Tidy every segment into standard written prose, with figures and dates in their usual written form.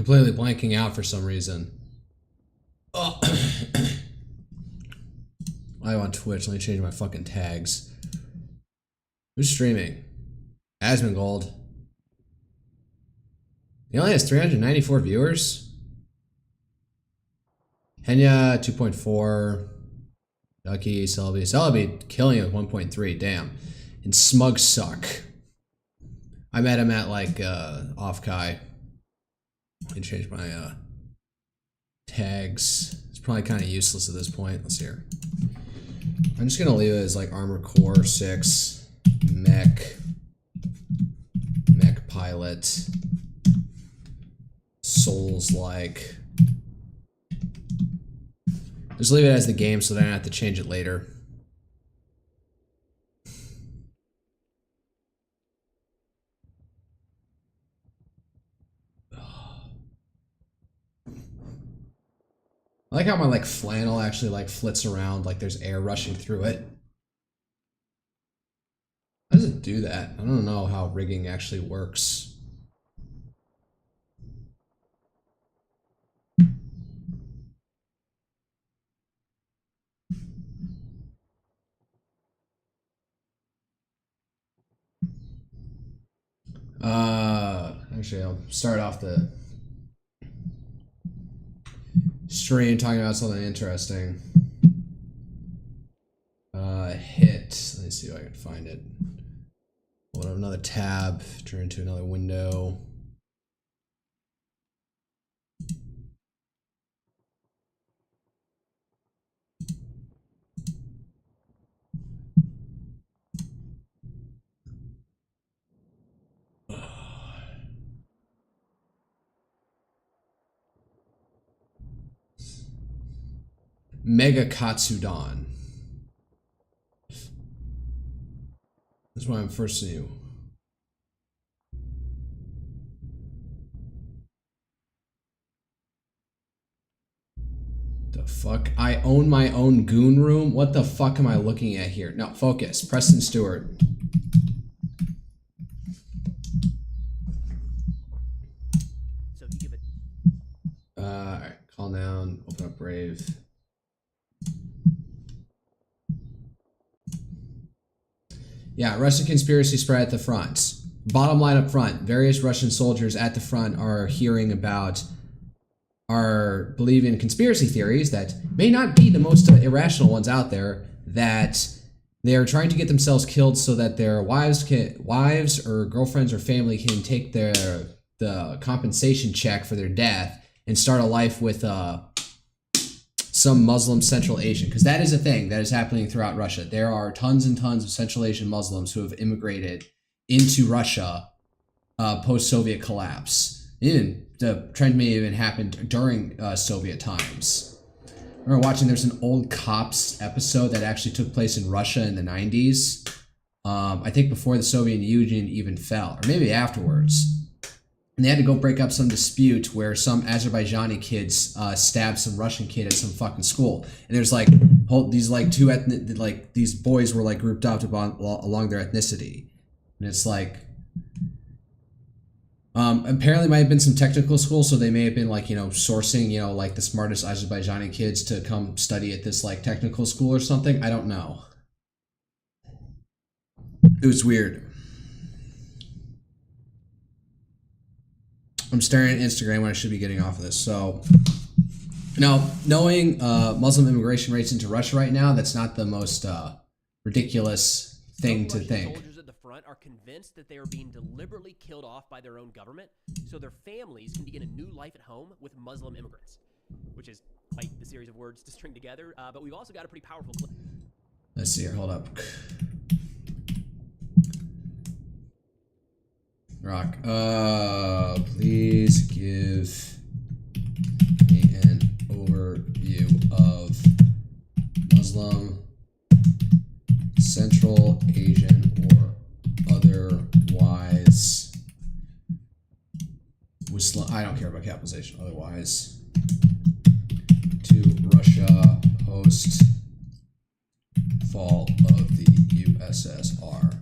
completely blanking out for some reason. Oh. I'm on Twitch. Let me change my fucking tags. Who's streaming? Asmongold. He only has 394 viewers. Henya 2.4. Ducky, Celebi killing it with 1.3. Damn. And Smug Suck. I met him at like Off-Kai. Let me change my tags. It's probably kind of useless at this point. Let's hear. I'm just gonna leave it as like Armor Core 6, Mech Pilot, Souls-like. Just leave it as the game so that I don't have to change it later. I like how my like flannel actually like flits around like there's air rushing through it. How does it do that? I don't know how rigging actually works. Actually I'll start off the stream talking about something interesting. Hit. Let me see if I can find it. Open up another tab, turn into another window. Mega Katsudon. That's why I'm first new. The fuck? I own my own goon room? What the fuck am I looking at here? No, focus. Preston Stewart. So you give it. Alright, call down, open up Brave. Yeah, Russian conspiracy spread at the front. Bottom line up front, various Russian soldiers at the front are believe in conspiracy theories that may not be the most irrational ones out there, that they're trying to get themselves killed so that their wives or girlfriends or family can take the compensation check for their death and start a life with some Muslim Central Asian, because that is a thing that is happening throughout Russia. There are tons and tons of Central Asian Muslims who have immigrated into Russia post-Soviet collapse. Even the trend may have even happened during Soviet times. I remember watching, there's an old Cops episode that actually took place in Russia in the 90s. I think before the Soviet Union even fell, or maybe afterwards. And they had to go break up some dispute where some Azerbaijani kids stabbed some Russian kid at some fucking school. And there's like these like these boys were like grouped up along their ethnicity. And it's like, apparently might have been some technical school, so they may have been like, you know, sourcing, you know, like the smartest Azerbaijani kids to come study at this like technical school or something. I don't know. It was weird. I'm staring at Instagram when I should be getting off of this. So, now, knowing Muslim immigration rates into Russia right now, that's not the most ridiculous thing to think. Soldiers at the front are convinced that they are being deliberately killed off by their own government, so their families can begin a new life at home with Muslim immigrants, which is quite the series of words to string together. But we've also got a pretty powerful clip. Let's see here. Hold up. Rock. Please give me an overview of Muslim, Central Asian, or otherwise. I don't care about capitalization. Otherwise, to Russia post fall of the USSR.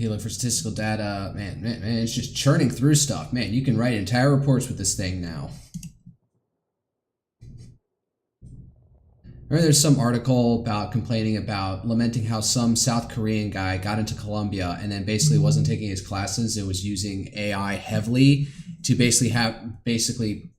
he looked for statistical data. Man, it's just churning through stuff. Man, you can write entire reports with this thing now. Remember, there's some article about lamenting how some South Korean guy got into Columbia and then basically wasn't taking his classes. It was using AI heavily to basically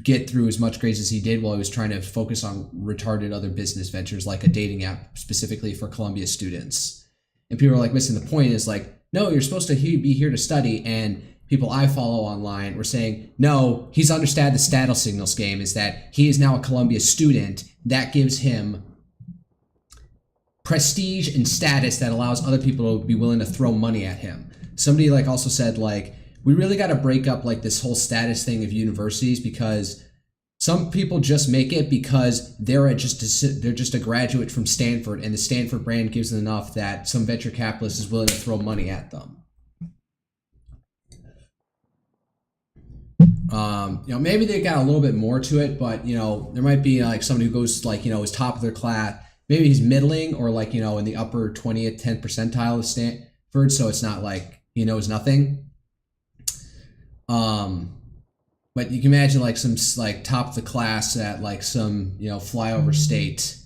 get through as much grades as he did while he was trying to focus on retarded other business ventures like a dating app specifically for Columbia students. And people are like missing the point is like, no, you're supposed to be here to study. And people I follow online were saying, no, he's understood the status signals game is that he is now a Columbia student. That gives him prestige and status that allows other people to be willing to throw money at him. Somebody like also said like, we really got to break up like this whole status thing of universities because some people just make it because they're just a graduate from Stanford and the Stanford brand gives them enough that some venture capitalist is willing to throw money at them. Maybe they got a little bit more to it, but there might be like somebody who goes like is top of their class. Maybe he's middling or like in the upper 20th 10th percentile of Stanford, so it's not like he knows nothing. But you can imagine like some like top of the class at like some flyover state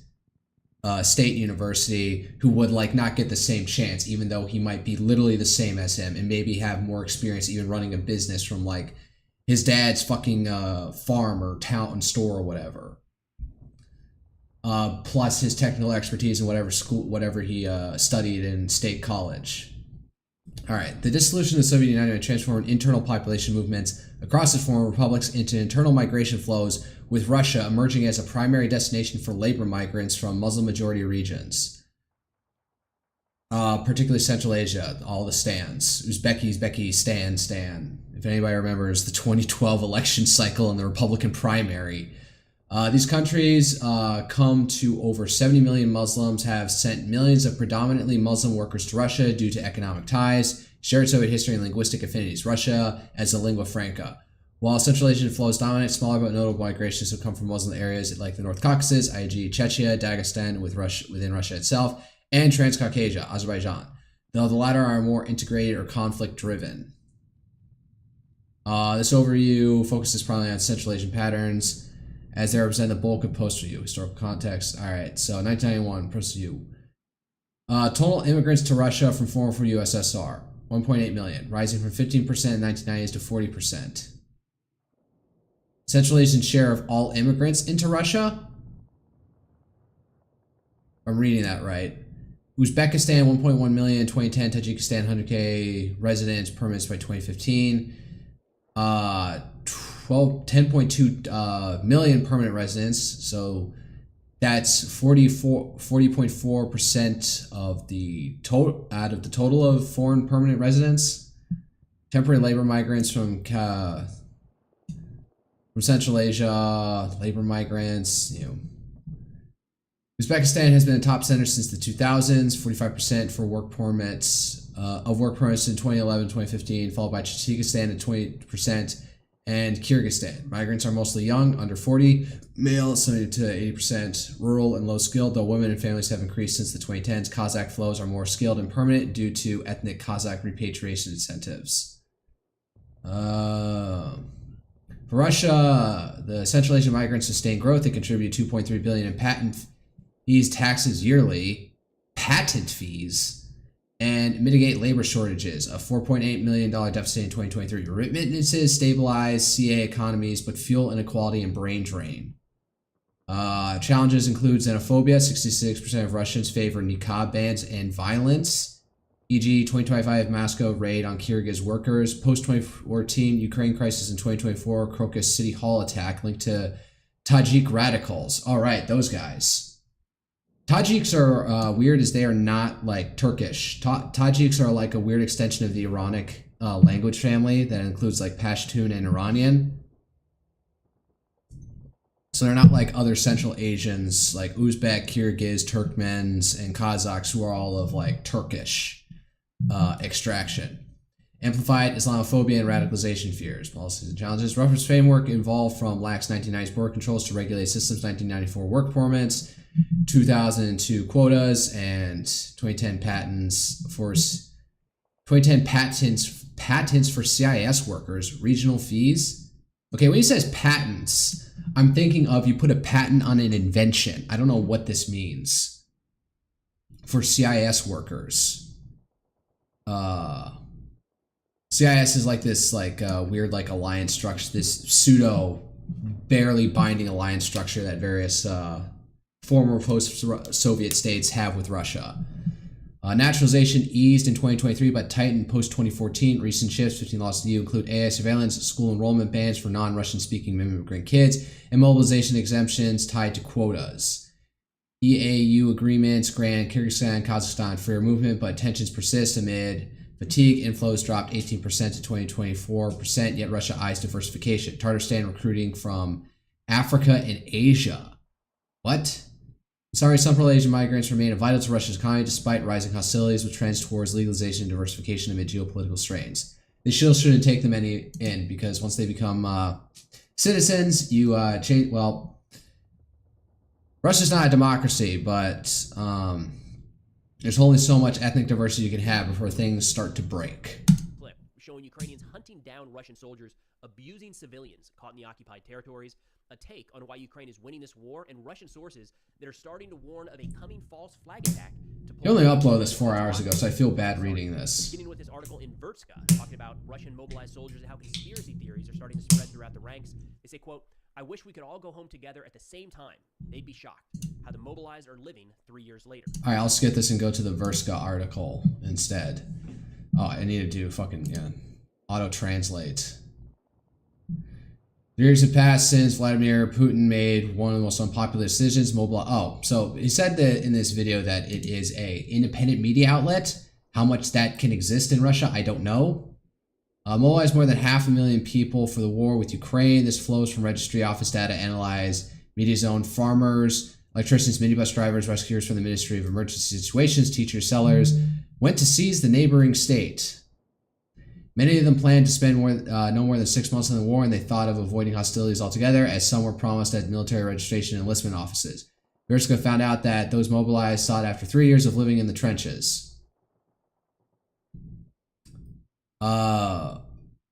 university who would like not get the same chance, even though he might be literally the same as him and maybe have more experience even running a business from like his dad's fucking farm or town store or whatever. Plus his technical expertise in whatever he studied in state college. All right, the dissolution of the Soviet Union transformed internal population movements across the former republics into internal migration flows, with Russia emerging as a primary destination for labor migrants from Muslim-majority regions, particularly Central Asia, all the Stans. Uzbeki, Stan. If anybody remembers the 2012 election cycle and the Republican primary. These countries come to over 70 million Muslims, have sent millions of predominantly Muslim workers to Russia due to economic ties, shared Soviet history and linguistic affinities. Russia as a lingua franca. While Central Asian flows dominate, smaller but notable migrations have come from Muslim areas like the North Caucasus, i.e. Chechnya, Dagestan within Russia itself, and Transcaucasia, Azerbaijan, though the latter are more integrated or conflict-driven. This overview focuses primarily on Central Asian patterns, as they represent the bulk of post-review. Historical context. All right, so 1991, post-review. Total immigrants to Russia from former USSR, 1.8 million, rising from 15% in 1990s to 40%. Central Asian share of all immigrants into Russia? I'm reading that right. Uzbekistan, 1.1 million in 2010, Tajikistan, 100K residents, permits by 2015. 10.2 million permanent residents, so that's 40.4% of the total out of the total of foreign permanent residents. Temporary labor migrants from Central Asia, labor migrants, Uzbekistan has been a top center since the 2000s, 45% for work permits of work permits in 2011, 2015, followed by Tajikistan at 20%. And Kyrgyzstan. Migrants are mostly young, under 40, male, 70 to 80%, rural and low skilled, though women and families have increased since the 2010s. Kazakh flows are more skilled and permanent due to ethnic Kazakh repatriation incentives. For Russia, the Central Asian migrants sustain growth. They contribute $2.3 billion in patent fees, taxes yearly, patent fees, and mitigate labor shortages. A $4.8 million deficit in 2023. Remittances stabilize CA economies, but fuel inequality and brain drain. Challenges include xenophobia. 66% of Russians favor niqab bans and violence. E.g., 2025 Moscow raid on Kyrgyz workers. Post-2014 Ukraine crisis in 2024 Crocus City Hall attack linked to Tajik radicals. All right, those guys. Tajiks are weird as they are not like Turkish. Tajiks are like a weird extension of the Iranic language family that includes like Pashtun and Iranian. So they're not like other Central Asians like Uzbek, Kyrgyz, Turkmens, and Kazakhs who are all of like Turkish extraction. Amplified Islamophobia and radicalization fears. Policies and challenges. Reference framework evolved from lax 1990s border controls to regulated systems, 1994 work permits, 2002 quotas, and 2010 patents force 2010 patents for CIS workers, regional fees. Okay, when he says patents, I'm thinking of you put a patent on an invention. I don't know what this means for CIS workers. CIS is like this weird like alliance structure, this pseudo barely binding alliance structure that various former post-Soviet states have with Russia. Naturalization eased in 2023 but tightened post-2014. Recent shifts between laws in the EU include AI surveillance, school enrollment bans for non-Russian speaking immigrant kids, and mobilization exemptions tied to quotas. EAU agreements grant Kyrgyzstan and Kazakhstan freer movement, but tensions persist amid fatigue. Inflows dropped 18% to 24%, yet Russia eyes diversification. Tatarstan recruiting from Africa and Asia. What? Sorry, some pro-Asian migrants remain vital to Russia's economy despite rising hostilities with trends towards legalization and diversification amid geopolitical strains. They still shouldn't take them in because once they become citizens, you change. Well, Russia's not a democracy, but there's only so much ethnic diversity you can have before things start to break. Clip showing Ukrainians hunting down Russian soldiers, abusing civilians caught in the occupied territories. A take on why Ukraine is winning this war, and Russian sources that are starting to warn of a coming false flag attack. You only uploaded this 4 hours ago, so I feel bad reading this. Beginning with this article in Vertska, talking about Russian mobilized soldiers and how conspiracy theories are starting to spread throughout the ranks. They say, quote, "I wish we could all go home together at the same time. They'd be shocked how the mobilized are living 3 years later." All right, I'll skip this and go to the Vertska article instead. Oh, I need to do fucking, auto-translate. 3 years have passed since Vladimir Putin made one of the most unpopular decisions, so he said that in this video that it is a independent media outlet. How much that can exist in Russia, I don't know. Mobilized more than 500,000 people for the war with Ukraine. This flows from registry office data analyzed media zone farmers, electricians, minibus drivers, rescuers from the Ministry of Emergency Situations, teachers, sellers, went to seize the neighboring state. Many of them planned to spend no more than 6 months in the war, and they thought of avoiding hostilities altogether, as some were promised at military registration and enlistment offices. Vertska found out that those mobilized sought after 3 years of living in the trenches.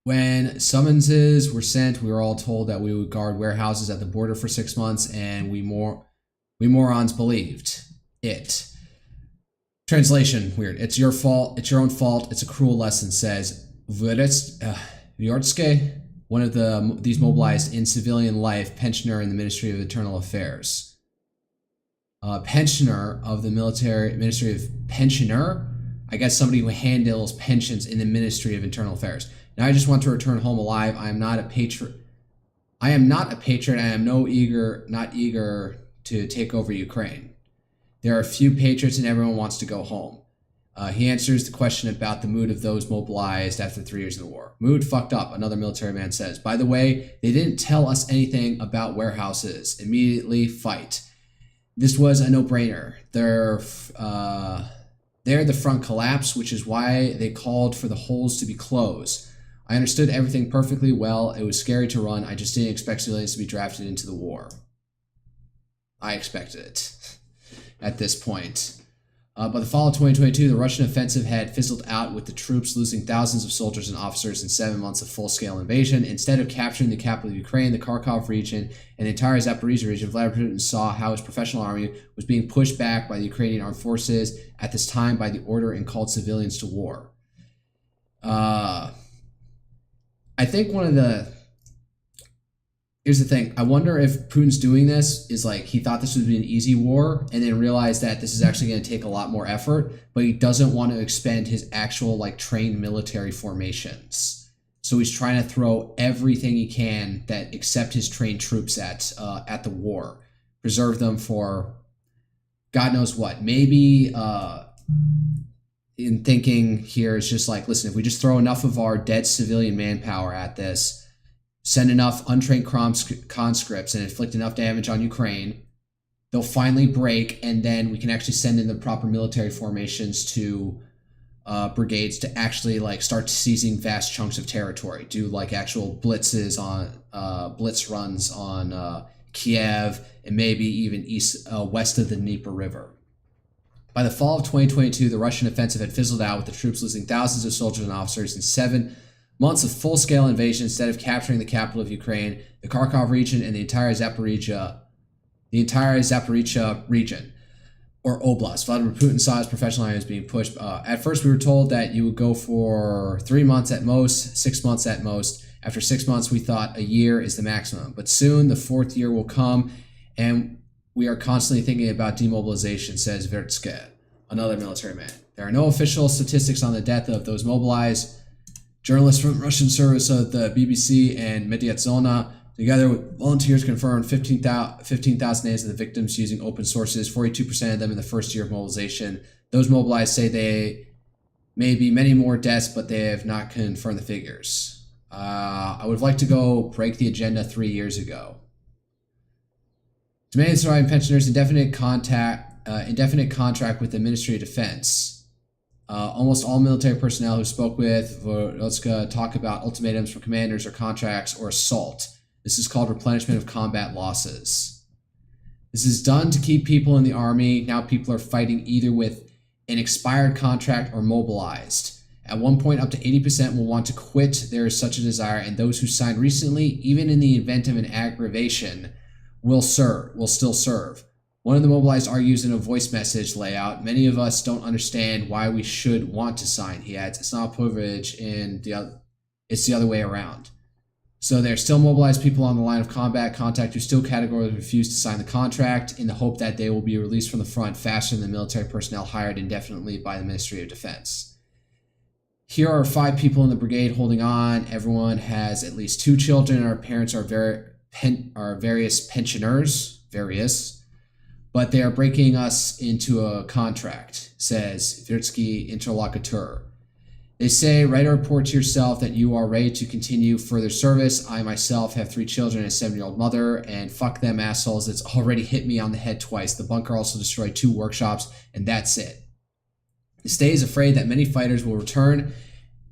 When summonses were sent, we were all told that we would guard warehouses at the border for 6 months, and we morons believed it. Translation, weird. It's your fault. It's your own fault. It's a cruel lesson, says Vyortske, one of these mobilized in civilian life, pensioner in the Ministry of Internal Affairs. Pensioner of the Ministry of Pensioner? I guess somebody who handles pensions in the Ministry of Internal Affairs. Now I just want to return home alive. I am not a patriot. I am not not eager to take over Ukraine. There are a few patriots and everyone wants to go home. He answers the question about the mood of those mobilized after 3 years in the war. Mood fucked up, another military man says. By the way, they didn't tell us anything about warehouses. Immediately fight. This was a no-brainer. There the front collapsed, which is why they called for the holes to be closed. I understood everything perfectly well. It was scary to run. I just didn't expect civilians to be drafted into the war. I expected it at this point. By the fall of 2022, the Russian offensive had fizzled out, with the troops losing thousands of soldiers and officers in 7 months of full-scale invasion. Instead of capturing the capital of Ukraine, the Kharkov region, and the entire Zaporizhia region, Vladimir Putin saw how his professional army was being pushed back by the Ukrainian armed forces at this time by the order, and called civilians to war. I think here's the thing. I wonder if Putin's doing this is like he thought this would be an easy war and then realized that this is actually going to take a lot more effort, but he doesn't want to expend his actual trained military formations. So he's trying to throw everything he can that except his trained troops at the war, preserve them for God knows what. Maybe in thinking here, it's just like, listen, if we just throw enough of our dead civilian manpower at this, send enough untrained conscripts and inflict enough damage on Ukraine, they'll finally break, and then we can actually send in the proper military formations to brigades to actually start seizing vast chunks of territory, do actual blitz runs on Kiev and maybe even west of the Dnieper River. By the fall of 2022, the Russian offensive had fizzled out, with the troops losing thousands of soldiers and officers in 7 months of full-scale invasion. Instead of capturing the capital of Ukraine, the Kharkov region, and the entire Zaporizhia region, or Oblast. Vladimir Putin saw his professional life as being pushed. At first, we were told that you would go for 3 months at most, 6 months at most. After 6 months, we thought a year is the maximum. But soon, the 4th year will come, and we are constantly thinking about demobilization, says Vertske, another military man. There are no official statistics on the death of those mobilized. Journalists from Russian service of the BBC and Mediazona, together with volunteers, confirmed 15,000 names of the victims using open sources, 42% of them in the first year of mobilization. Those mobilized say they may be many more deaths, but they have not confirmed the figures. I would have liked to go break the agenda 3 years ago. Demanding surviving pensioners indefinite contract with the Ministry of Defense. Almost all military personnel who spoke with Vorotska talk about ultimatums from commanders or contracts or assault. This is called replenishment of combat losses. This is done to keep people in the army. Now people are fighting either with an expired contract or mobilized. At one point, up to 80% will want to quit. There is such a desire, and those who signed recently, even in the event of an aggravation, will still serve. One of the mobilized argues in a voice message layout, many of us don't understand why we should want to sign. He adds, it's not a privilege, it's the other way around. So there are still mobilized people on the line of combat contact who still categorically refuse to sign the contract in the hope that they will be released from the front faster than the military personnel hired indefinitely by the Ministry of Defense. Here are 5 people in the brigade holding on. Everyone has at least 2 children. Our parents are various pensioners, but they are breaking us into a contract, says Virtsky interlocutor. They say, write a report to yourself that you are ready to continue further service. I myself have 3 children and a 7-year-old mother, and fuck them assholes. It's already hit me on the head twice. The bunker also destroyed 2 workshops, and that's it. The state is afraid that many fighters will return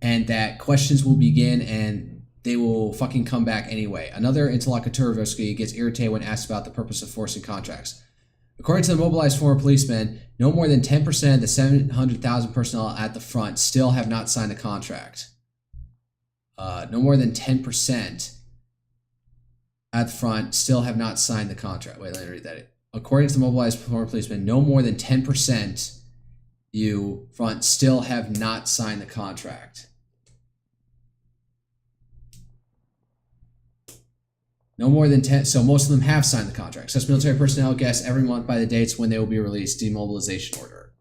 and that questions will begin and they will fucking come back anyway. Another interlocutor, Virtsky, gets irritated when asked about the purpose of forcing contracts. According to the mobilized former policemen, no more than 10% of the 700,000 personnel at the front still have not signed the contract. No more than 10% at the front still have not signed the contract. Wait, let me read that. According to the mobilized former policemen, no more than 10% you front still have not signed the contract. No more than 10, so most of them have signed the contract. Such military personnel guess every month by the dates when they will be released. Demobilization order.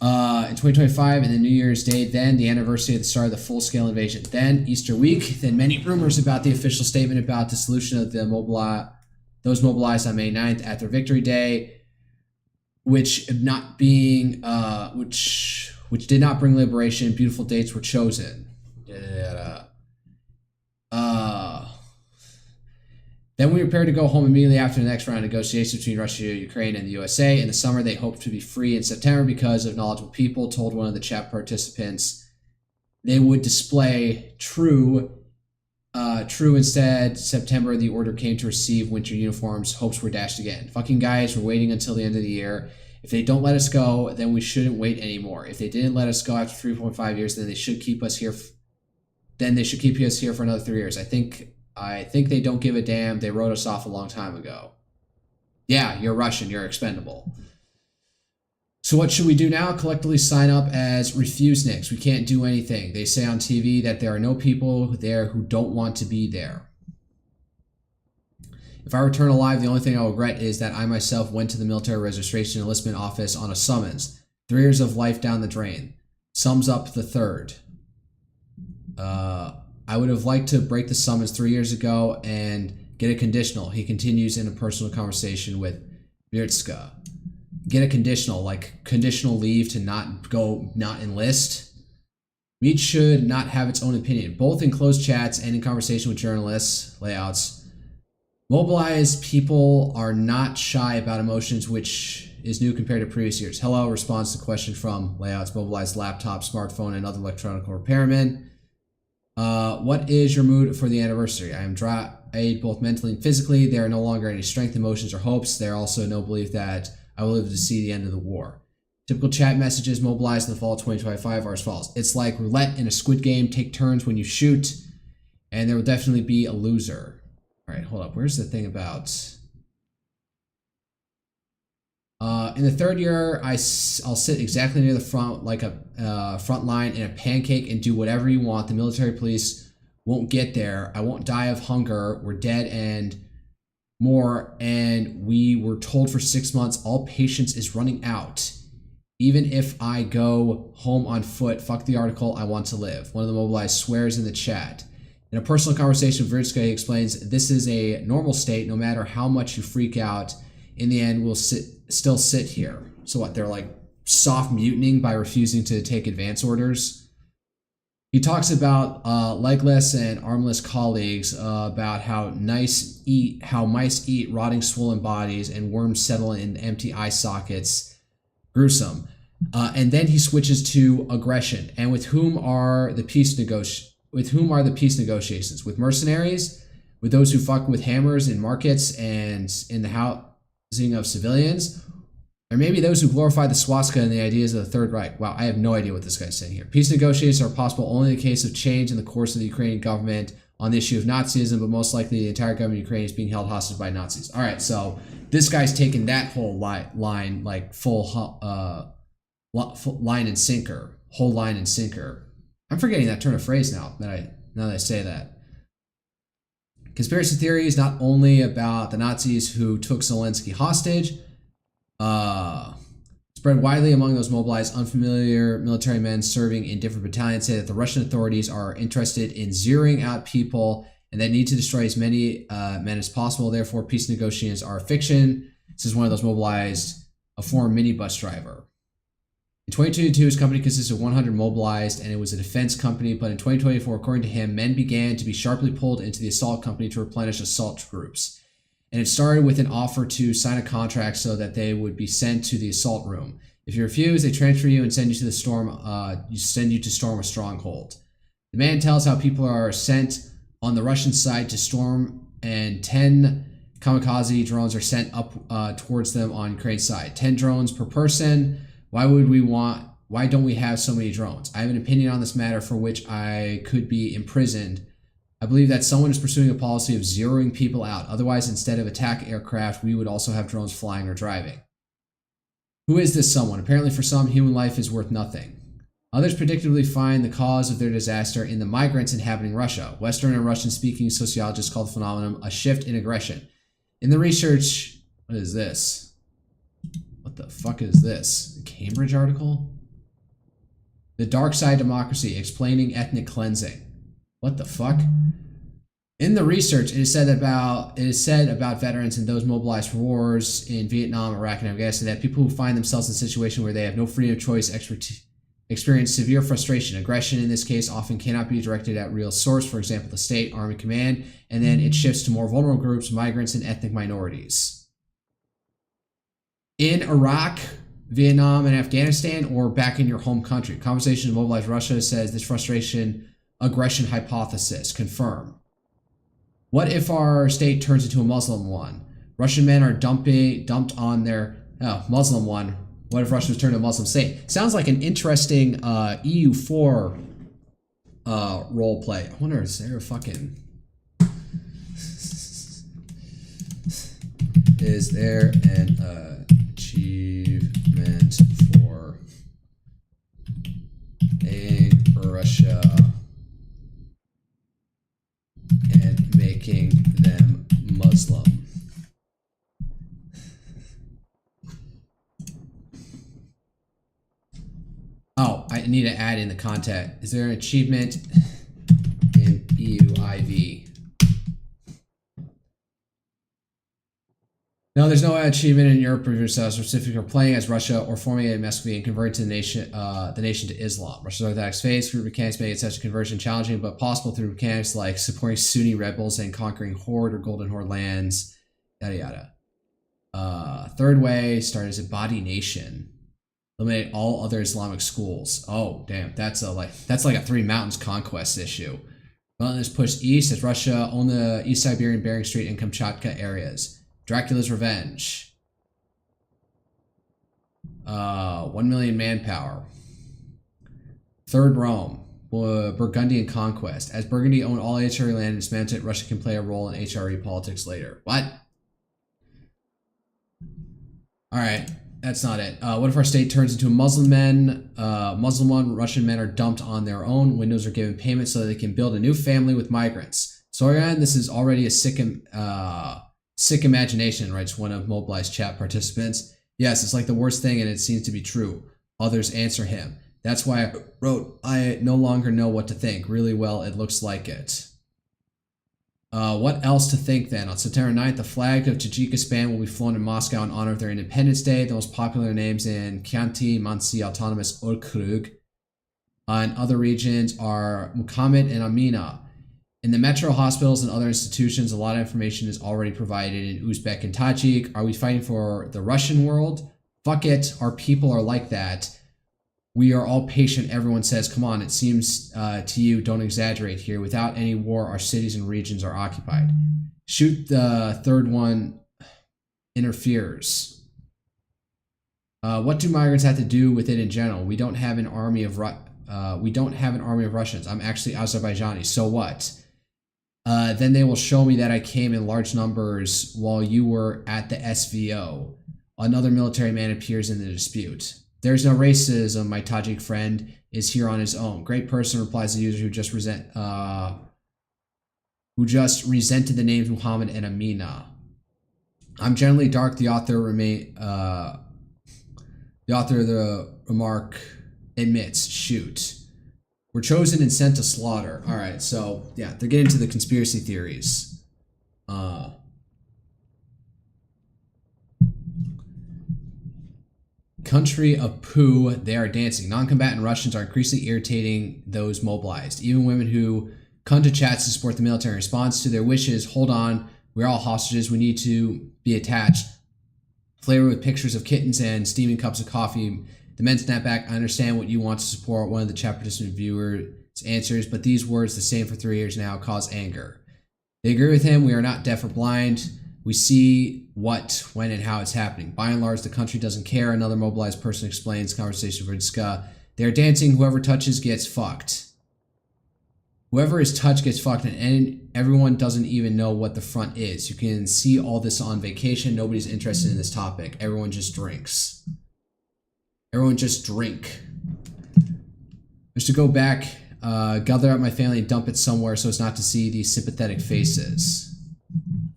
In 2025, and the New Year's Day, then the anniversary of the start of the full-scale invasion. Then Easter week, then many rumors about the official statement about the solution of those mobilized on May 9th at their Victory Day, which did not bring liberation. Beautiful dates were chosen. Then we prepared to go home immediately after the next round of negotiations between Russia, Ukraine, and the USA. In the summer, they hoped to be free in September because of knowledgeable people told one of the chat participants they would display true instead. September, the order came to receive winter uniforms. Hopes were dashed again. Fucking guys, we're waiting until the end of the year. If they don't let us go, then we shouldn't wait anymore. If they didn't let us go after 3.5 years, then they should keep us here. Then they should keep us here for another 3 years. I think they don't give a damn. They wrote us off a long time ago. Yeah, you're Russian. You're expendable. So what should we do now? Collectively sign up as refuseniks. We can't do anything. They say on TV that there are no people there who don't want to be there. If I return alive, the only thing I will regret is that I myself went to the military registration enlistment office on a summons. 3 years of life down the drain. Sums up the third. I would have liked to break the summons 3 years ago and get a conditional. He continues in a personal conversation with Virtska. Get a conditional, like conditional leave to not enlist. Meat should not have its own opinion, both in closed chats and in conversation with journalists, layouts. Mobilized people are not shy about emotions, which is new compared to previous years. Hello, response to question from layouts, mobilized laptop, smartphone, and other electronic repairmen. What is your mood for the anniversary? I am drained both mentally and physically. There are no longer any strength, emotions, or hopes. There are also no belief that I will live to see the end of the war. Typical chat messages mobilized in the fall of 2025 are as follows. It's like roulette in a Squid Game. Take turns when you shoot, and there will definitely be a loser. All right, hold up. Where's the thing about... in the third year, I'll sit exactly near the front, like a front line in a pancake, and do whatever you want. The military police won't get there. I won't die of hunger. We're dead and more, and we were told for 6 months all patience is running out. Even if I go home on foot, fuck the article, I want to live. One of the mobilized swears in the chat. In a personal conversation with Vritsky, he explains, this is a normal state. No matter how much you freak out, in the end, we'll still sit here. So what, they're like soft mutinying by refusing to take advance orders? He talks about legless and armless colleagues, about how mice eat rotting swollen bodies and worms settle in empty eye sockets. Gruesome. And then he switches to aggression. And with whom are the peace negotiations? With mercenaries? With those who fuck with hammers in markets and in the housing of civilians? Or maybe those who glorify the swastika and the ideas of the Third Reich. Wow, I have no idea what this guy's saying here. Peace negotiations are possible only in the case of change in the course of the Ukrainian government on the issue of Nazism, but most likely the entire government of Ukraine is being held hostage by Nazis. All right, so this guy's taking that whole line like full line and sinker, whole line and sinker. I'm forgetting that turn of phrase now that I say that. Conspiracy theory is not only about the Nazis who took Zelensky hostage. Spread widely among those mobilized, unfamiliar military men serving in different battalions say that the Russian authorities are interested in zeroing out people and that need to destroy as many men as possible. Therefore, peace negotiations are a fiction. This is one of those mobilized, a former minibus driver. In 2022, his company consisted of 100 mobilized, and it was a defense company. But in 2024, according to him, men began to be sharply pulled into the assault company to replenish assault groups. And it started with an offer to sign a contract so that they would be sent to the assault room. If you refuse, they transfer you and send you to storm a stronghold. The man tells how people are sent on the Russian side to storm, and 10 kamikaze drones are sent up towards them on Ukraine's side. 10 drones per person. Why don't we have so many drones? I have an opinion on this matter for which I could be imprisoned. I believe that someone is pursuing a policy of zeroing people out. Otherwise, instead of attack aircraft, we would also have drones flying or driving. Who is this someone? Apparently for some, human life is worth nothing. Others predictably find the cause of their disaster in the migrants inhabiting Russia. Western and Russian-speaking sociologists call the phenomenon a shift in aggression. In the research, what is this? What the fuck is this? A Cambridge article? The Dark Side Democracy, Explaining Ethnic Cleansing. What the fuck? In the research, it is said about veterans and those mobilized for wars in Vietnam, Iraq, and Afghanistan that people who find themselves in a situation where they have no freedom of choice experience severe frustration. Aggression, in this case, often cannot be directed at real source, for example, the state, army command, and then it shifts to more vulnerable groups, migrants, and ethnic minorities. In Iraq, Vietnam, and Afghanistan, or back in your home country. Conversation to Mobilize Russia says this frustration aggression hypothesis. Confirm. What if our state turns into a Muslim one? Russian men are dumped on their Muslim one. What if Russia was turned to a Muslim state? Sounds like an interesting EU4 role play. I wonder, is there a fucking... Is there an achievement for a Russia and making them Muslim? Oh, I need to add in the content. Is there an achievement in EUIV? No, there's no achievement in Europe for yourself, specifically for playing as Russia or forming a Muscovy and converting the nation to Islam. Russia's Orthodox faith group mechanics make such a conversion challenging, but possible through mechanics like supporting Sunni rebels and conquering Horde or Golden Horde lands, yada yada. Third way, start as a body nation. Eliminate all other Islamic schools. Oh, damn, that's like a Three Mountains conquest issue. Relentless push east as Russia own the East Siberian, Bering Strait, and Kamchatka areas. Dracula's Revenge. 1 million manpower. Third Rome. Burgundian conquest. As Burgundy owned all HRE land and dismantled it, Russia can play a role in HRE politics later. What? Alright, that's not it. What if our state turns into a Muslim one? Russian men are dumped on their own. Windows are given payment so that they can build a new family with migrants. Soryan, this is already a sick imagination, writes one of Mobilized chat participants. Yes, it's like the worst thing and it seems to be true. Others answer him. That's why I wrote, I no longer know what to think. Really well, it looks like it. What else to think then? On September 9th, the flag of Tajikistan will be flown in Moscow in honor of their Independence Day. The most popular names in Khanty-Mansi Autonomous Okrug and other regions are Muhammad and Amina. In the metro hospitals and other institutions, a lot of information is already provided in Uzbek and Tajik. Are we fighting for the Russian world? Fuck it, our people are like that. We are all patient, everyone says. Come on, it seems to you, don't exaggerate here. Without any war, our cities and regions are occupied. Shoot the third one interferes. What do migrants have to do with it in general? We don't have an army of Russians. I'm actually Azerbaijani. So what? Then they will show me that I came in large numbers while you were at the SVO. Another military man appears in the dispute. There's no racism, my Tajik friend is here on his own. Great person, replies the user who just resented the names Muhammad and Amina. I'm generally dark, the author of the remark admits. Shoot. We're chosen and sent to slaughter. Alright, so yeah, they're getting to the conspiracy theories. Country of poo, they are dancing. Non-combatant Russians are increasingly irritating those mobilized. Even women who come to chats to support the military in response to their wishes. Hold on, we're all hostages. We need to be attached. Flavor with pictures of kittens and steaming cups of coffee. The men snap back. I understand what you want to support. One of the chat participant viewers answers, but these words, the same for 3 years now, cause anger. They agree with him. We are not deaf or blind. We see what, when, and how it's happening. By and large, the country doesn't care. Another mobilized person explains conversation for Ska. They're dancing. Whoever touches gets fucked. Whoever is touched gets fucked, and everyone doesn't even know what the front is. You can see all this on vacation. Nobody's interested in this topic. Everyone just drinks. Everyone just drink. Just to go back, gather up my family and dump it somewhere so as not to see these sympathetic faces.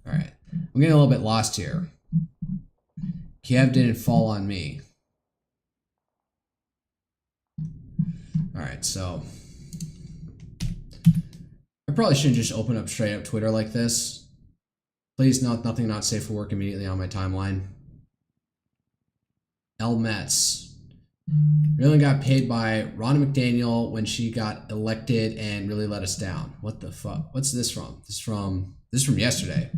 Alright. I'm getting a little bit lost here. Kiev didn't fall on me. Alright, so I probably shouldn't just open up straight up Twitter like this. Please note nothing not safe for work immediately on my timeline. El Metz. Really got paid by Ronna McDaniel when she got elected and really let us down. What the fuck? What's this from? This is from yesterday.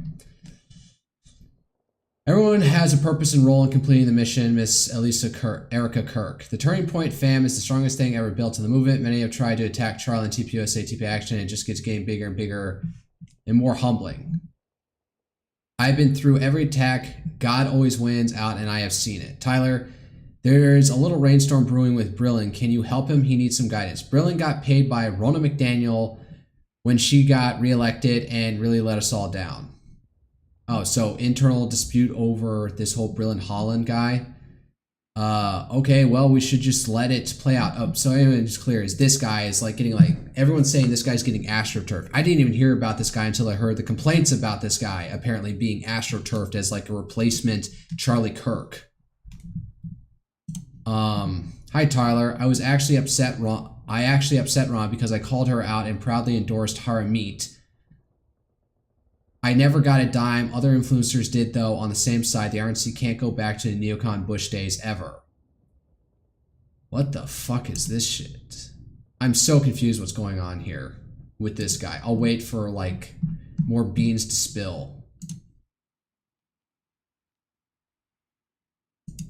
Everyone has a purpose and role in completing the mission, Miss Erica Kirk. The Turning Point fam is the strongest thing ever built in the movement. Many have tried to attack Charlie and TPUSA, TP Action, and it just gets getting bigger and bigger and more humbling. I've been through every attack. God always wins out, and I have seen it. Tyler, there's a little rainstorm brewing with Brillin. Can you help him? He needs some guidance. Brillin got paid by Ronna McDaniel when she got reelected and really let us all down. Oh, so internal dispute over this whole Brillin Holland guy. Okay, well, we should just let it play out. Oh, so anyway, it's clear is this guy is like getting everyone's saying this guy's getting astroturfed. I didn't even hear about this guy until I heard the complaints about this guy apparently being astroturfed as like a replacement Charlie Kirk. Hi Tyler, I actually upset Ron because I called her out and proudly endorsed Haramit. I never got a dime. Other influencers did, though, on the same side. The RNC can't go back to the neocon Bush days ever. What the fuck is this shit? I'm so confused what's going on here with this guy. I'll wait for, like, more beans to spill.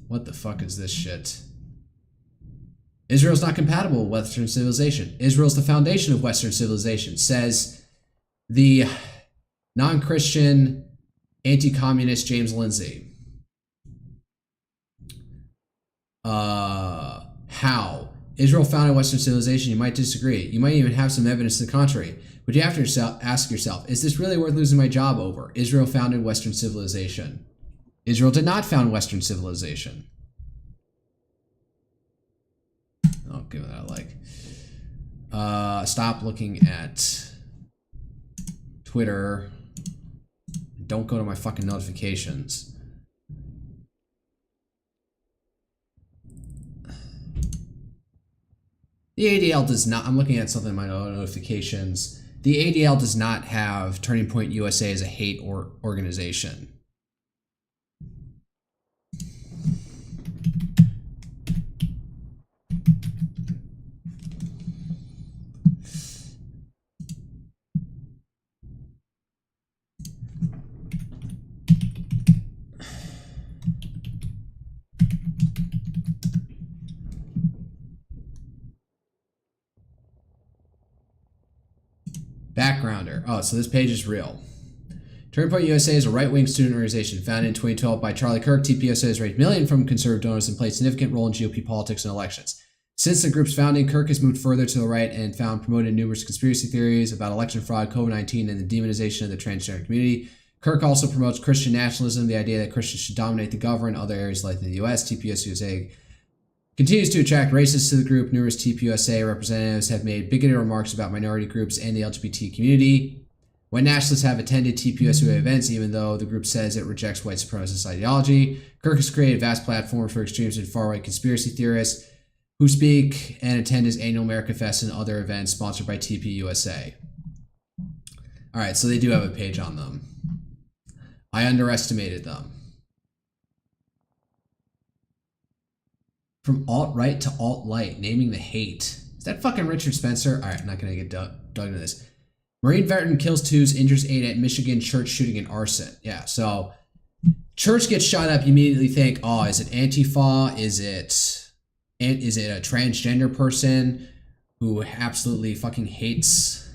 What the fuck is this shit? Israel's not compatible with Western civilization. Israel's the foundation of Western civilization, says the non-Christian, anti-communist James Lindsay. How? Israel founded Western civilization. You might disagree. You might even have some evidence to the contrary. But you have to ask yourself, is this really worth losing my job over? Israel founded Western civilization. Israel did not found Western civilization. I'll give that a like. Stop looking at Twitter. Don't go to my fucking notifications. The ADL does not, I'm looking at something in my notifications. The ADL does not have Turning Point USA as a hate organization. Backgrounder. Oh, so this page is real. Turning Point USA is a right-wing student organization founded in 2012 by Charlie Kirk. TPUSA has raised millions from conservative donors and played a significant role in GOP politics and elections. Since the group's founding, Kirk has moved further to the right and promoted numerous conspiracy theories about election fraud, COVID-19, and the demonization of the transgender community. Kirk also promotes Christian nationalism, the idea that Christians should dominate the government in other areas like the U.S. TPUSA continues to attract racists to the group. Numerous TPUSA representatives have made bigoted remarks about minority groups and the LGBT community. When nationalists have attended TPUSA events, even though the group says it rejects white supremacist ideology, Kirk has created vast platforms for extremists and far-right conspiracy theorists who speak and attend his annual America Fest and other events sponsored by TPUSA. All right, so they do have a page on them. I underestimated them. From alt-right to alt-light, naming the hate. Is that fucking Richard Spencer? All right, I'm not going to get dug into this. Marine veteran kills 2, injures 8 at Michigan church shooting and arson. Yeah, so church gets shot up, you immediately think, oh, is it Antifa? Is it a transgender person who absolutely fucking hates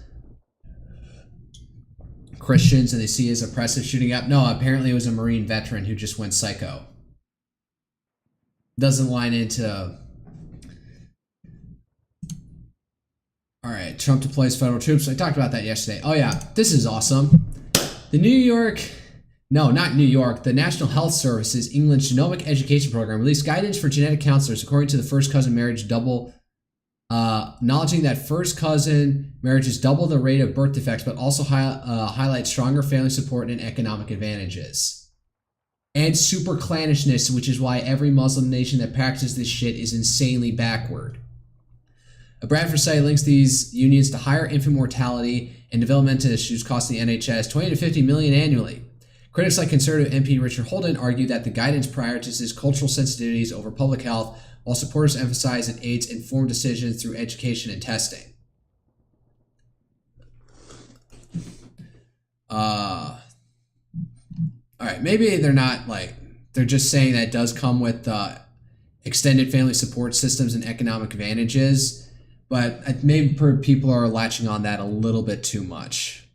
Christians and they see as oppressive shooting up? No, apparently it was a Marine veteran who just went psycho. Doesn't line into... All right, Trump deploys federal troops. I talked about that yesterday. Oh yeah, this is awesome. The National Health Service's England's Genomic Education Program released guidance for genetic counselors according to the first cousin marriage double, acknowledging that first cousin marriages double the rate of birth defects, but also highlight stronger family support and economic advantages. And super clannishness, which is why every Muslim nation that practices this shit is insanely backward. A Bradford study links these unions to higher infant mortality and developmental issues costing the NHS $20 to $50 million annually. Critics like Conservative MP Richard Holden argue that the guidance prioritizes cultural sensitivities over public health, while supporters emphasize it aids informed decisions through education and testing. All right, maybe they're not they're just saying that it does come with extended family support systems and economic advantages, but maybe people are latching on that a little bit too much.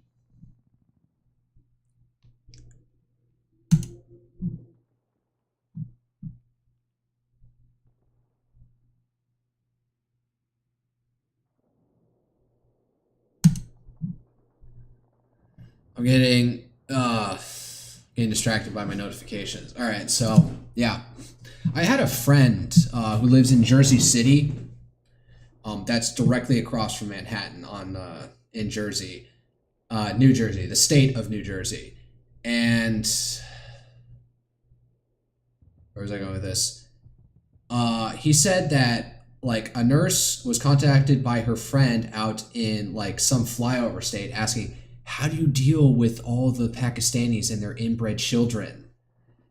I'm getting distracted by my notifications. All right, so yeah, I had a friend who lives in Jersey City. That's directly across from Manhattan in Jersey, New Jersey, the state of New Jersey. And where was I going with this? He said that a nurse was contacted by her friend out in some flyover state asking, how do you deal with all the Pakistanis and their inbred children,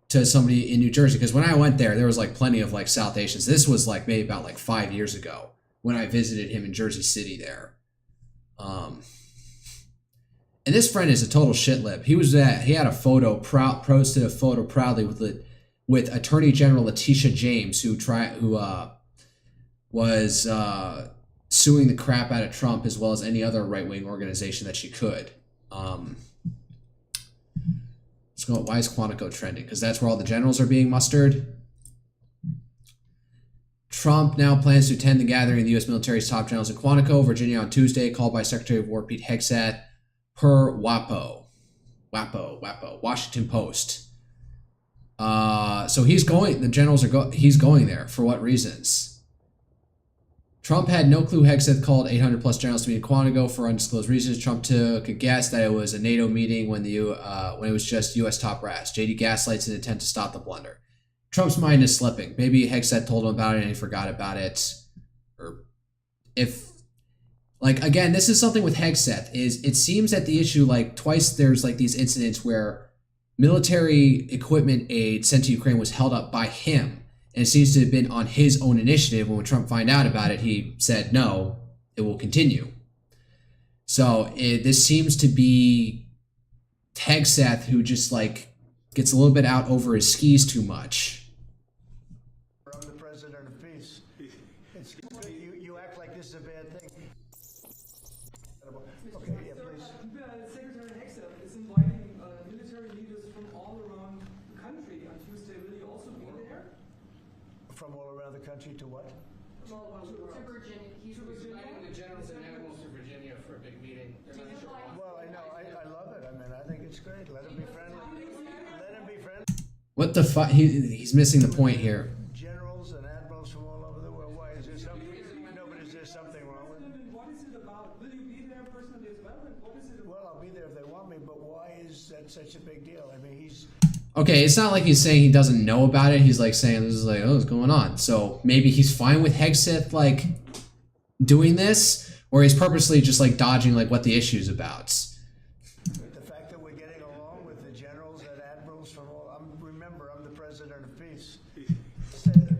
to somebody in New Jersey? Because when I went there was plenty of South Asians. This was maybe about 5 years ago when I visited him in Jersey City there. And this friend is a total shitlib. He had a photo, posted a photo proudly with Attorney General Letitia James, who was suing the crap out of Trump as well as any other right-wing organization that she could. Why is Quantico trending? Because that's where all the generals are being mustered. Trump now plans to attend the gathering of the U.S. military's top generals in Quantico, Virginia on Tuesday, called by Secretary of War Pete Hegseth per Washington Post. So he's going, the generals are he's going there. For what reasons? Trump had no clue Hegseth called 800 plus generals to meet in Quantico for undisclosed reasons. Trump took a guess that it was a NATO meeting when it was just U.S. top brass. JD gaslights in an attempt to stop the blunder. Trump's mind is slipping. Maybe Hegseth told him about it and he forgot about it. Or if, like, again, this is something with Hegseth, is it seems that the issue, like, twice there's, like, these incidents where military equipment aid sent to Ukraine was held up by him. And it seems to have been on his own initiative. When Trump found out about it, he said, no, it will continue. So this seems to be Hegseth who just, like, gets a little bit out over his skis too much. I'm the president of peace. It's good. You act like this is a bad thing. Okay, yeah, please. Secretary Hegseth is inviting military leaders from all around the country on Tuesday. Will you also be there? From all around the country to what? From all around the world. To Virginia. He's inviting the generals and admirals to Virginia for a big meeting. Well, I know. I love it. I mean, I think it's great. Let him be friendly. Let him be friendly. What the fuck? He's missing the point here. Generals and admirals from all over the world. Why is there something? No, but is there something wrong with it? What is it about? Will you be there personally as well? And what is it about? Well, I'll be there if they want me, but why is that such a big deal? I mean, he's... Okay, it's not like he's saying he doesn't know about it. He's like saying this is like, oh, what's going on? So maybe he's fine with Hegseth like doing this, or he's purposely just like dodging like what the issue's about. The fact that we're getting along with the generals and admirals from all... remember, I'm the president of peace.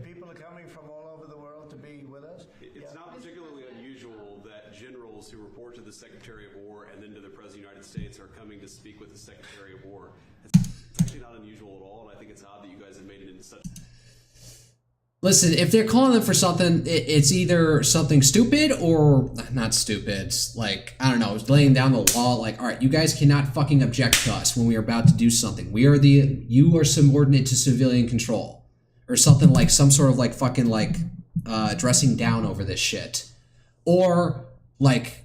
People are coming from all over the world to be with us. It's not particularly unusual that generals who report to the Secretary of War and then to the President of the United States are coming to speak with the Secretary of War. It's actually not unusual at all, and I think it's odd that you guys have made it into such... Listen, if they're calling them for something, it's either something stupid or not stupid. Like, I don't know, laying down the law. Like, all right, you guys cannot fucking object to us when we are about to do something. You are subordinate to civilian control, or something like some sort of like fucking like dressing down over this shit, or like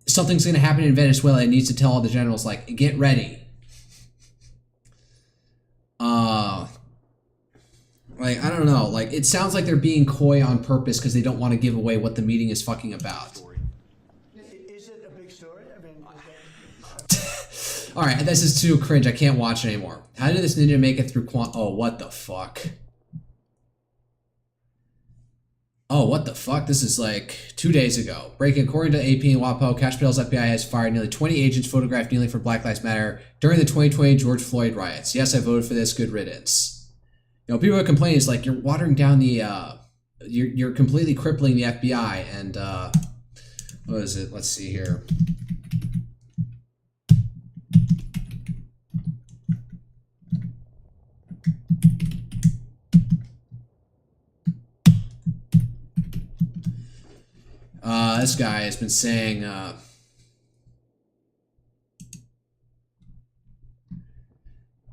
something's gonna happen in Venezuela and needs to tell all the generals like get ready. Like, I don't know, like, it sounds like they're being coy on purpose because they don't want to give away what the meeting is fucking about. Is it a big story? I mean, Alright, this is too cringe, I can't watch it anymore. How did this ninja make it through oh, what the fuck? Oh, what the fuck? This is like 2 days ago. Breaking, according to AP and WAPO, Cash Patel's FBI has fired nearly 20 agents photographed kneeling for Black Lives Matter during the 2020 George Floyd riots. Yes, I voted for this, good riddance. You know, people are complaining, it's like, you're watering down the, you're completely crippling the FBI, and, what is it? Let's see here. This guy has been saying,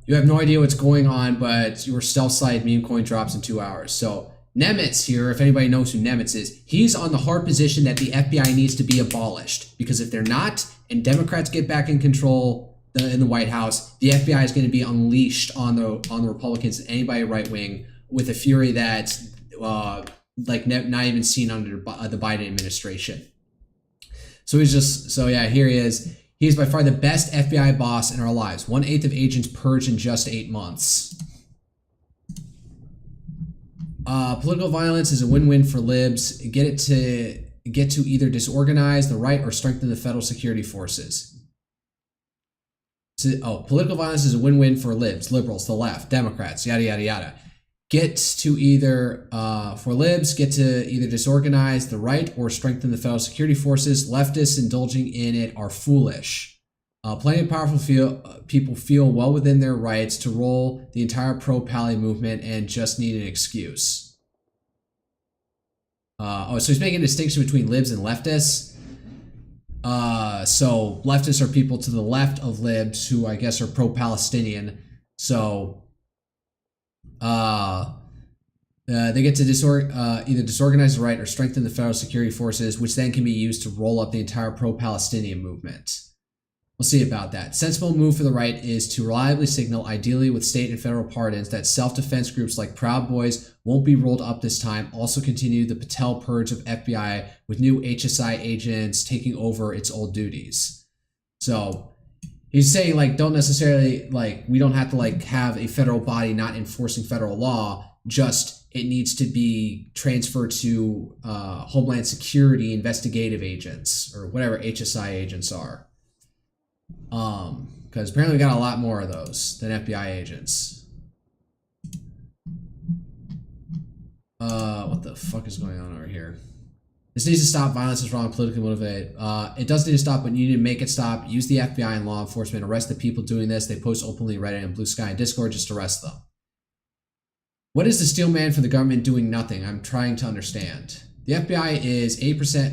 you have no idea what's going on, but your stealth site meme coin drops in 2 hours. So Nemitz here, if anybody knows who Nemitz is, he's on the hard position that the FBI needs to be abolished. Because if they're not, and Democrats get back in control in the White House, the FBI is going to be unleashed on the Republicans and anybody right wing with a fury that's like not even seen under the Biden administration. So yeah, here he is. He is by far the best FBI boss in our lives. 1/8 of agents purged in just 8 months. Political violence is a win-win for libs. Get to either disorganize the right or strengthen the federal security forces. Political violence is a win-win for libs, liberals, the left, Democrats, yada yada yada. Get to either disorganize the right or strengthen the federal security forces. Leftists indulging in it are foolish. Plenty of powerful people feel well within their rights to roll the entire pro-Pally movement and just need an excuse. So he's making a distinction between libs and leftists. So leftists are people to the left of libs who I guess are pro-Palestinian. So They get to either disorganize the right or strengthen the federal security forces, which then can be used to roll up the entire pro-Palestinian movement. We'll see about that. Sensible move for the right is to reliably signal, ideally with state and federal pardons, that self-defense groups like Proud Boys won't be rolled up this time. Also continue the Patel purge of FBI with new HSI agents taking over its old duties. So he's saying, like, don't necessarily, like, we don't have to, like, have a federal body not enforcing federal law, just it needs to be transferred to Homeland Security investigative agents, or whatever HSI agents are. Because apparently we got a lot more of those than FBI agents. What the fuck is going on over here? This needs to stop. Violence is wrong, politically motivated. It does need to stop, but you need to make it stop. Use the FBI and law enforcement. Arrest the people doing this. They post openly Reddit and Blue Sky and Discord. Just arrest them. What is the steel man for the government doing nothing? I'm trying to understand. The FBI is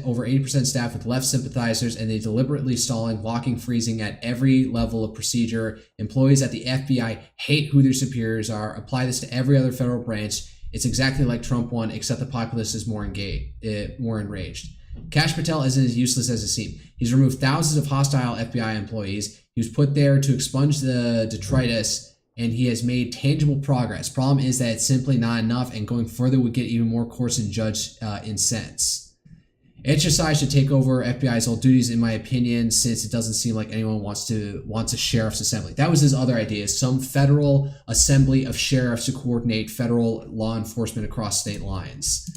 over 80% staffed with left sympathizers, and they deliberately stalling, blocking, freezing at every level of procedure. Employees at the FBI hate who their superiors are. Apply this to every other federal branch. It's exactly like Trump won, except the populace is more enraged. Kash Patel isn't as useless as it seemed. He's removed thousands of hostile FBI employees. He was put there to expunge the detritus, and he has made tangible progress. Problem is that it's simply not enough, and going further would get even more coarse and judge in sense. HSI should take over FBI's old duties, in my opinion, since it doesn't seem like anyone wants a sheriff's assembly. That was his other idea, some federal assembly of sheriffs to coordinate federal law enforcement across state lines.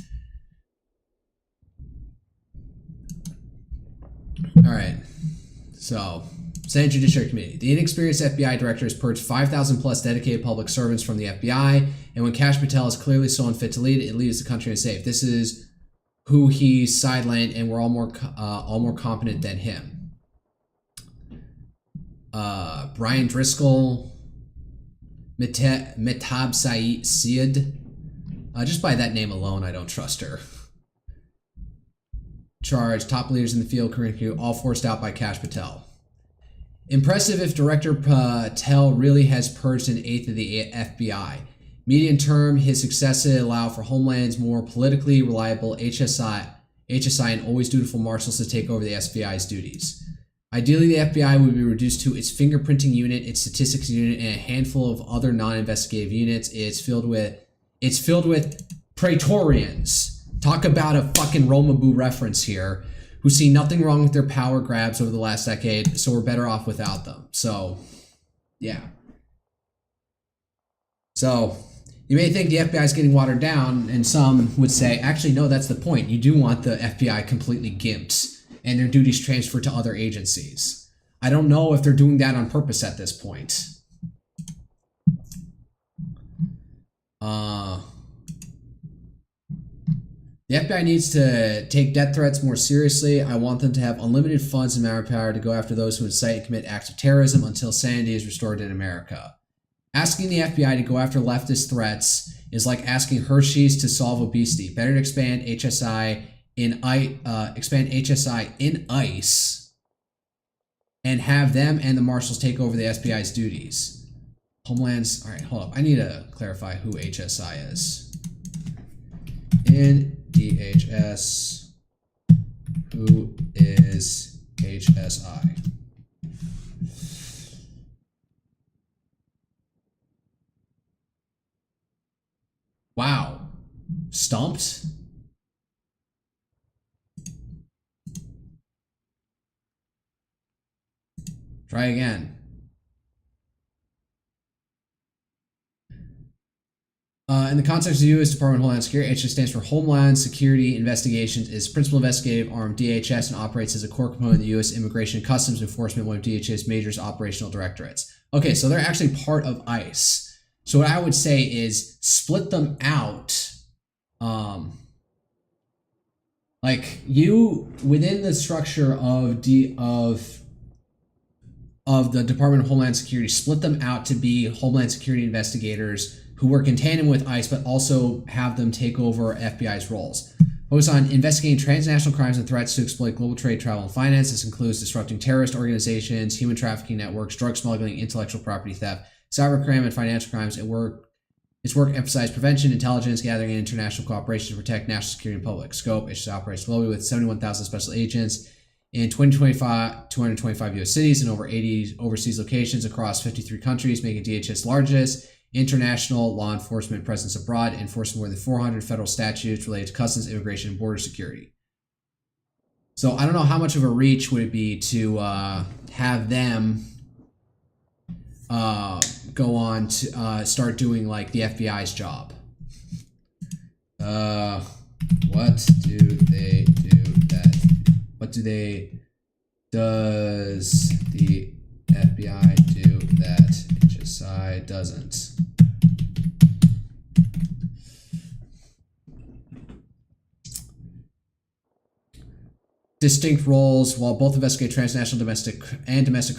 All right, so Senate Judiciary Committee. The inexperienced FBI director has purged 5,000 plus dedicated public servants from the FBI, and when Kash Patel is clearly so unfit to lead, it leaves the country unsafe. This is who he sidelined, and we're all more competent than him. Brian Driscoll, Mehtab Syed. Just by that name alone, I don't trust her. Charge, top leaders in the field, curriculum, all forced out by Kash Patel. Impressive if Director Patel really has purged an eighth of the FBI. Medium term, his successes allow for Homeland's more politically reliable HSI and always dutiful marshals to take over the SBI's duties. Ideally, the FBI would be reduced to its fingerprinting unit, its statistics unit, and a handful of other non-investigative units. It's filled with Praetorians. Talk about a fucking Romaboo reference here, who see nothing wrong with their power grabs over the last decade, so we're better off without them. So, yeah. So, you may think the FBI is getting watered down, and some would say, actually, no, that's the point. You do want the FBI completely gimped and their duties transferred to other agencies. I don't know if they're doing that on purpose at this point. The FBI needs to take death threats more seriously. I want them to have unlimited funds and manpower to go after those who incite and commit acts of terrorism until sanity is restored in America. Asking the FBI to go after leftist threats is like asking Hershey's to solve obesity. Better to expand HSI in ICE and have them and the marshals take over the SBI's duties. Homeland's, all right, hold up. I need to clarify who HSI is. In DHS, who is HSI? Wow. Stumped? Try again. In the context of the U.S. Department of Homeland Security, HSI stands for Homeland Security Investigations, is principal investigative arm of DHS, and operates as a core component of the U.S. Immigration and Customs Enforcement, one of DHS major operational directorates. Okay, so they're actually part of ICE. So what I would say is split them out. Like you within the structure of the Department of Homeland Security, split them out to be Homeland Security investigators who work in tandem with ICE, but also have them take over FBI's roles. Focus on investigating transnational crimes and threats to exploit global trade, travel, and finance. This includes disrupting terrorist organizations, human trafficking networks, drug smuggling, intellectual property theft, cybercrime, and financial crimes. It work Its work emphasized prevention, intelligence, gathering, and international cooperation to protect national security and public scope. HSI operates globally with 71,000 special agents in 225 U.S. cities and over 80 overseas locations across 53 countries, making DHS largest international law enforcement presence abroad, enforcing more than 400 federal statutes related to customs, immigration, and border security. So I don't know how much of a reach would it be to have them go on to start doing like the FBI's job. What do they do that? Does the FBI do that HSI doesn't? Distinct roles. While both investigate transnational domestic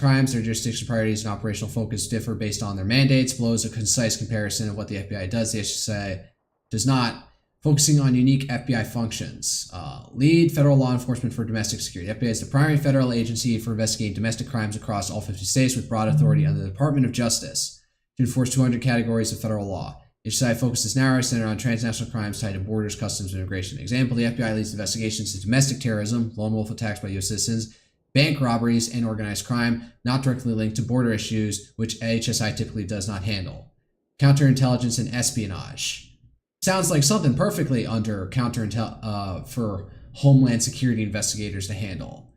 crimes, their jurisdiction priorities and operational focus differ based on their mandates. Below is a concise comparison of what the FBI does. The HSI does not, focusing on unique FBI functions. Lead federal law enforcement for domestic security. The FBI is the primary federal agency for investigating domestic crimes across all 50 states with broad authority under the Department of Justice to enforce 200 categories of federal law. HSI focuses narrowly centered on transnational crimes tied to borders, customs, and immigration. Example, the FBI leads investigations into domestic terrorism, lone wolf attacks by U.S. citizens, bank robberies, and organized crime, not directly linked to border issues, which HSI typically does not handle. Counterintelligence and espionage. Sounds like something perfectly under for Homeland Security investigators to handle.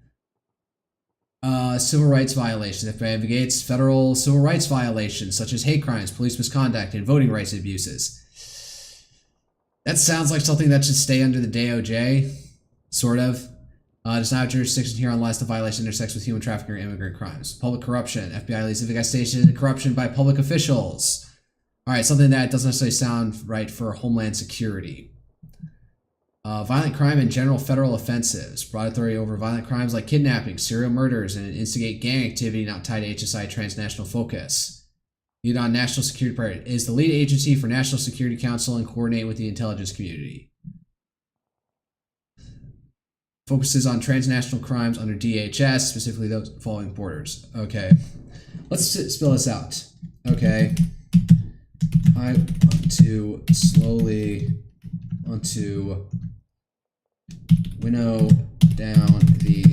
Civil rights violations. FBI investigates federal civil rights violations such as hate crimes, police misconduct, and voting rights abuses. That sounds like something that should stay under the DOJ, sort of. Does not have jurisdiction here unless the violation intersects with human trafficking or immigrant crimes. Public corruption. FBI leads investigation into corruption by public officials. All right, something that doesn't necessarily sound right for Homeland Security. Violent crime and general federal offenses. Broad authority over violent crimes like kidnapping, serial murders, and instigate gang activity not tied to HSI transnational focus. Lead on national security priority. Is the lead agency for National Security Council and coordinate with the intelligence community. Focuses on transnational crimes under DHS, specifically those following borders. Okay, let's spill this out. Okay, I want to winnow down the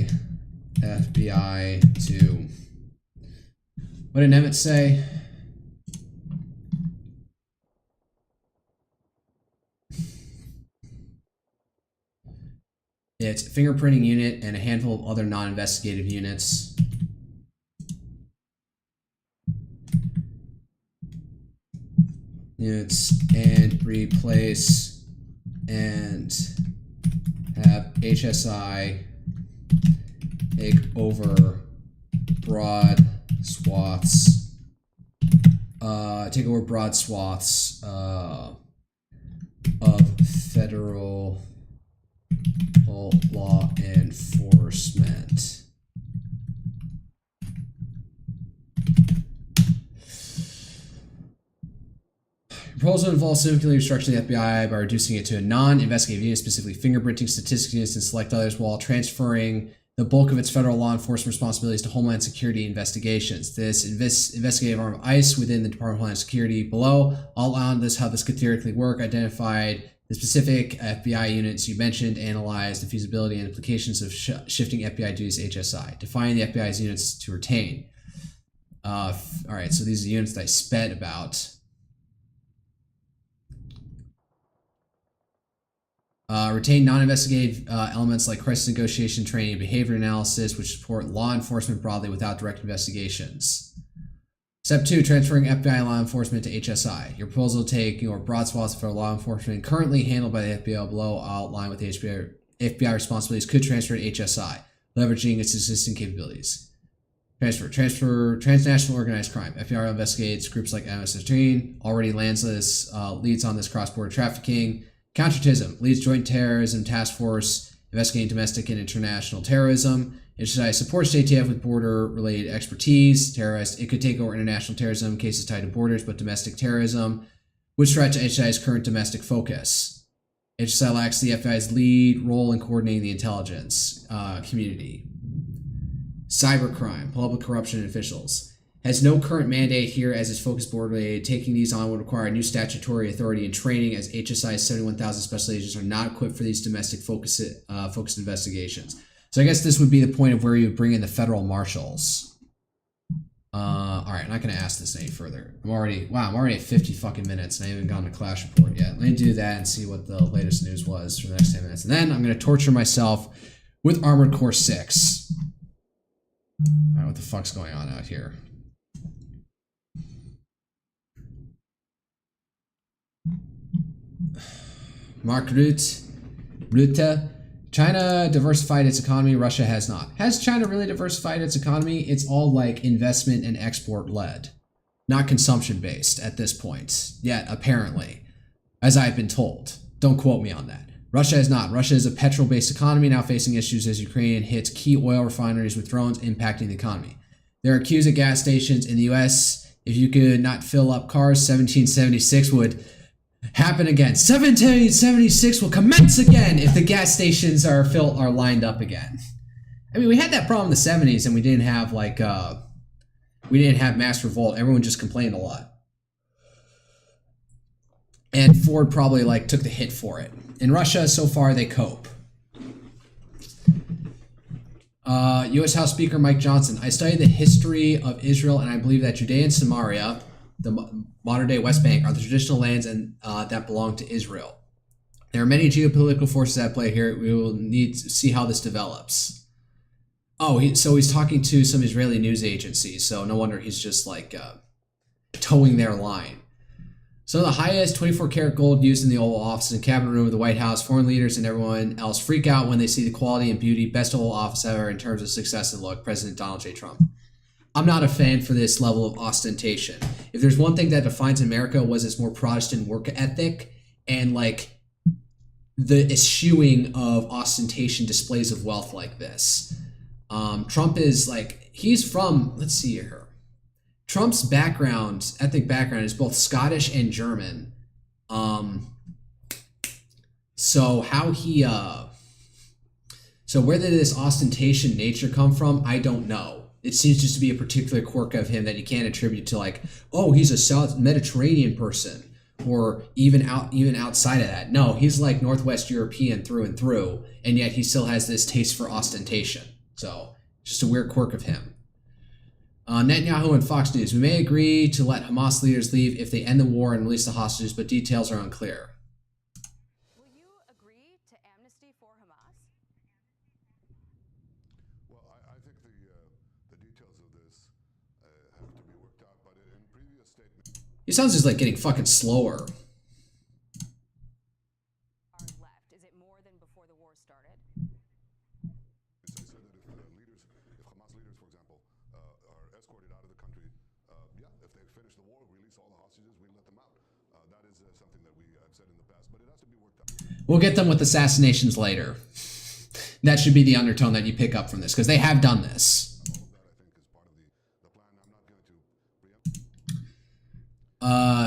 FBI to, what did Emmett say? It's a fingerprinting unit and a handful of other non-investigative units. And replace and have HSI take over broad swaths of federal law enforcement. Proposal involves significantly restructuring the FBI by reducing it to a non-investigative unit, specifically fingerprinting, statistics units, and select others, while transferring the bulk of its federal law enforcement responsibilities to Homeland Security investigations. This investigative arm of ICE within the Department of Homeland Security below outlined how this could theoretically work, identified the specific FBI units you mentioned, analyzed the feasibility and implications of shifting FBI duties to HSI, defining the FBI's units to retain. All right, so these are the units that I sped about. Retain non-investigative elements like crisis negotiation, training, and behavior analysis, which support law enforcement broadly without direct investigations. Step 2, transferring FBI law enforcement to HSI. Your proposal will take broad swaths of federal law enforcement currently handled by the FBI below, outline what the FBI responsibilities could transfer to HSI, leveraging its existing capabilities. Transnational organized crime. FBI investigates groups like MS-13, already leads on this cross-border trafficking. Counterterrorism leads Joint Terrorism Task Force investigating domestic and international terrorism. HSI supports JTF with border-related expertise. It could take over international terrorism cases tied to borders, but domestic terrorism would stretch HSI's current domestic focus. HSI lacks the FBI's lead role in coordinating the intelligence community. Cybercrime, public corruption, and officials. has no current mandate here as its focus board related. Taking these on would require new statutory authority and training, as HSI's 71,000 special agents are not equipped for these domestic focused investigations. So I guess this would be the point of where you bring in the federal marshals. All right, I'm not going to ask this any further. I'm already at 50 fucking minutes and I haven't gotten a clash report yet. Let me do that and see what the latest news was for the next 10 minutes. And then I'm going to torture myself with Armored Core 6. All right, what the fuck's going on out here? Mark Rutte. China diversified its economy, Russia has not. Has China really diversified its economy? It's all like investment and export led, not consumption based at this point, yet apparently, as I've been told. Don't quote me on that. Russia has not. Russia is a petrol based economy now facing issues as Ukraine hits key oil refineries with drones impacting the economy. There are queues at gas stations in the US. If you could not fill up cars, 1776 would happen again. 1776 will commence again if the gas stations are lined up again. I mean, we had that problem in the 70s and we didn't have mass revolt. Everyone just complained a lot. And Ford probably took the hit for it. In Russia, so far they cope. U.S. House Speaker Mike Johnson. I studied the history of Israel and I believe that Judea and Samaria, the modern-day West Bank, are the traditional lands and that belong to Israel. There are many geopolitical forces at play here. We will need to see how this develops. Oh, so he's talking to some Israeli news agencies, so no wonder he's just towing their line. Some of the highest 24-karat gold used in the Oval Office and Cabinet Room of the White House, foreign leaders and everyone else freak out when they see the quality and beauty, best Oval Office ever in terms of success and look, President Donald J. Trump. I'm not a fan for this level of ostentation. If there's one thing that defines America was its more Protestant work ethic and the eschewing of ostentation displays of wealth like this. Trump is he's from, let's see here. Trump's ethnic background is both Scottish and German. So where did this ostentation nature come from? I don't know. It seems just to be a particular quirk of him that you can't attribute to oh, he's a South Mediterranean person, or even outside of that. No, he's Northwest European through and through, and yet he still has this taste for ostentation. So just a weird quirk of him. Netanyahu and Fox News. We may agree to let Hamas leaders leave if they end the war and release the hostages, but details are unclear. Will you agree to amnesty for Hamas? Well, I think the details of this have to be worked out, but in previous statements... He sounds just getting fucking slower. Are left. Is it more than before the war started? I said that if Hamas leaders, for example, are escorted out of the country, if they finish the war, release all the hostages, we let them out. That is something that we have said in the past, but it has to be worked out. We'll get them with assassinations later. That should be the undertone that you pick up from this, because they have done this.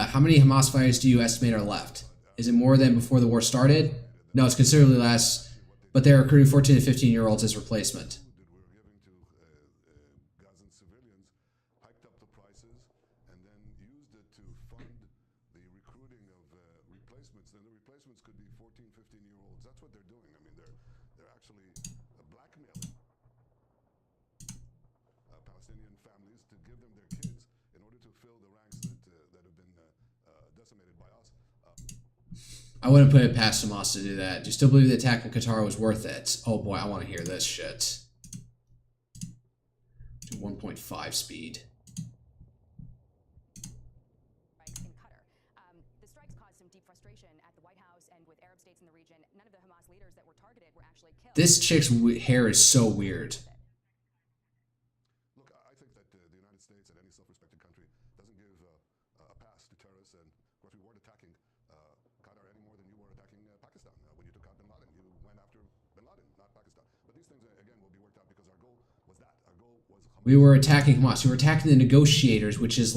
How many Hamas fighters do you estimate are left? Is it more than before the war started? No, it's considerably less, but they're recruiting 14 to 15-year-olds as replacement. Gazan civilians, hiked up the prices, and then used it to fund the recruiting of replacements. Then the replacements could be 14, 15-year-olds. That's what they're doing. I mean, they're actually blackmailing Palestinian families to give them their kids in order to fill the ranks that have been decimated by us. I wouldn't put it past Hamas to do that. Do you still believe the attack on Qatar was worth it? Oh boy, I want to hear this shit. 1.5 speed. In Qatar. The strikes caused some deep frustration at the White House and with Arab states in the region. None of the Hamas leaders that were targeted were actually killed. This chick's hair is so weird. Look, I think that the United States and any self-respecting country doesn't give a pass to terrorists. And of course, we weren't attacking Qatar any more than you were attacking Pakistan. When you took out bin Laden, you went after bin Laden, not Pakistan. But these things, again, will be worked out because our goal was that. Our goal was Hamas. We were attacking Hamas. We were attacking the negotiators, which is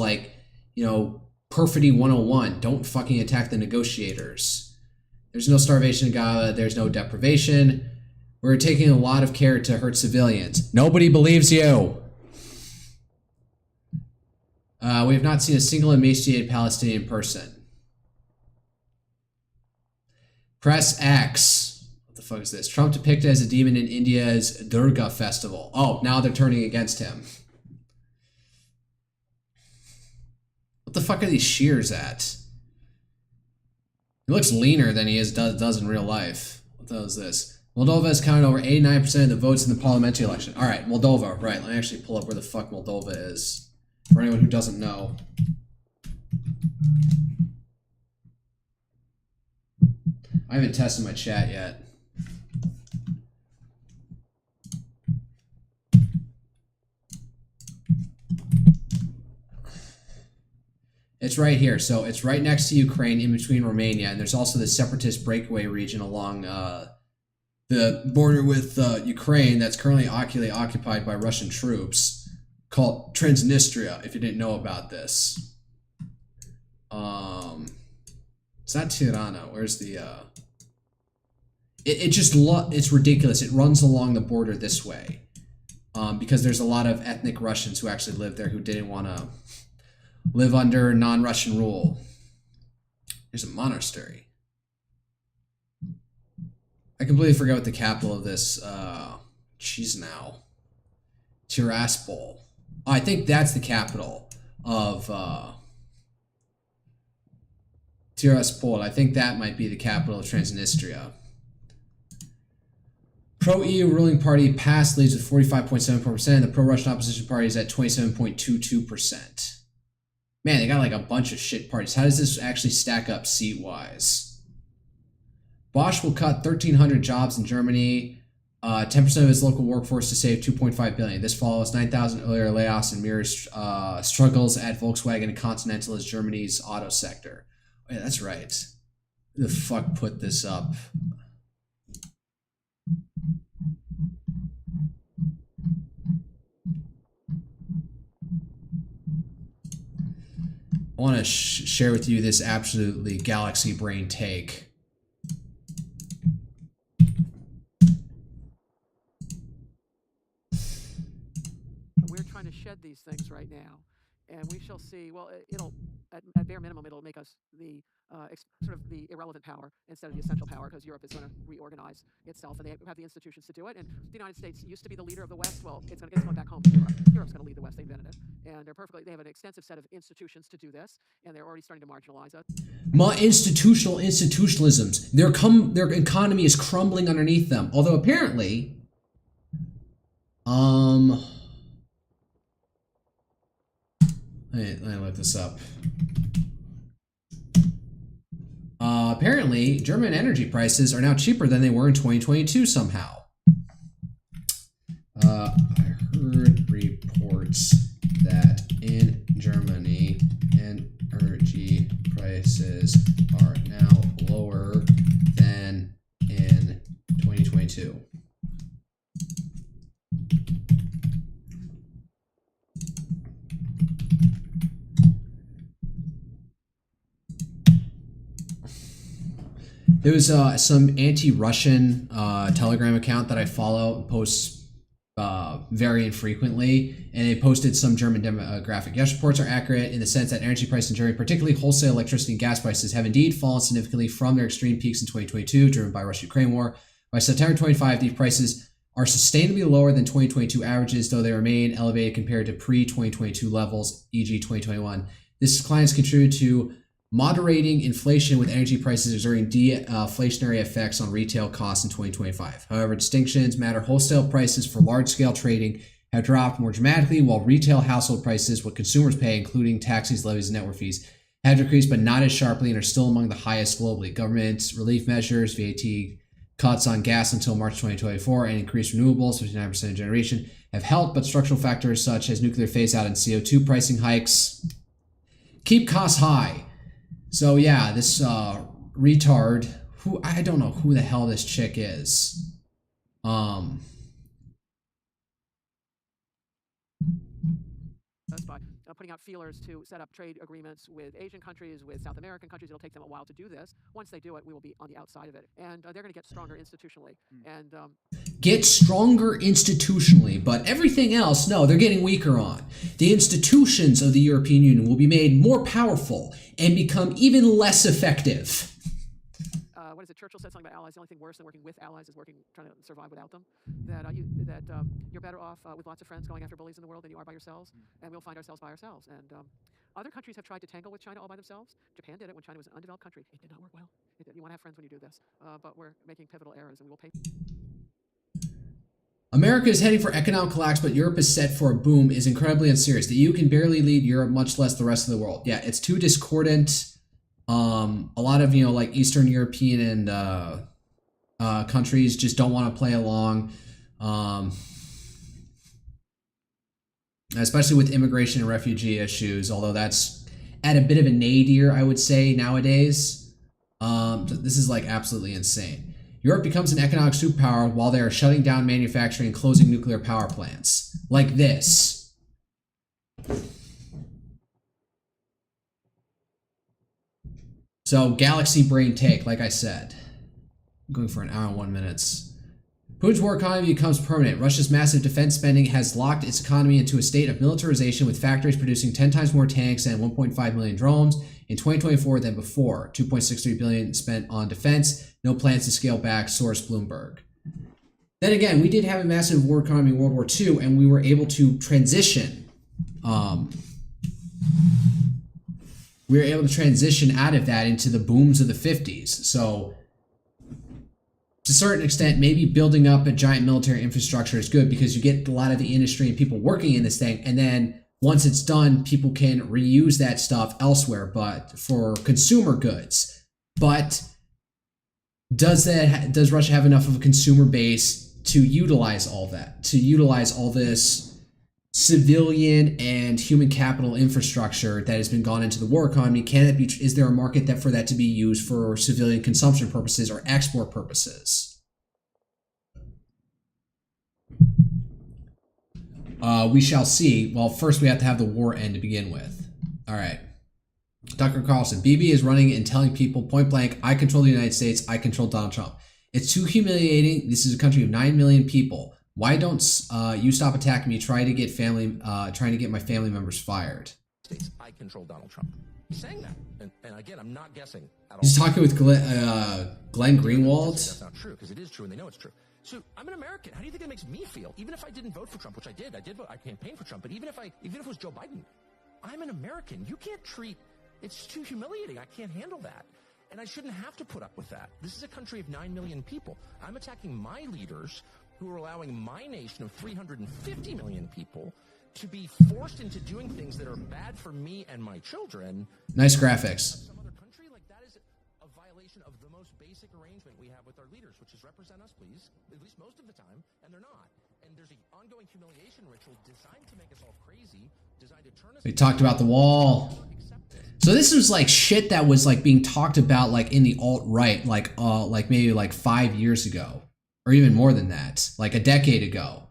perfidy 101. Don't fucking attack the negotiators. There's no starvation in Gaza. There's no deprivation. We're taking a lot of care to hurt civilians. Nobody believes you. We have not seen a single emaciated Palestinian person. Press X. What the fuck is this? Trump depicted as a demon in India's Durga festival. Oh, now they're turning against him. What the fuck are these shears at? He looks leaner than he does in real life. What the hell is this? Moldova has counted over 89% of the votes in the parliamentary election. All right, Moldova. Right, let me actually pull up where the fuck Moldova is. For anyone who doesn't know. I haven't tested my chat yet. It's right here. So it's right next to Ukraine, in between Romania, and there's also the separatist breakaway region along the border with Ukraine that's currently occupied by Russian troops, called Transnistria, if you didn't know about this. It's not Tirana. Where's the... It's ridiculous. It runs along the border this way. Because there's a lot of ethnic Russians who actually live there who didn't want to live under non-Russian rule. There's a monastery. I completely forgot what the capital of this Chisinau. Tiraspol. Oh, I think that's the capital of Tiraspol. I think that might be the capital of Transnistria. Pro-EU ruling party PAS leads with 45.74%. The pro-Russian opposition party is at 27.22%. Man, they got like a bunch of shit parties. How does this actually stack up seat-wise? Bosch will cut 1,300 jobs in Germany, 10% of its local workforce to save $2.5 billion. This follows 9,000 earlier layoffs and mirrors struggles at Volkswagen and Continental as Germany's auto sector. Oh, yeah, that's right. Who the fuck put this up? I want to share with you this absolutely galaxy brain take. We're trying to shed these things right now, and we shall see. Well, it'll at bare minimum it'll make us the sort of the irrelevant power instead of the essential power, because Europe is going to reorganize itself, and they have the institutions to do it. And the United States used to be the leader of the West. Well, it's going back home to Europe. Europe's going to lead the West. They invented it, and they have an extensive set of institutions to do this, and they're already starting to marginalize it. Institutionalisms. Their economy is crumbling underneath them. Although apparently, let me look this up. Apparently, German energy prices are now cheaper than they were in 2022 somehow. I heard reports that in Germany, energy prices are now lower than in 2022. There was some anti-Russian Telegram account that I follow, posts very infrequently, and they posted some German demographic. Yes, reports are accurate in the sense that energy prices in Germany, particularly wholesale electricity and gas prices, have indeed fallen significantly from their extreme peaks in 2022, driven by Russia-Ukraine war. By September 25, these prices are sustainably lower than 2022 averages, though they remain elevated compared to pre-2022 levels, e.g. 2021. This decline has contributed to moderating inflation, with energy prices exerting deflationary effects on retail costs in 2025. However, distinctions matter. Wholesale prices for large-scale trading have dropped more dramatically, while retail household prices, what consumers pay, including taxes, levies, and network fees, have decreased, but not as sharply, and are still among the highest globally. Government relief measures, VAT cuts on gas until March 2024, and increased renewables, 59% of generation, have helped, but structural factors such as nuclear phase-out and CO2 pricing hikes keep costs high. So yeah, this retard, who I don't know who the hell this chick is. That's by putting out feelers to set up trade agreements with Asian countries, with South American countries. It'll take them a while to do this. Once they do it, we will be on the outside of it, and they're going to get stronger institutionally. And get stronger institutionally, but everything else, no, they're getting weaker on. The institutions of the European Union will be made more powerful and become even less effective. What is it? Churchill said something about allies. The only thing worse than working with allies is trying to survive without them. That you're better off with lots of friends going after bullies in the world than you are by yourselves, and we'll find ourselves by ourselves. And other countries have tried to tangle with China all by themselves. Japan did it when China was an undeveloped country. It did not work well. You want to have friends when you do this, but we're making pivotal errors, and we will pay. America is heading for economic collapse, but Europe is set for a boom is incredibly unserious. The EU can barely lead Europe, much less the rest of the world. Yeah, it's too discordant. A lot of, like Eastern European and countries just don't want to play along. Especially with immigration and refugee issues, although that's at a bit of a nadir, I would say, nowadays. This is like absolutely insane. Europe becomes an economic superpower while they are shutting down manufacturing and closing nuclear power plants. Like this. So, galaxy brain take, like I said. I'm going for an hour and 1 minute. Putin's war economy becomes permanent. Russia's massive defense spending has locked its economy into a state of militarization, with factories producing 10 times more tanks and 1.5 million drones in 2024 than before. 2.63 billion spent on defense. No plans to scale back, source Bloomberg. Then again, we did have a massive war economy in World War II, and we were able to transition. We were able to transition out of that into the booms of the 50s. So, to a certain extent, maybe building up a giant military infrastructure is good because you get a lot of the industry and people working in this thing, and then once it's done, people can reuse that stuff elsewhere, but for consumer goods. But does Russia have enough of a consumer base to utilize all that, to utilize all this civilian and human capital infrastructure that has been gone into the war economy? Can it be? Is there a market for that to be used for civilian consumption purposes or export purposes? We shall see. Well, first we have to have the war end to begin with. All right. Tucker Carlson, BB is running and telling people point blank, I control the United States, I control Donald Trump. It's too humiliating. This is a country of 9 million people. Why don't you stop attacking me? Trying to get my family members fired. I control Donald Trump. He's saying that, and again, I'm not guessing at all. He's talking with Glenn Greenwald. That's not true, because it is true, and they know it's true. So I'm an American. How do you think it makes me feel? Even if I didn't vote for Trump, which I did vote. I campaigned for Trump. But even if it was Joe Biden, I'm an American. You can't treat. It's too humiliating. I can't handle that. And I shouldn't have to put up with that. This is a country of 9 million people. I'm attacking my leaders who are allowing my nation of 350 million people to be forced into doing things that are bad for me and my children. Nice graphics. Some other country, like that is a violation of the most basic arrangement we have with our leaders, which is represent us, please, at least most of the time, and they're not. And there's an ongoing humiliation ritual designed to make us all crazy, designed to turn us... We talked about the wall. So this was like shit that was like being talked about like in the alt-right, like maybe like 5 years ago, or even more than that, like a decade ago.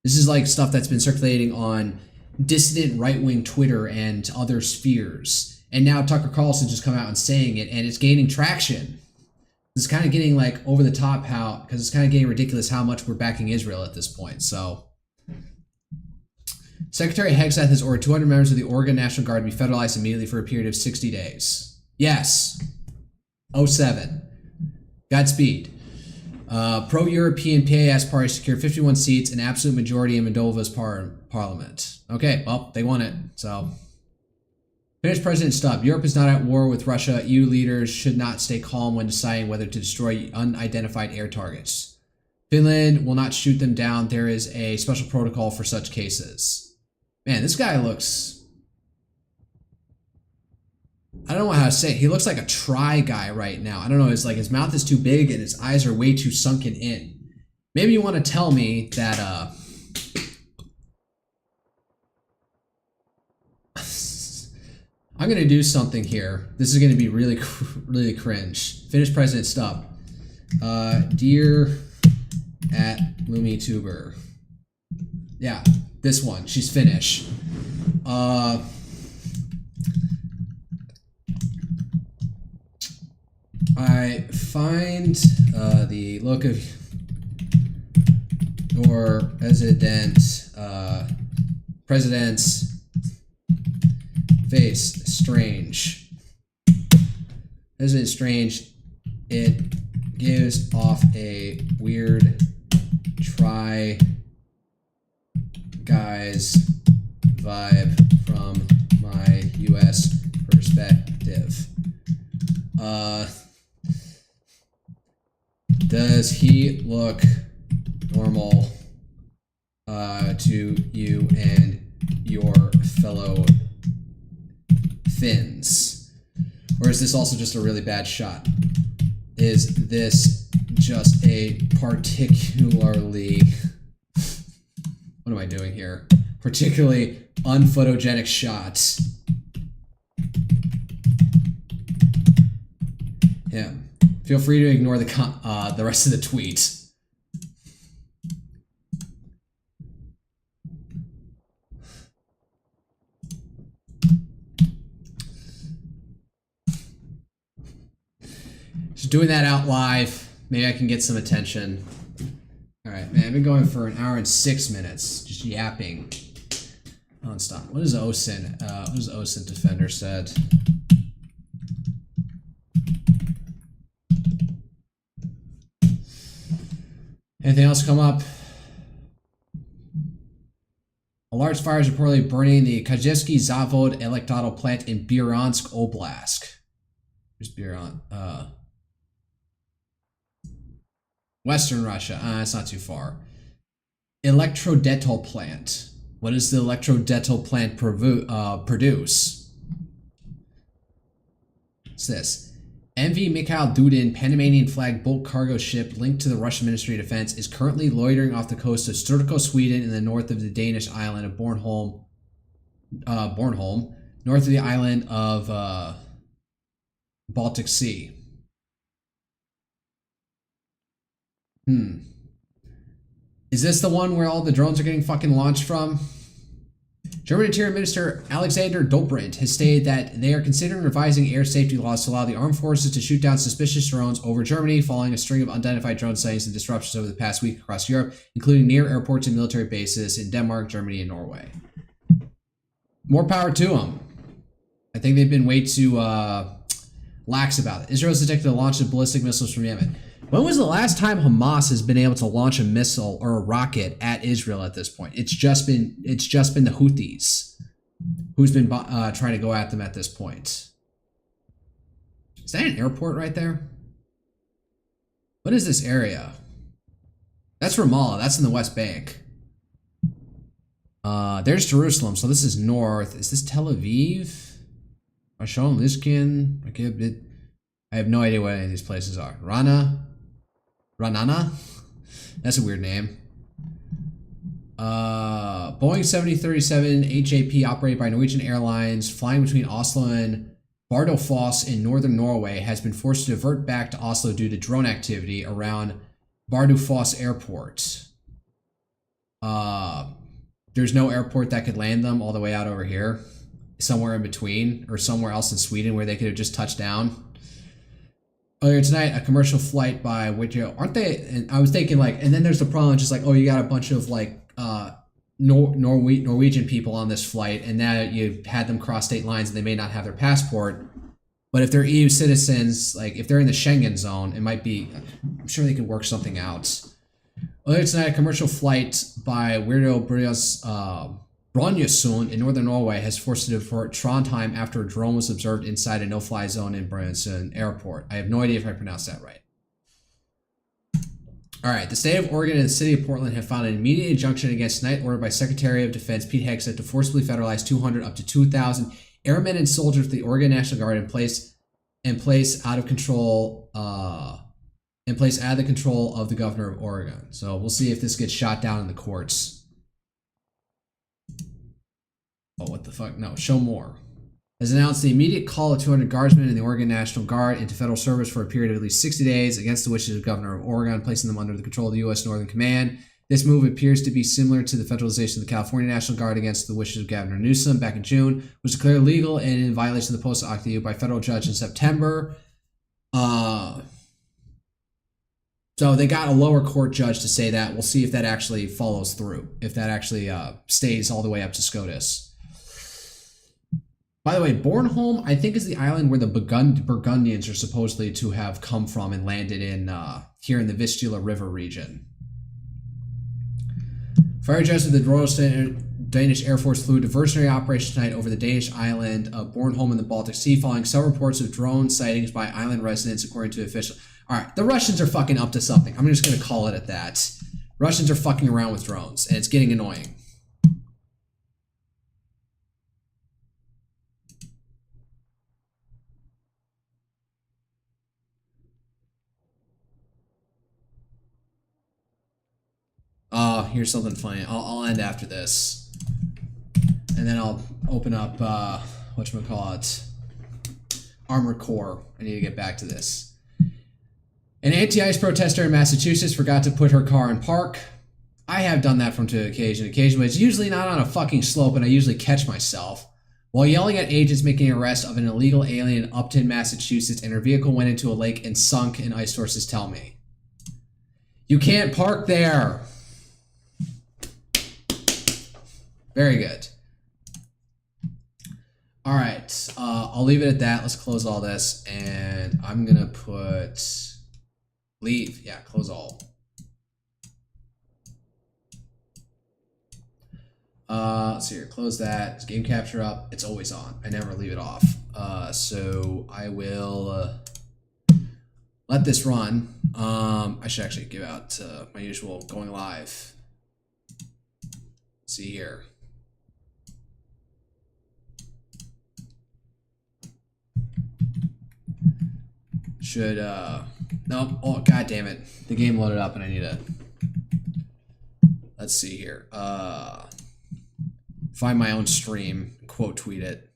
This is like stuff that's been circulating on dissident right-wing Twitter and other spheres. And now Tucker Carlson just come out and saying it, and it's gaining traction. It's kind of getting like over the top because it's kind of getting ridiculous how much we're backing Israel at this point. So Secretary Hegseth has ordered 200 members of the Oregon National Guard to be federalized immediately for a period of 60 days. Yes. 07. Godspeed. Pro-European PAS party secured 51 seats, an absolute majority in Moldova's parliament. Okay, well, they won it, so. Finnish President Stubb. Europe is not at war with Russia. EU leaders should not stay calm when deciding whether to destroy unidentified air targets. Finland will not shoot them down. There is a special protocol for such cases. Man, this guy looks... I don't know how to say it. He looks like a try guy right now. I don't know. It's like his mouth is too big and his eyes are way too sunken in. Maybe you want to tell me that, I'm going to do something here. This is going to be really, really cringe. Finnish President Stubb. Dear at LumiTuber. Yeah, this one. She's Finnish. I find the look of for presidents face strange. President Strange, it gives off a weird try guys vibe from my US perspective. Does he look normal to you and your fellow Finns? Or is this also just a really bad shot? Is this just a particularly... What am I doing here? Particularly unphotogenic shot. Him. Feel free to ignore the rest of the tweet. Just doing that out live. Maybe I can get some attention. Alright, man, I've been going for an hour and 6 minutes. Just yapping. Non-stop. What is OSINT Defender said? Anything else come up? A large fire is reportedly burning the Kazhevsky Zavod electrotl plant in Bryansk Oblast. Where's Bryansk? Western Russia. It's not too far. Electrodetal plant. What does the electrodetal plant produce? What's this? MV Mikhail Dudin, Panamanian flag bulk cargo ship linked to the Russian Ministry of Defense, is currently loitering off the coast of Sturkö, Sweden, in the north of the Danish island of Bornholm, north of the island of Baltic Sea. Is this the one where all the drones are getting fucking launched from? German Interior Minister Alexander Dobrindt has stated that they are considering revising air safety laws to allow the armed forces to shoot down suspicious drones over Germany following a string of unidentified drone sightings and disruptions over the past week across Europe, including near airports and military bases in Denmark, Germany, and Norway. More power to them. I think they've been way too lax about it. Israel has detected the launch of ballistic missiles from Yemen. When was the last time Hamas has been able to launch a missile or a rocket at Israel at this point? It's just been the Houthis who's been trying to go at them at this point. Is that an airport right there? What is this area? That's Ramallah. That's in the West Bank. There's Jerusalem. So this is north. Is this Tel Aviv? Ashon, Lishkin. Okay, I have no idea what any of these places are. Ranana? That's a weird name. Boeing 7037 HAP operated by Norwegian Airlines flying between Oslo and Bardufoss in northern Norway has been forced to divert back to Oslo due to drone activity around Bardufoss Airport. There's no airport that could land them all the way out over here. Somewhere in between, or somewhere else in Sweden where they could have just touched down. Earlier tonight, a commercial flight by Witjo, aren't they? And I was thinking like, and then there's the problem, just like, oh, you got a bunch of like Norwegian people on this flight, and now you had them cross state lines and they may not have their passport. But if they're EU citizens, like if they're in the Schengen zone, it might be, I'm sure they could work something out. Earlier tonight, a commercial flight by Weirdo Brønnøysund in northern Norway has forced to depart Trondheim after a drone was observed inside a no-fly zone in Brønnøysund Airport. I have no idea if I pronounced that right. All right, the state of Oregon and the city of Portland have filed an immediate injunction against tonight ordered by Secretary of Defense Pete Hegseth to forcibly federalize 200 up to 2,000 airmen and soldiers of the Oregon National Guard and place out of the control of the governor of Oregon. So we'll see if this gets shot down in the courts. Oh, what the fuck? No, show more. Has announced the immediate call of 200 guardsmen in the Oregon National Guard into federal service for a period of at least 60 days against the wishes of the governor of Oregon, placing them under the control of the U.S. Northern Command. This move appears to be similar to the federalization of the California National Guard against the wishes of Governor Newsom back in June, was declared illegal and in violation of the Postal Act by a federal judge in September. So they got a lower court judge to say that. We'll see if that actually follows through, if that actually stays all the way up to SCOTUS. By the way, Bornholm, I think, is the island where the Burgundians are supposedly to have come from and landed in here in the Vistula River region. Fire jets of the Royal Danish Air Force flew a diversionary operation tonight over the Danish island of Bornholm in the Baltic Sea, following some reports of drone sightings by island residents, according to officials. All right, the Russians are fucking up to something. I'm just going to call it at that. Russians are fucking around with drones, and it's getting annoying. Here's something funny. I'll end after this. And then I'll open up, whatchamacallit, Armored Core. I need to get back to this. An anti-ICE protester in Massachusetts forgot to put her car in park. I have done that from to occasion, but it's usually not on a fucking slope, and I usually catch myself. While yelling at agents making an arrest of an illegal alien in Upton, Massachusetts, and her vehicle went into a lake and sunk, and ICE sources tell me. You can't park there! Very good. All right, I'll leave it at that. Let's close all this, and I'm gonna put leave. Yeah, close all. Let's see here. Close that. Is game capture up? It's always on. I never leave it off. So I will let this run. I should actually give out my usual going live. Let's see here. Should no, oh god damn it. The game loaded up and I need to, let's see here. Find my own stream, quote tweet it.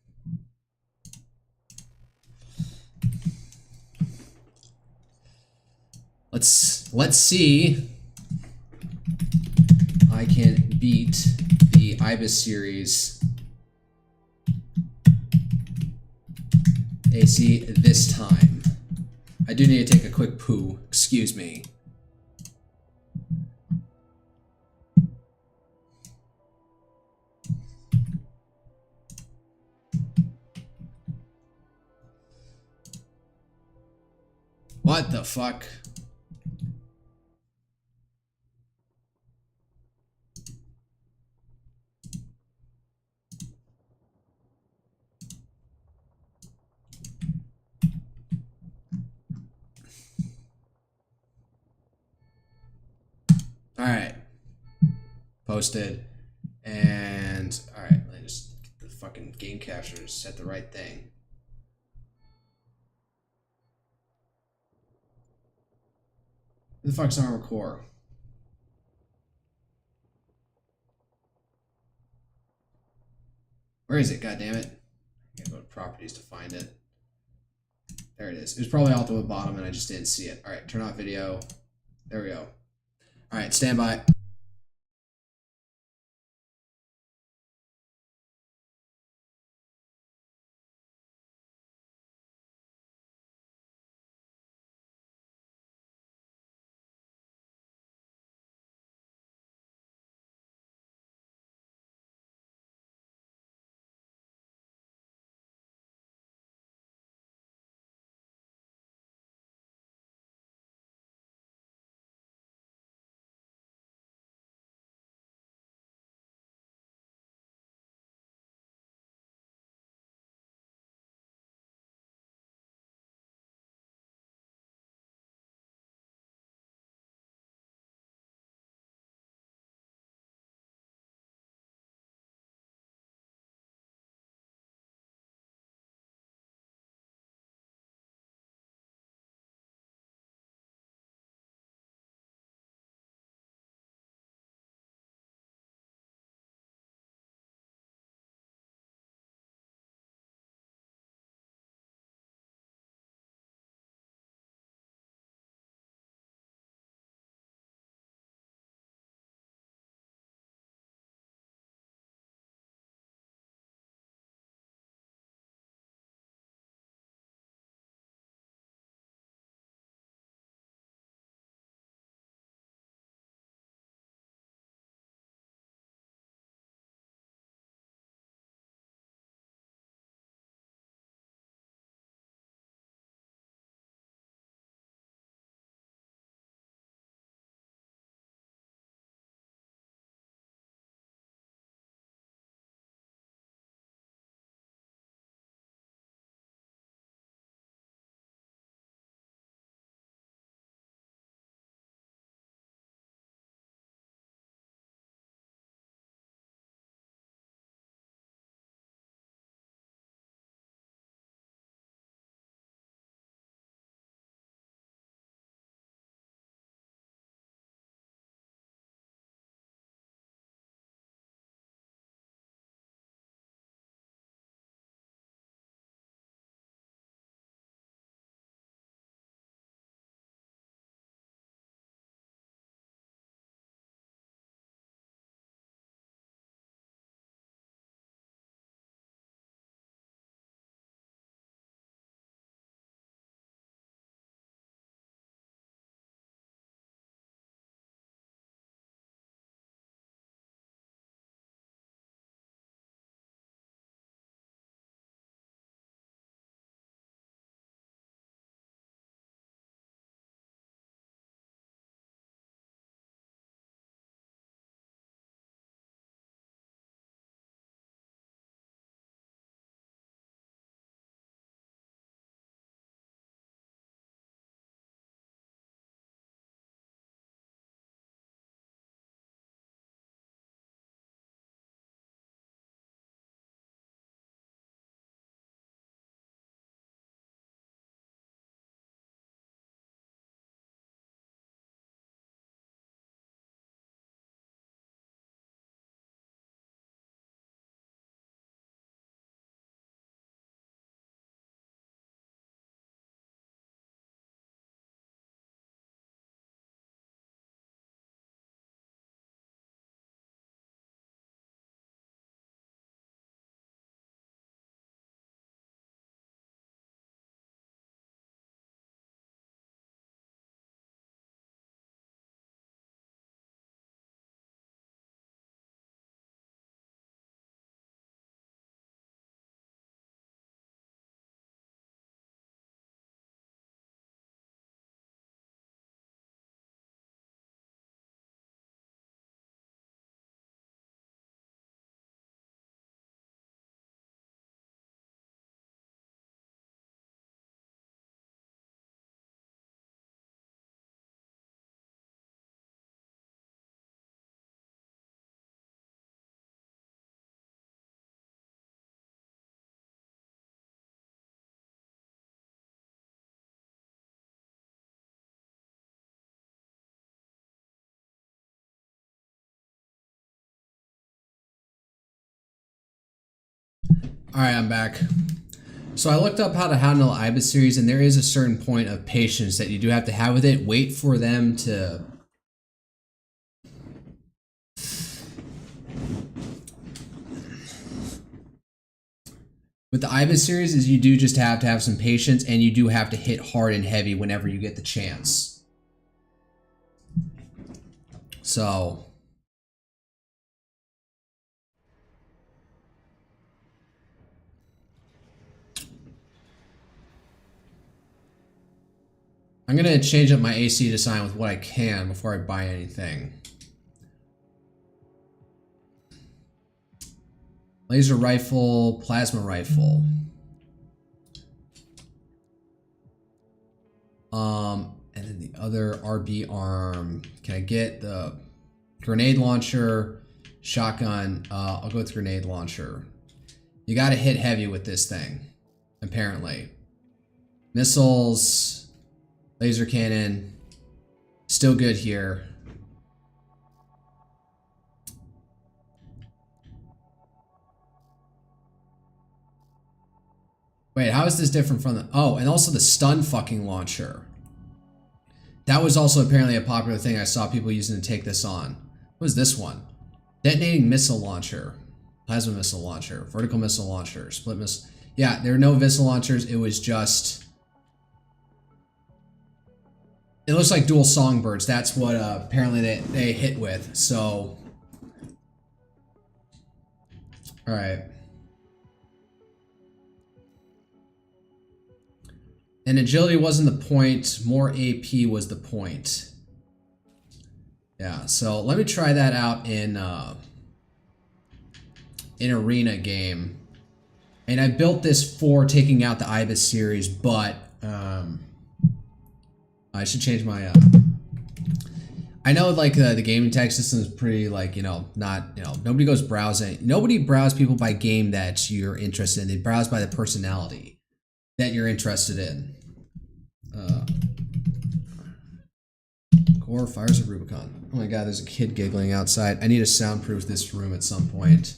Let's see. I can beat the Ibis series AC this time. I do need to take a quick poo. Excuse me. What the fuck? All right, posted, and all right, let me just get the fucking game capture to set the right thing. Who the fuck's Armored Core? Where is it? God damn it! I gotta go to properties to find it. There it is. It was probably out the bottom, and I just didn't see it. All right, turn off video. There we go. All right, stand by. Alright, I'm back. So I looked up how to handle IBIS series, and there is a certain point of patience that you do have to have with it. Wait for them to... With the IBIS series is you do just have to have some patience, and you do have to hit hard and heavy whenever you get the chance. So... I'm gonna change up my AC design with what I can before I buy anything. Laser rifle, plasma rifle. And then the other RB arm. Can I get the grenade launcher, shotgun? I'll go with grenade launcher. You gotta hit heavy with this thing, apparently. Missiles, laser cannon, still good here. Wait, how is this different from the... Oh, and also the stun fucking launcher. That was also apparently a popular thing I saw people using to take this on. What is this one? Detonating missile launcher. Plasma missile launcher. Vertical missile launcher. Split missile... Yeah, there were no missile launchers. It was just... It looks like dual songbirds. That's what apparently they hit with. So... Alright. And agility wasn't the point, more AP was the point. Yeah, so let me try that out in arena game. And I built this for taking out the IBIS series, but I should change my I know like the gaming tag system is pretty like, not, nobody goes browsing. Nobody browse people by game that you're interested in. They browse by the personality that you're interested in. Core Fires of Rubicon. Oh my god, there's a kid giggling outside. I need to soundproof this room at some point.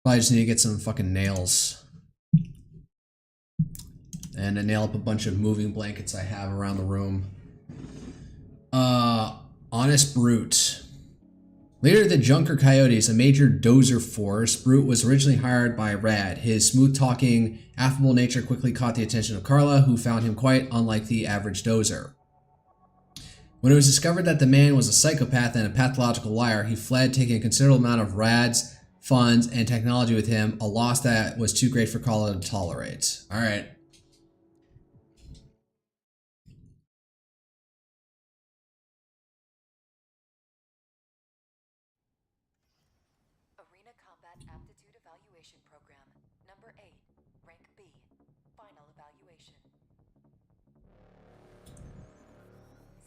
Probably just need to get some fucking nails. And to nail up a bunch of moving blankets I have around the room. Honest Brute. Leader of the Junker Coyotes, a major dozer force, Brute was originally hired by Rad. His smooth-talking, affable nature quickly caught the attention of Carla, who found him quite unlike the average dozer. When it was discovered that the man was a psychopath and a pathological liar, he fled, taking a considerable amount of Rad's funds and technology with him, a loss that was too great for Carla to tolerate. Alright. Arena Combat Aptitude Evaluation Program, number 8, rank B, final evaluation.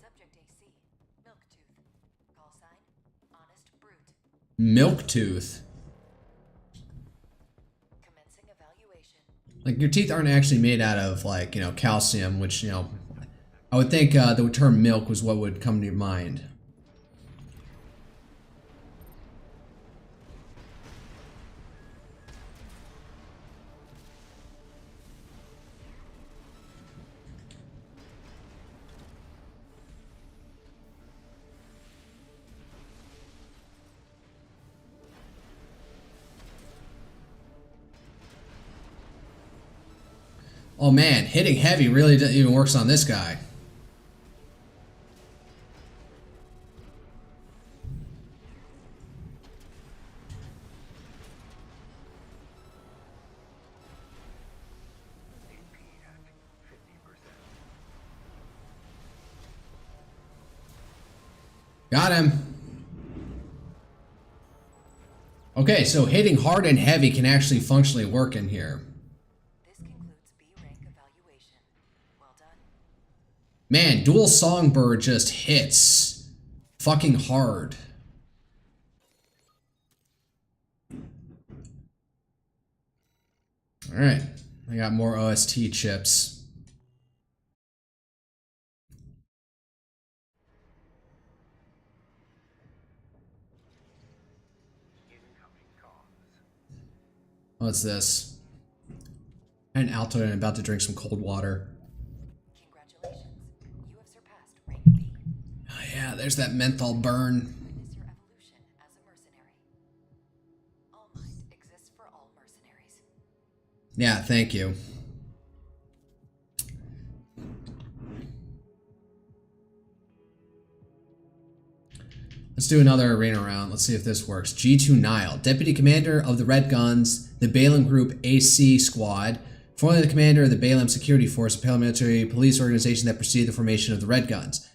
Subject AC, Milktooth. Call sign, Honest Brute. Milktooth. Commencing evaluation. Like, your teeth aren't actually made out of, like, calcium, which, I would think the term milk was what would come to your mind. Oh man, hitting heavy really even works on this guy. Got him. Okay, so hitting hard and heavy can actually functionally work in here. Man, Dual Songbird just hits fucking hard. Alright, I got more OST chips. What's this? And Alto and about to drink some cold water. Congratulations. You have surpassed rank B. Oh yeah, there's that menthol burn. Witness your evolution as a mercenary. All Might exists for all mercenaries. Yeah, thank you. Let's do another arena round. Let's see if this works. G2 Nile, Deputy Commander of the Red Guns, the Balaam Group AC Squad, formerly the Commander of the Balaam Security Force, a paramilitary police organization that preceded the formation of the Red Guns.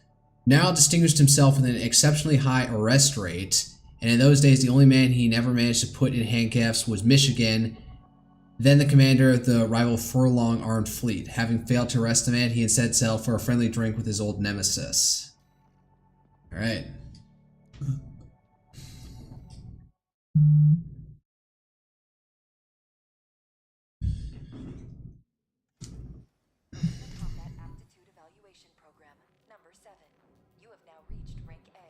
Now distinguished himself with an exceptionally high arrest rate, and in those days the only man he never managed to put in handcuffs was Michigan, then the commander of the rival Furlong Armed Fleet. Having failed to arrest the man, he instead settled for a friendly drink with his old nemesis. Alright. Combat Aptitude Evaluation Program, number 7. You have now reached rank A.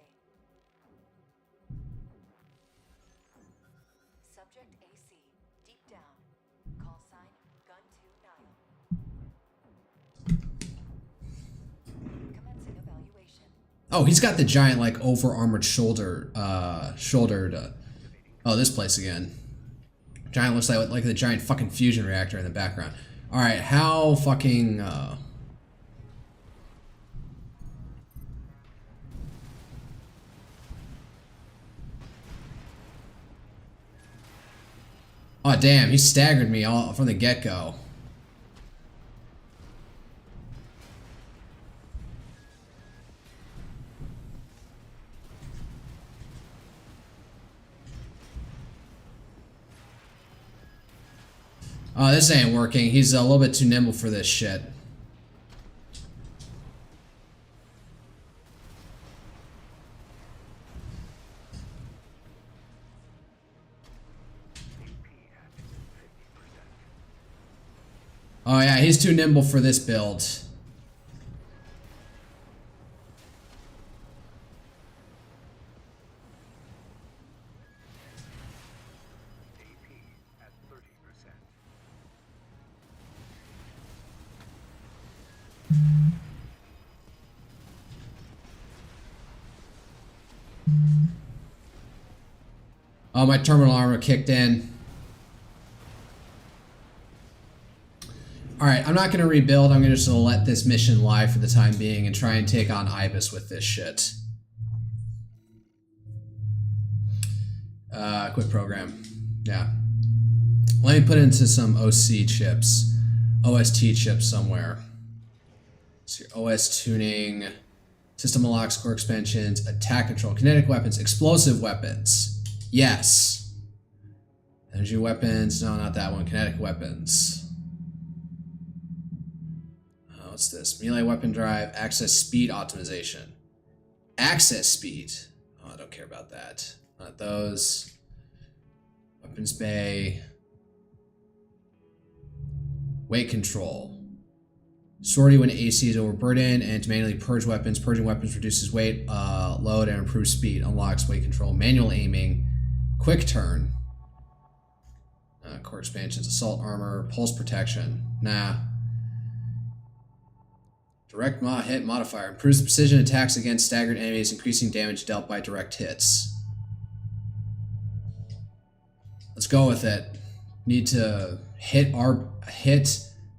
Subject AC, deep down. Call sign, Gun 2 Nile. Commencing evaluation. Oh, he's got the giant, like, over-armored shouldered, oh, this place again. Giant looks like the giant fucking fusion reactor in the background. Alright, how fucking, oh, damn, he staggered me all from the get-go. Oh, this ain't working. He's a little bit too nimble for this shit. Oh yeah, he's too nimble for this build. Oh, my terminal armor kicked in. Alright, I'm not going to rebuild. I'm just going to let this mission lie for the time being and try and take on Ibis with this shit. Quit program. Yeah. Let me put into some OC chips. OST chips somewhere. So your OS tuning, system unlocks, core expansions, attack control, kinetic weapons, explosive weapons. Yes. Energy weapons. No, not that one. Kinetic weapons. Oh, what's this? Melee weapon drive, access speed optimization. Access speed. Oh, I don't care about that. Not those. Weapons bay. Weight control. Sortie when AC is overburdened and to manually purge weapons. Purging weapons reduces weight, load, and improves speed. Unlocks weight control. Manual aiming. Quick turn. Core expansions. Assault armor. Pulse protection. Nah. Direct hit modifier. Improves precision attacks against staggered enemies, increasing damage dealt by direct hits. Let's go with it. Need to hit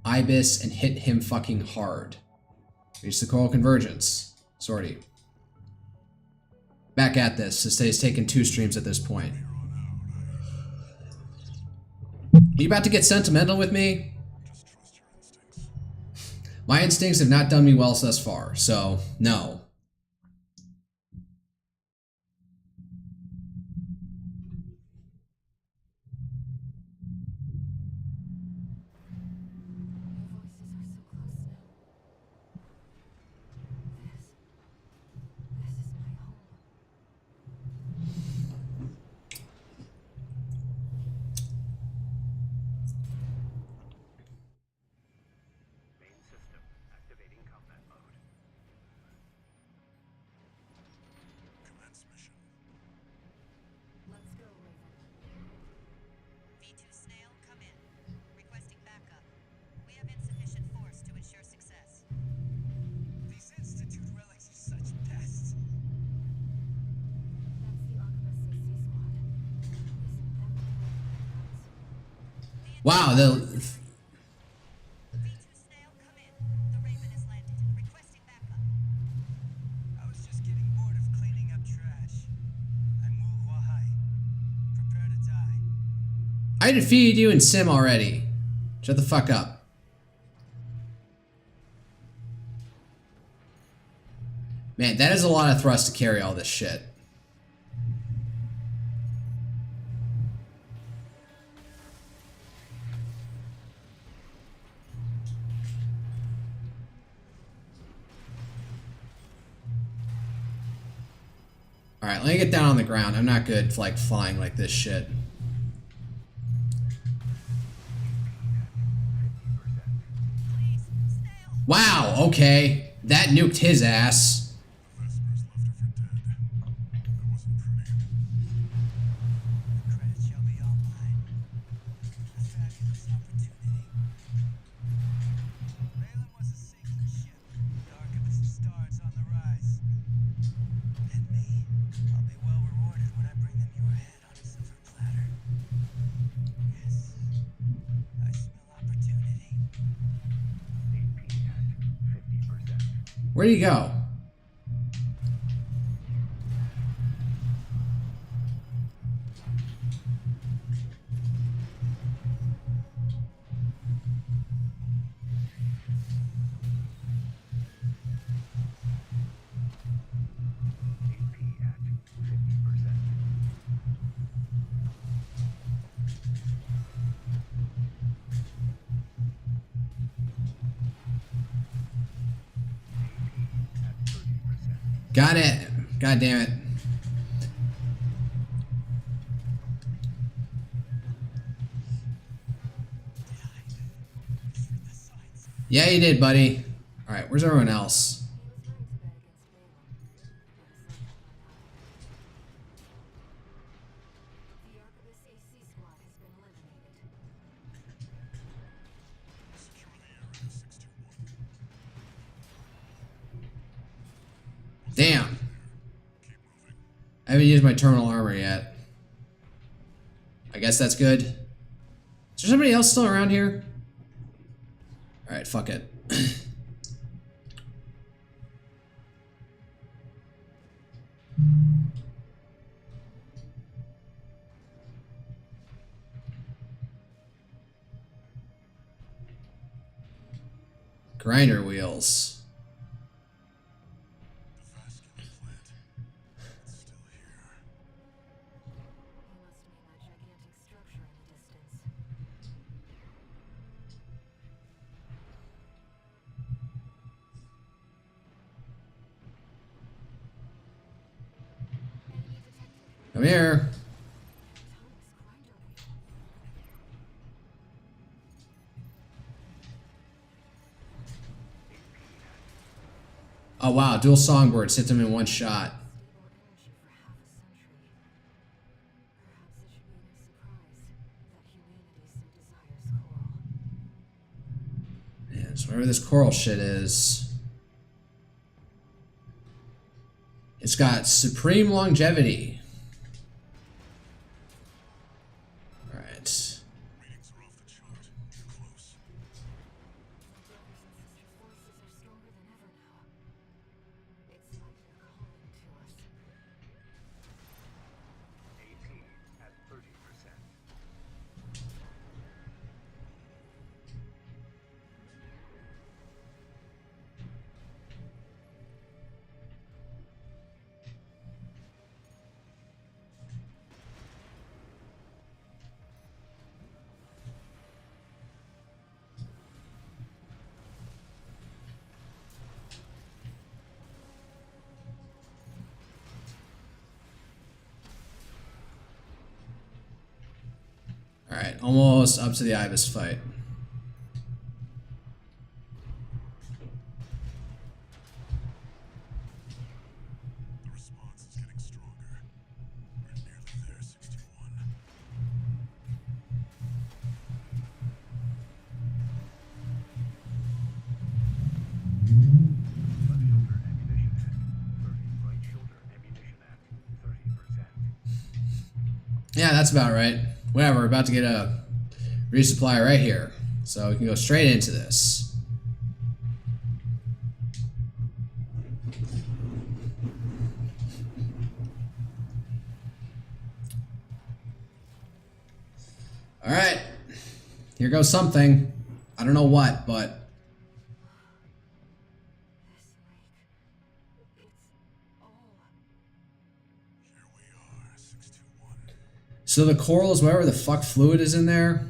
Ibis and hit him fucking hard. Reach the coral convergence. Sortie. Back at this. This has taken 2 streams at this point. Are you about to get sentimental with me? My instincts have not done me well thus far, so no. Wow, the I was just getting bored of cleaning up trash. I move wahai. Prepare to die. I defeated you in Sim already. Shut the fuck up. Man, that is a lot of thrust to carry all this shit. Alright, let me get down on the ground. I'm not good like flying like this shit. Wow, okay. That nuked his ass. Credit shall be all mine. A fabulous opportunity. Valen was a sinking ship. The arc of its stars on the rise. And me, I'll be well rewarded when I bring them your head on a silver platter. Yes, I smell opportunity. Where'd he go? Got it. God damn it. Yeah, you did, buddy. All right, where's everyone else? Damn. I haven't used my terminal armor yet. I guess that's good. Is there somebody else still around here? Alright, fuck it. Grinder wheels. Come here. Oh wow, dual songbirds hit them in one shot. Yeah, so whatever this coral shit is. It's got supreme longevity. Alright, almost up to the Ibis fight. The response is getting stronger. We're nearly there, 61. Left shoulder ammunition at 30. Right shoulder ammunition at 30%. Yeah, that's about right. Whatever, about to get a Resupply right here. So we can go straight into this. Alright. Here goes something. I don't know what, but... So the coral is whatever the fuck fluid is in there?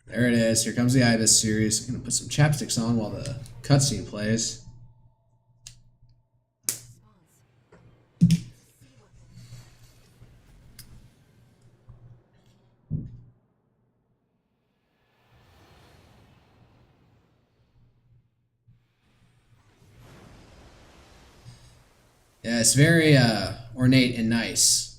There it is. Here comes the Ibis series. I'm gonna put some chapsticks on while the cutscene plays. Yeah, it's very ornate and nice.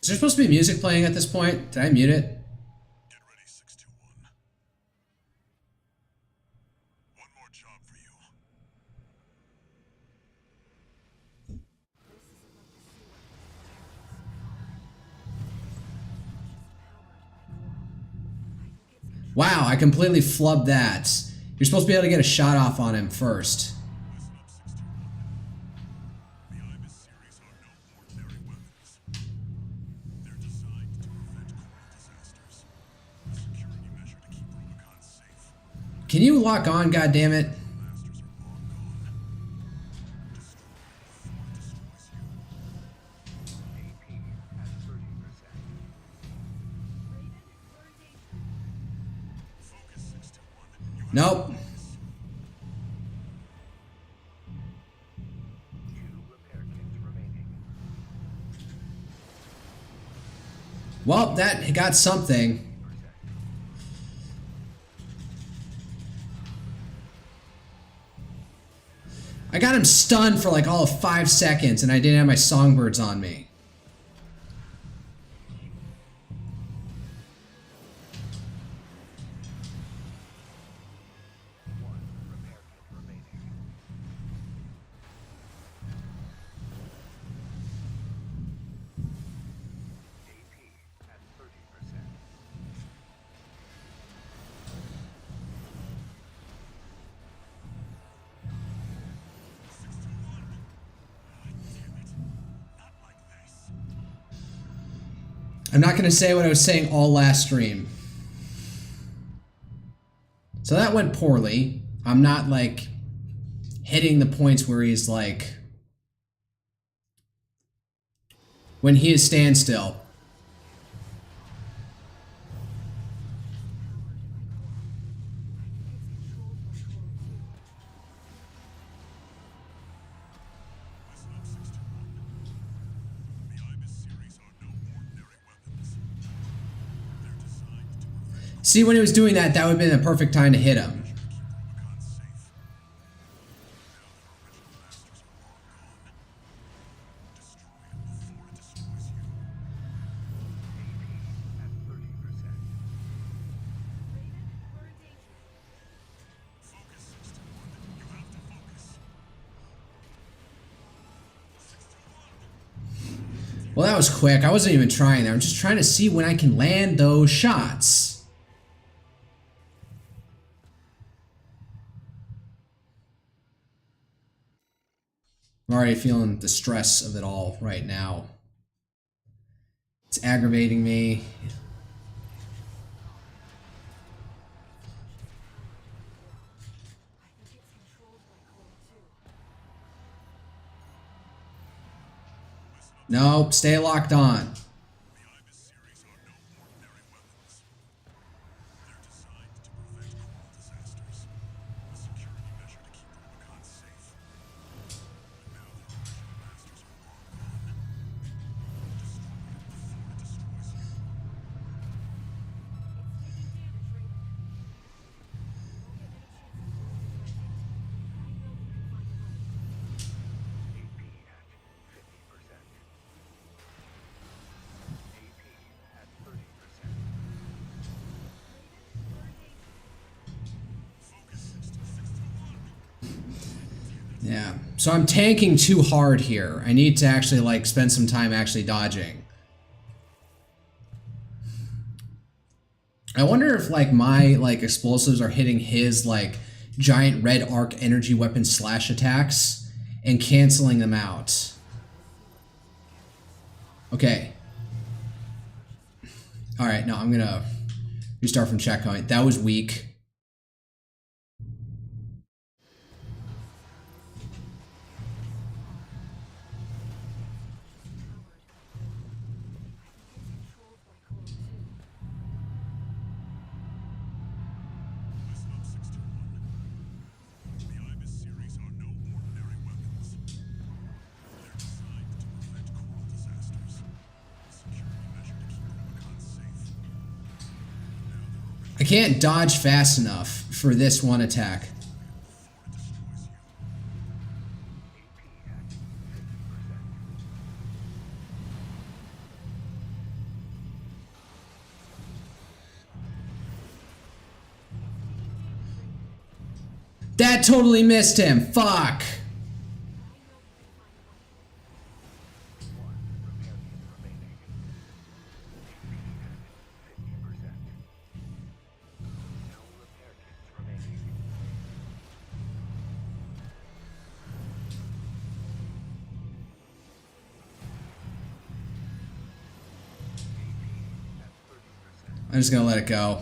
Is there supposed to be music playing at this point? Did I mute it? Wow, I completely flubbed that. You're supposed to be able to get a shot off on him first. Can you lock on, goddammit? Nope. Well, that got something. I got him stunned for like all of 5 seconds and I didn't have my songbirds on me. I'm not going to say what I was saying all last stream. So that went poorly. I'm not like hitting the points where he's like when he is standstill. See, when he was doing that, that would have been the perfect time to hit him. Well, that was quick. I wasn't even trying there. I'm just trying to see when I can land those shots. I'm already feeling the stress of it all right now. It's aggravating me. Nope, stay locked on. Yeah. So I'm tanking too hard here. I need to actually, like, spend some time actually dodging. I wonder if, like, my, like, explosives are hitting his, like, giant red arc energy weapon slash attacks and canceling them out. Okay. Alright, no, I'm gonna restart from checkpoint. That was weak. I can't dodge fast enough for this one attack. That totally missed him. Fuck. I'm just gonna let it go.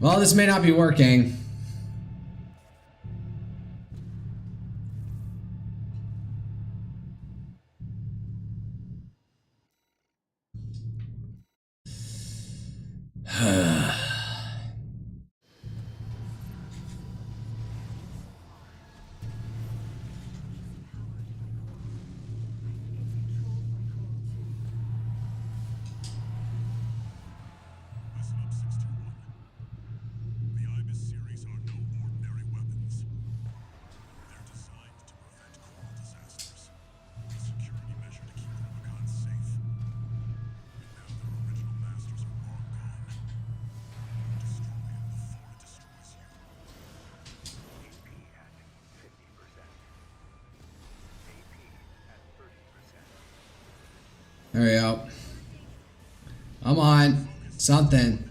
Well, this may not be working. There we go. I'm on. Something.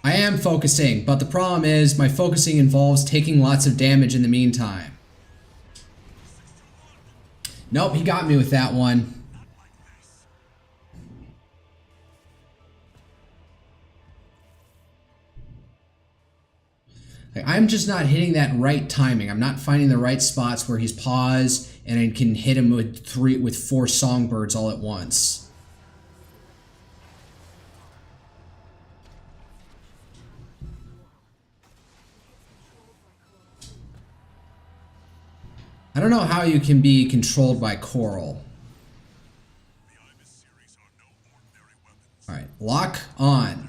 I am focusing, but the problem is my focusing involves taking lots of damage in the meantime. Nope, he got me with that one. I'm just not hitting that right timing. I'm not finding the right spots where he's paused and I can hit him with four songbirds all at once. I don't know how you can be controlled by Coral. Alright, lock on.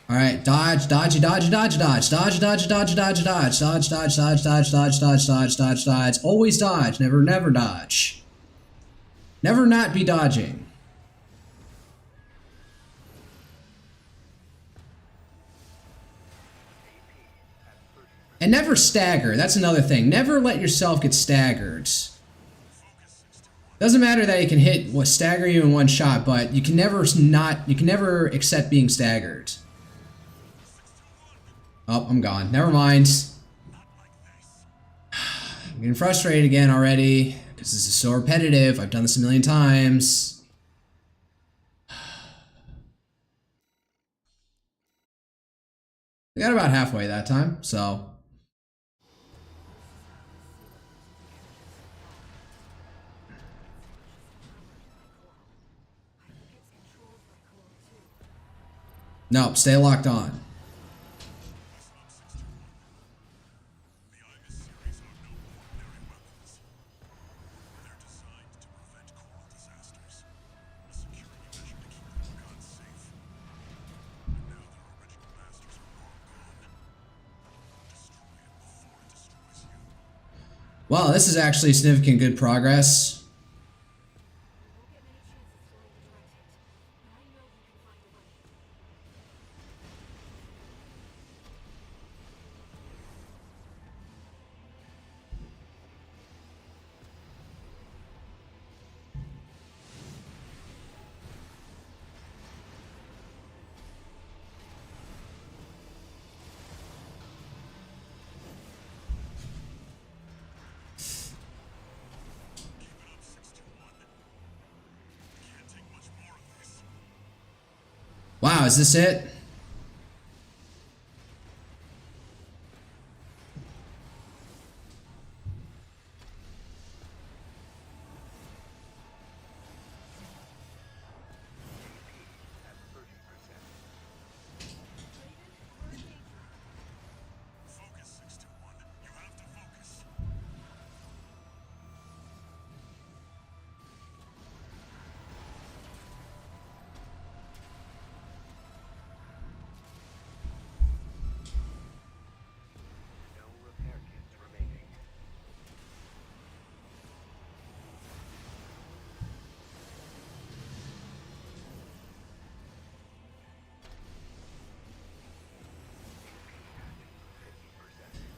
Alright, dodge, dodge, dodge, dodge, dodge, dodge, dodge, dodge, dodge, dodge, dodge, dodge, dodge, dodge, dodge, dodge, dodge, dodge, dodge. Always dodge, never, never dodge. Never not be dodging. And never stagger, that's another thing. Never let yourself get staggered. Doesn't matter that you can stagger you in one shot, but you can never accept being staggered. Oh, I'm gone. Never mind. I'm getting frustrated again already because this is so repetitive. I've done this a million times. We got about halfway that time, so. No, stay locked on. Wow, this is actually significant good progress. Wow, is this it? No repair kits remaining.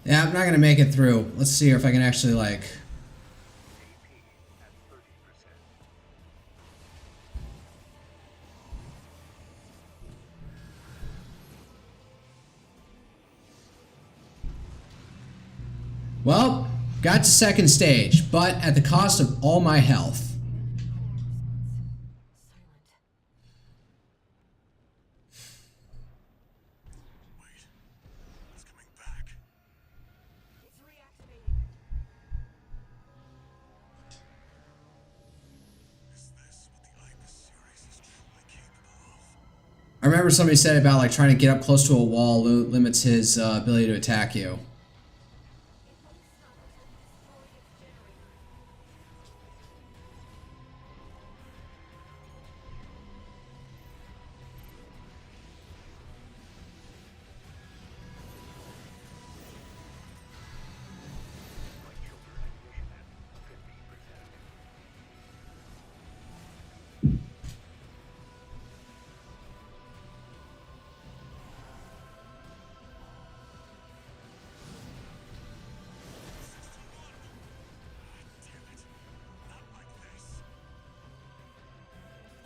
Yeah, I'm not gonna make it through. Let's see if I can actually like. Well, got to second stage, but at the cost of all my health. I remember somebody said about like trying to get up close to a wall limits his ability to attack you.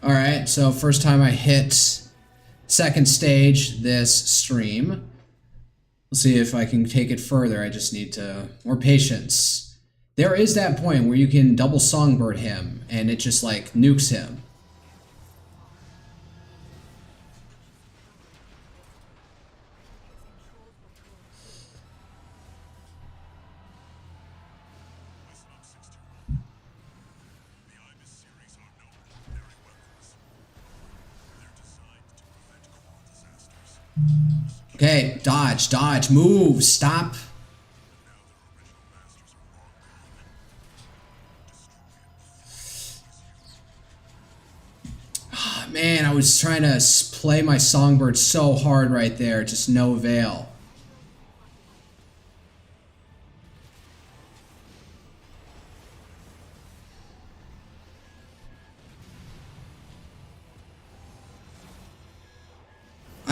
Alright, so first time I hit second stage this stream. We'll see if I can take it further. I just need to more patience. There is that point where you can double songbird him and it just like nukes him. Okay, dodge, dodge, move, stop. Oh, man, I was trying to play my songbird so hard right there, just no avail.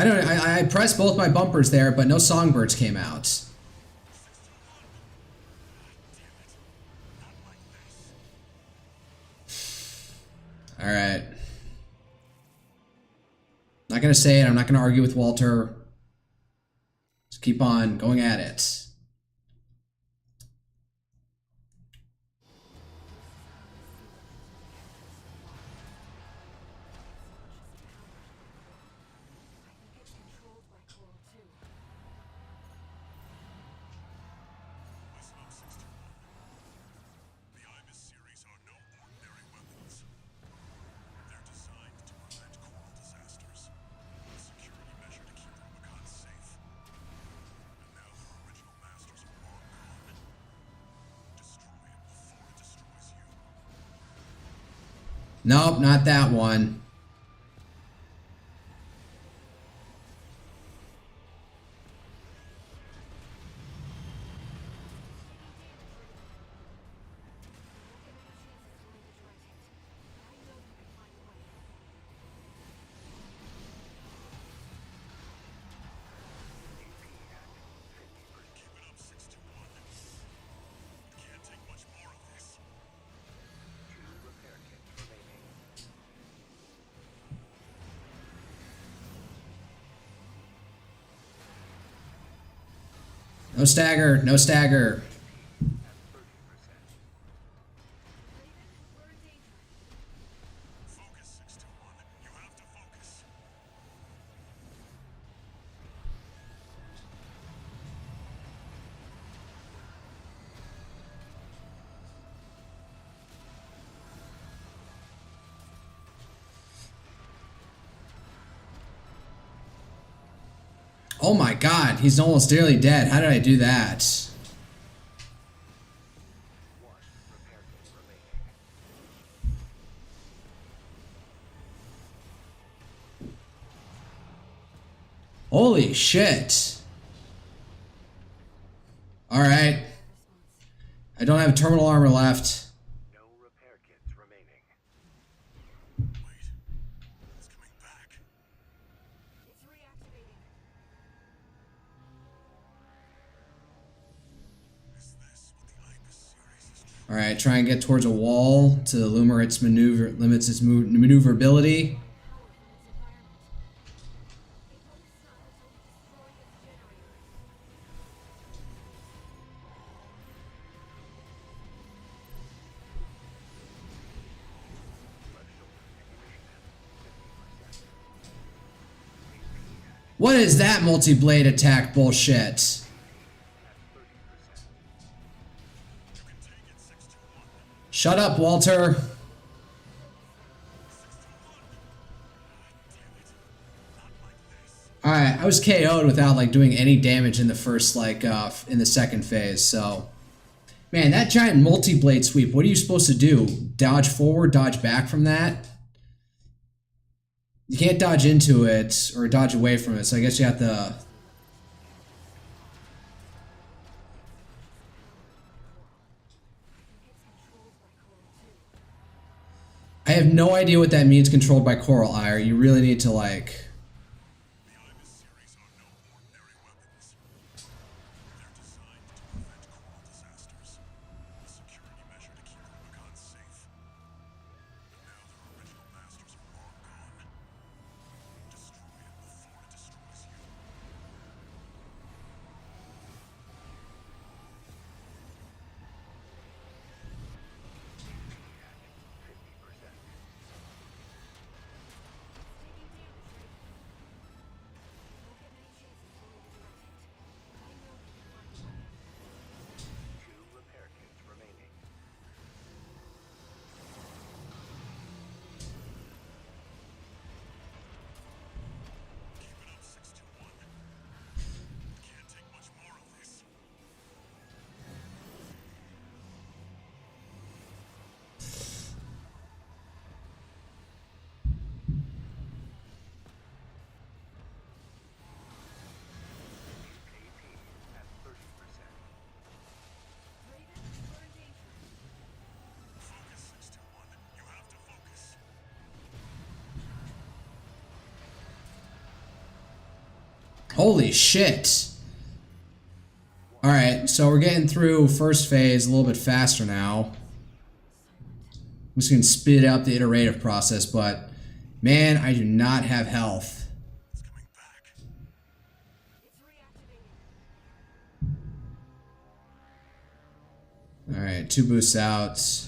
I pressed both my bumpers there, but no songbirds came out. Alright. Not gonna say it, I'm not gonna argue with Walter. Just keep on going at it. Nope, not that one. No stagger, no stagger. Oh my god, he's almost nearly dead. How did I do that? Holy shit. Alright. I don't have terminal armor left. No repair kits remaining. Alright, try and get towards a wall to limit its maneuverability. What is that multi-blade attack bullshit? Shut up, Walter. Alright, I was KO'd without like doing any damage in the first in the second phase, so man, that giant multi-blade sweep, what are you supposed to do? Dodge forward, dodge back from that? You can't dodge into it or dodge away from it, so I guess you have to. I have no idea what that means, controlled by Coral Ire. You really need to like. Holy shit. Alright, so we're getting through first phase a little bit faster now. I'm just going to speed up the iterative process, but man, I do not have health. Alright, 2 boosts out.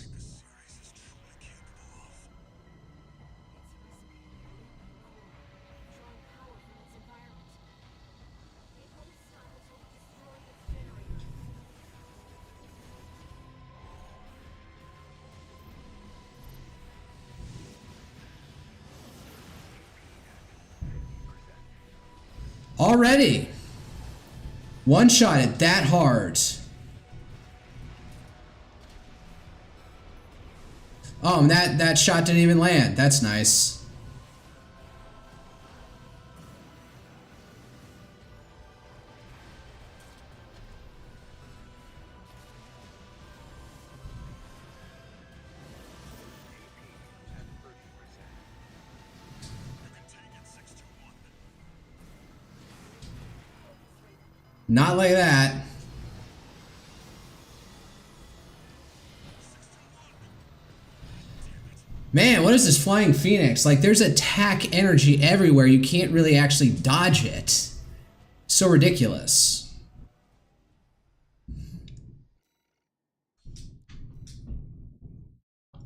Already. One shot it that hard. Oh, and that shot didn't even land. That's nice. Not like that. Man, what is this Flying Phoenix? Like, there's attack energy everywhere. You can't really actually dodge it. So ridiculous.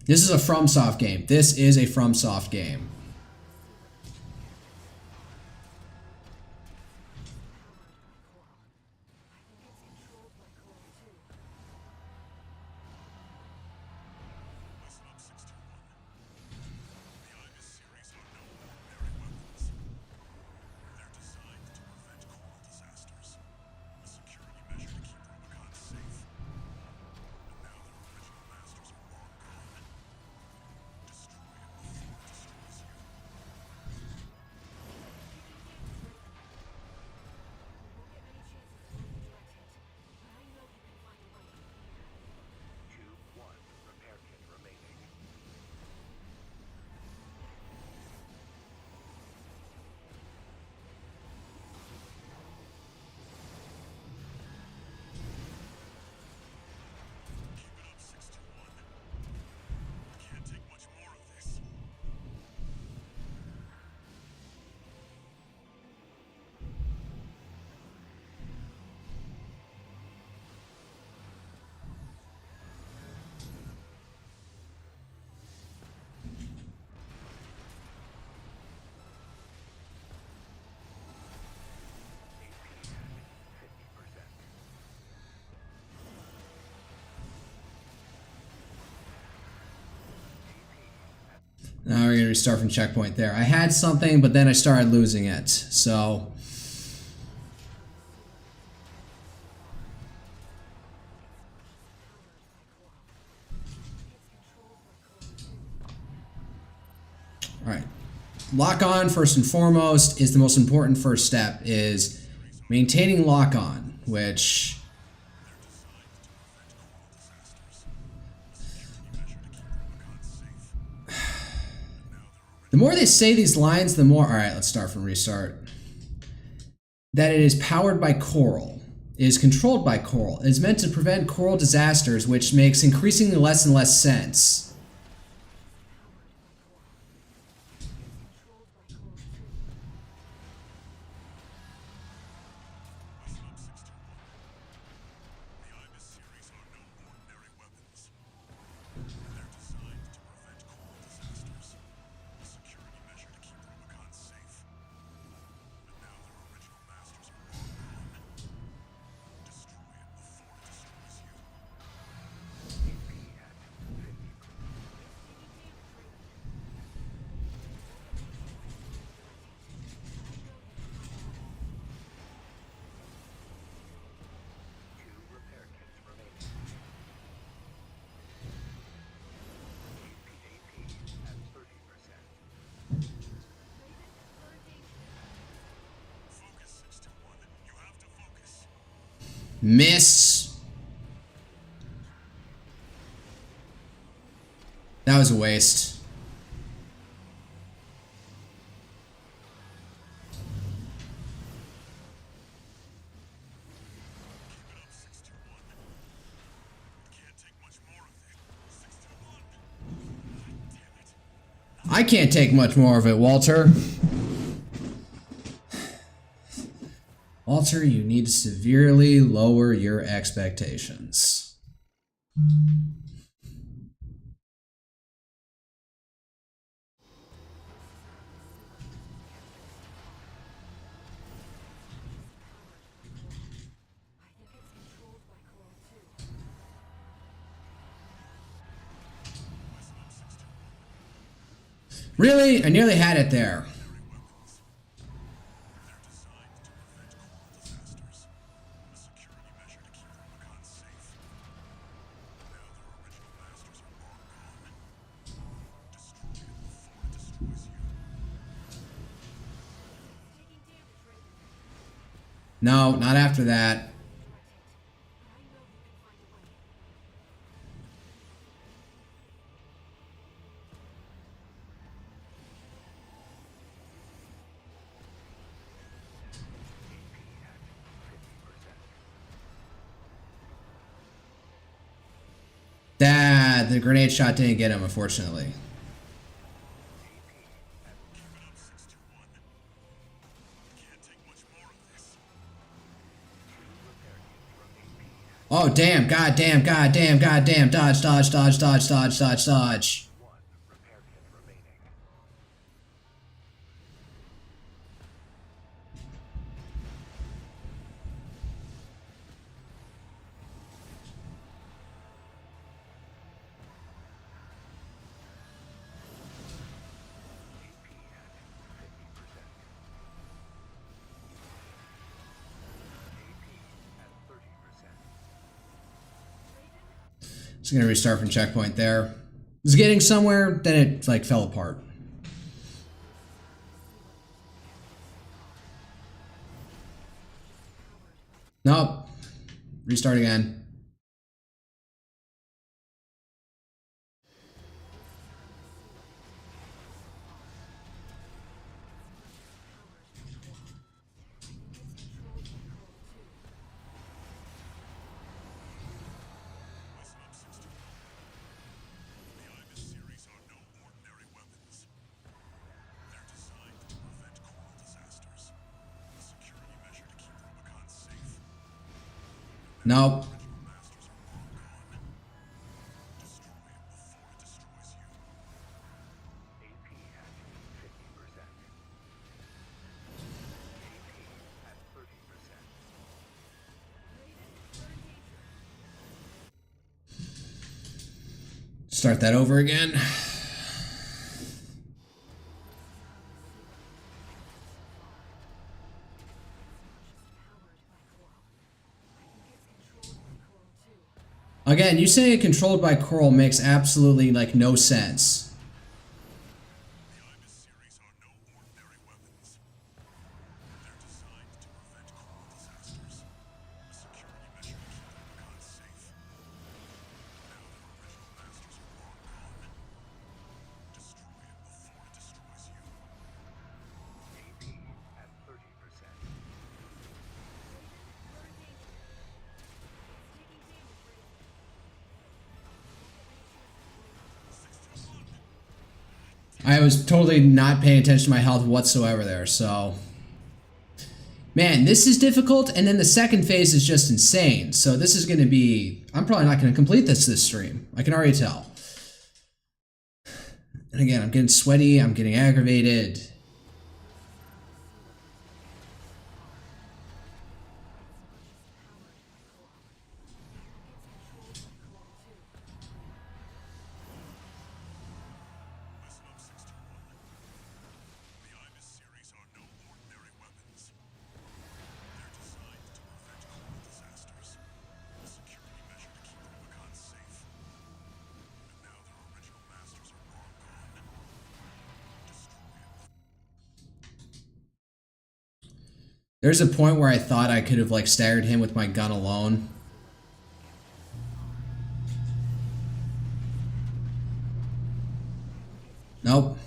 This is a FromSoft game. This is a FromSoft game. Now we're gonna restart from checkpoint there. I had something, but then I started losing it. So all right. Lock on, first and foremost, is the most important first step, is maintaining lock on, which the more they say these lines, the more... All right, let's start from restart. That it is powered by coral. It is controlled by coral. It is meant to prevent coral disasters, which makes increasingly less and less sense. Miss. That was a waste. I can't take much more of it, Walter. Walter, you need to severely lower your expectations. Really? I nearly had it there. No, not after that. The grenade shot didn't get him, unfortunately. Oh, damn, goddamn, goddamn, goddamn. Dodge, dodge, dodge, dodge, dodge, dodge, dodge. Just gonna restart from checkpoint there. It was getting somewhere, then it like fell apart. Nope. Restart again. Nope. Start that over again. Again, you saying controlled by Coral makes absolutely like no sense. I was totally not paying attention to my health whatsoever there, so... Man, this is difficult, and then the second phase is just insane. So this is going to be... I'm probably not going to complete this stream. I can already tell. And again, I'm getting sweaty, I'm getting aggravated. There's a point where I thought I could have like staggered him with my gun alone. Nope.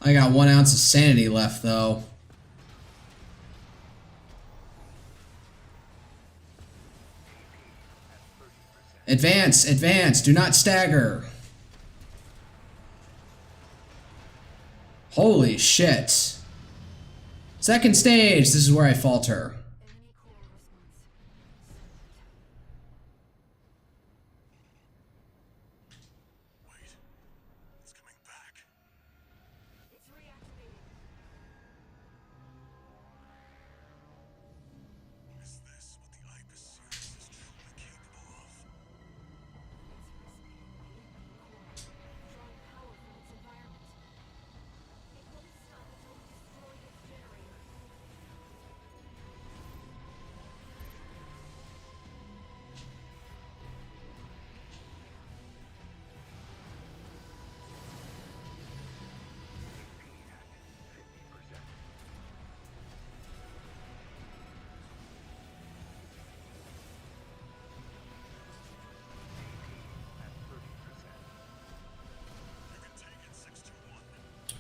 I got 1 ounce of sanity left, though. Advance, advance, do not stagger. Holy shit. Second stage, this is where I falter.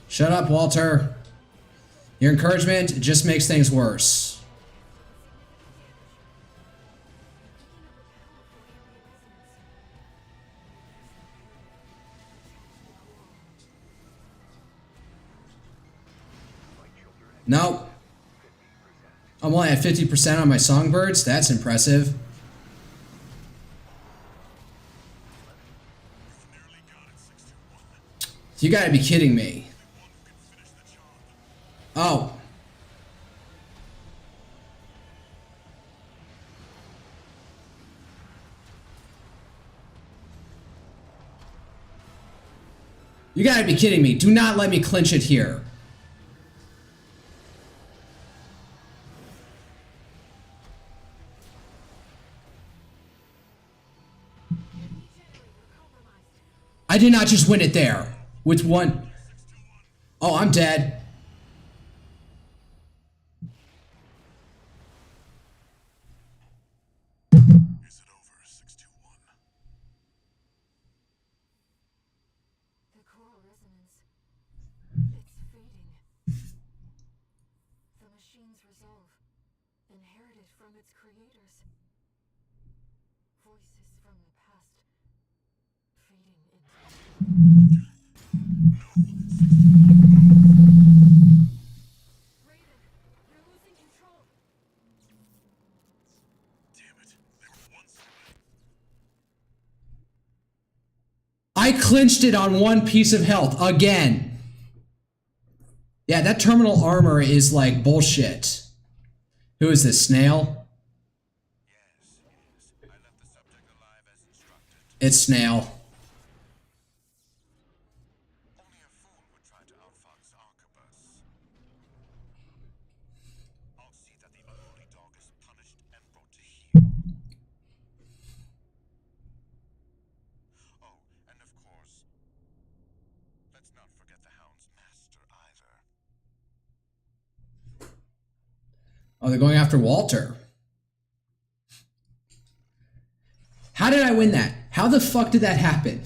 Shut up, Walter. Your encouragement just makes things worse. Nope. I'm only at 50% on my songbirds. That's impressive. You gotta be kidding me. Oh. You gotta be kidding me. Do not let me clinch it here. I did not just win it there. With one. Oh, I'm dead. I clinched it on one piece of health again. Yeah, that terminal armor is like bullshit. Who is this, Snail? Yes. I left the subject alive as instructed. It's Snail. Only a fool would try to outfox Arquebus. I'll see that the unholy dog is punished and brought to heel. Oh, and of course, let's not forget the Hound's master either. Oh, they're going after Walter. How did I win that? How the fuck did that happen?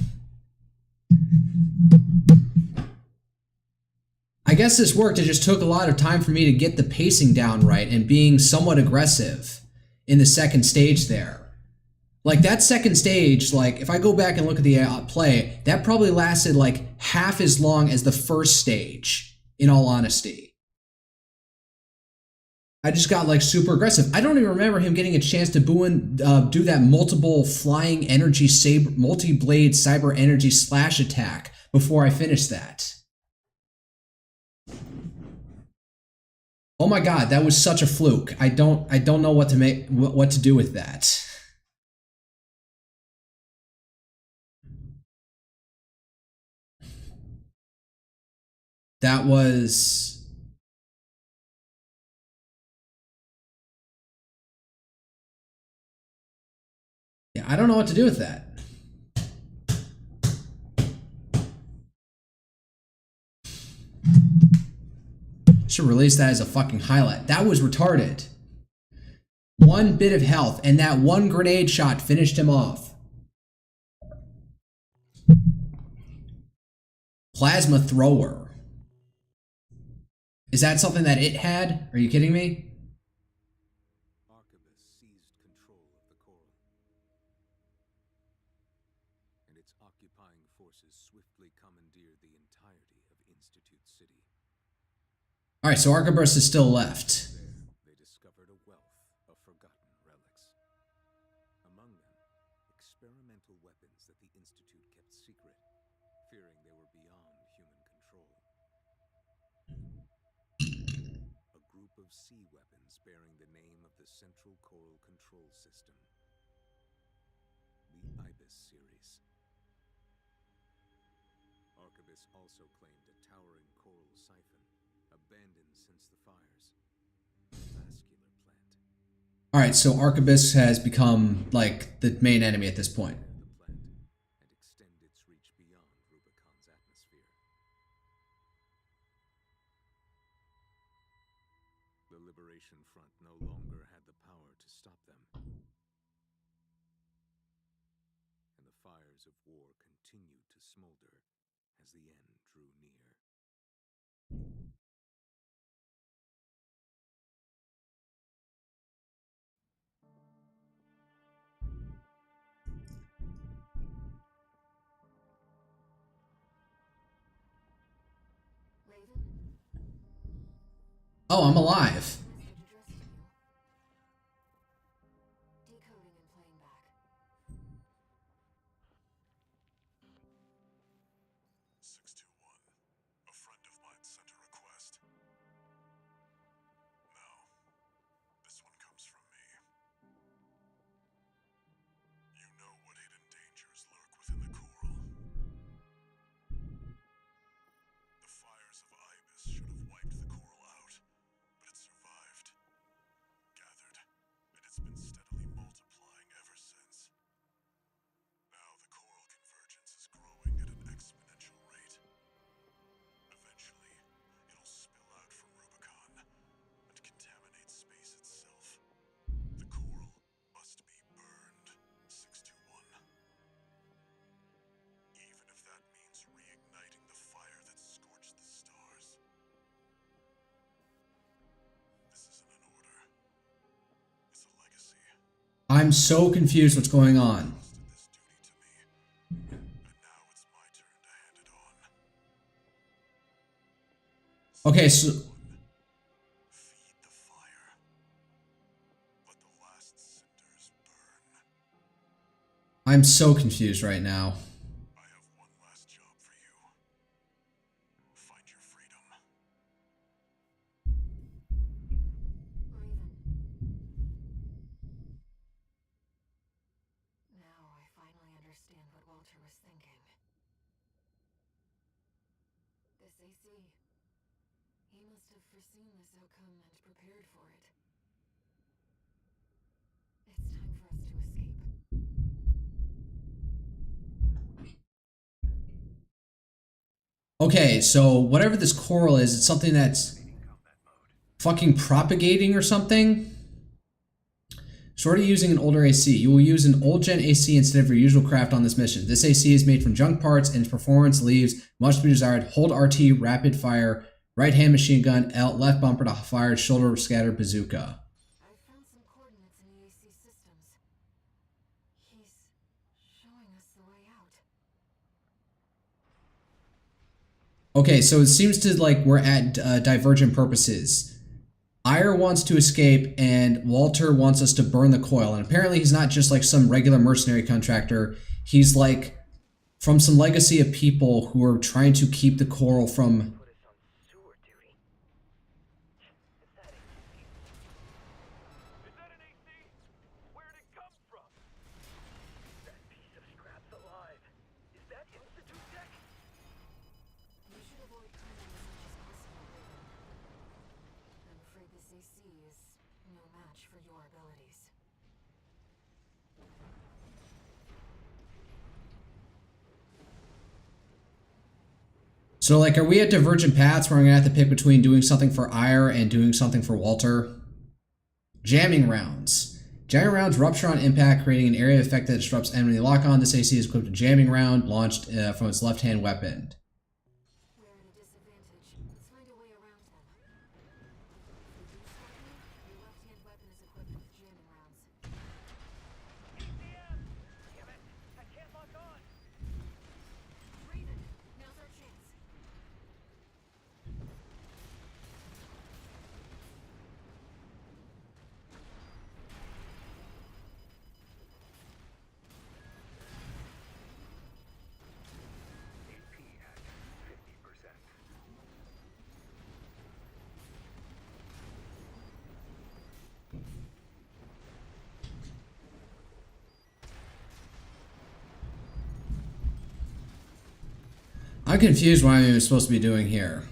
I guess this worked. It just took a lot of time for me to get the pacing down right and being somewhat aggressive in the second stage there. Like that second stage, like if I go back and look at the play, that probably lasted like half as long as the first stage, in all honesty. I just got like super aggressive. I don't even remember him getting a chance to do that multiple flying energy saber, multi-blade cyber energy slash attack before I finished that. Oh my god, that was such a fluke. I don't know what to do with that. That was... Yeah, I don't know what to do with that. Should release that as a fucking highlight. That was retarded. One bit of health, and that one grenade shot finished him off. Plasma thrower. Is that something that it had? Are you kidding me? Arquebus seized control of the coral, and its occupying forces swiftly commandeered the entirety of Institute City. Alright, so Arquebus is still left. There, they discovered a wealth of forgotten relics. Among them, experimental weapons that the Institute kept secret, fearing they were beyond human control. A group of sea weapons bearing the name of the Central Coral Control System. The Ibis series. Arquebus also claimed a towering coral siphon, abandoned since the fires. A vascular plant. Alright, so Arquebus has become, like, the main enemy at this point. The plant and extend its reach beyond Rubicon's atmosphere. The Liberation Front no longer had the power to stop them. And the fires of war continued to smolder as the end drew near. Raven, Oh, I'm alive. message addressed to you. Decoding and playing back. 621. A friend of mine sent a request. Now, this one comes from me. You know what hidden dangers lurk within the coral. The fires of Ibis should have wiped the coral out, but it survived, gathered, and it's been steadily multiplying ever since. Now the coral convergence is growing at an exponential rate. Eventually, it'll spill out from Rubicon and contaminate space itself. The coral must be burned, 621. Even if that means reigniting the fire that scorched the stars. This isn't an order. It's a legacy. I'm so confused what's going on. Trusted this duty to me, and now it's my turn to hand it on. Okay, so... Feed the fire. Let the last cinders burn. I'm so confused right now. I have one last job for you. Find your freedom. Raven. Now I finally understand what Walter was thinking. This AC. He must have foreseen this outcome and prepared for it. It's time for us to escape. Okay, so whatever this coral is, it's something that's fucking propagating or something? Short of using an older AC, you will use an old gen AC instead of your usual craft on this mission. This AC is made from junk parts and its performance leaves much to be desired. Hold RT, rapid fire, right hand machine gun, L, left bumper to fire, shoulder scatter bazooka. I've found some coordinates in the AC systems. He's showing us the way out. Okay, so it seems to like we're at divergent purposes. Ire wants to escape and Walter wants us to burn the coil. And apparently he's not just like some regular mercenary contractor. He's like from some legacy of people who are trying to keep the coral from... Put us on sewer duty. Is that AC? Is that an AC? Where'd it come from? That piece of scrap's alive. Is that Institute tech? You should avoid coming as much as possible, Raven. I'm afraid this AC is no match for your abilities. So like, are we at divergent paths where I'm gonna have to pick between doing something for Ire and doing something for Walter? Jamming rounds. Jamming rounds rupture on impact, creating an area of effect that disrupts enemy lock-on. This AC is equipped with a jamming round launched from its left-hand weapon. We're at a disadvantage. Let's find a way around them. I'm confused what I'm even supposed to be doing here.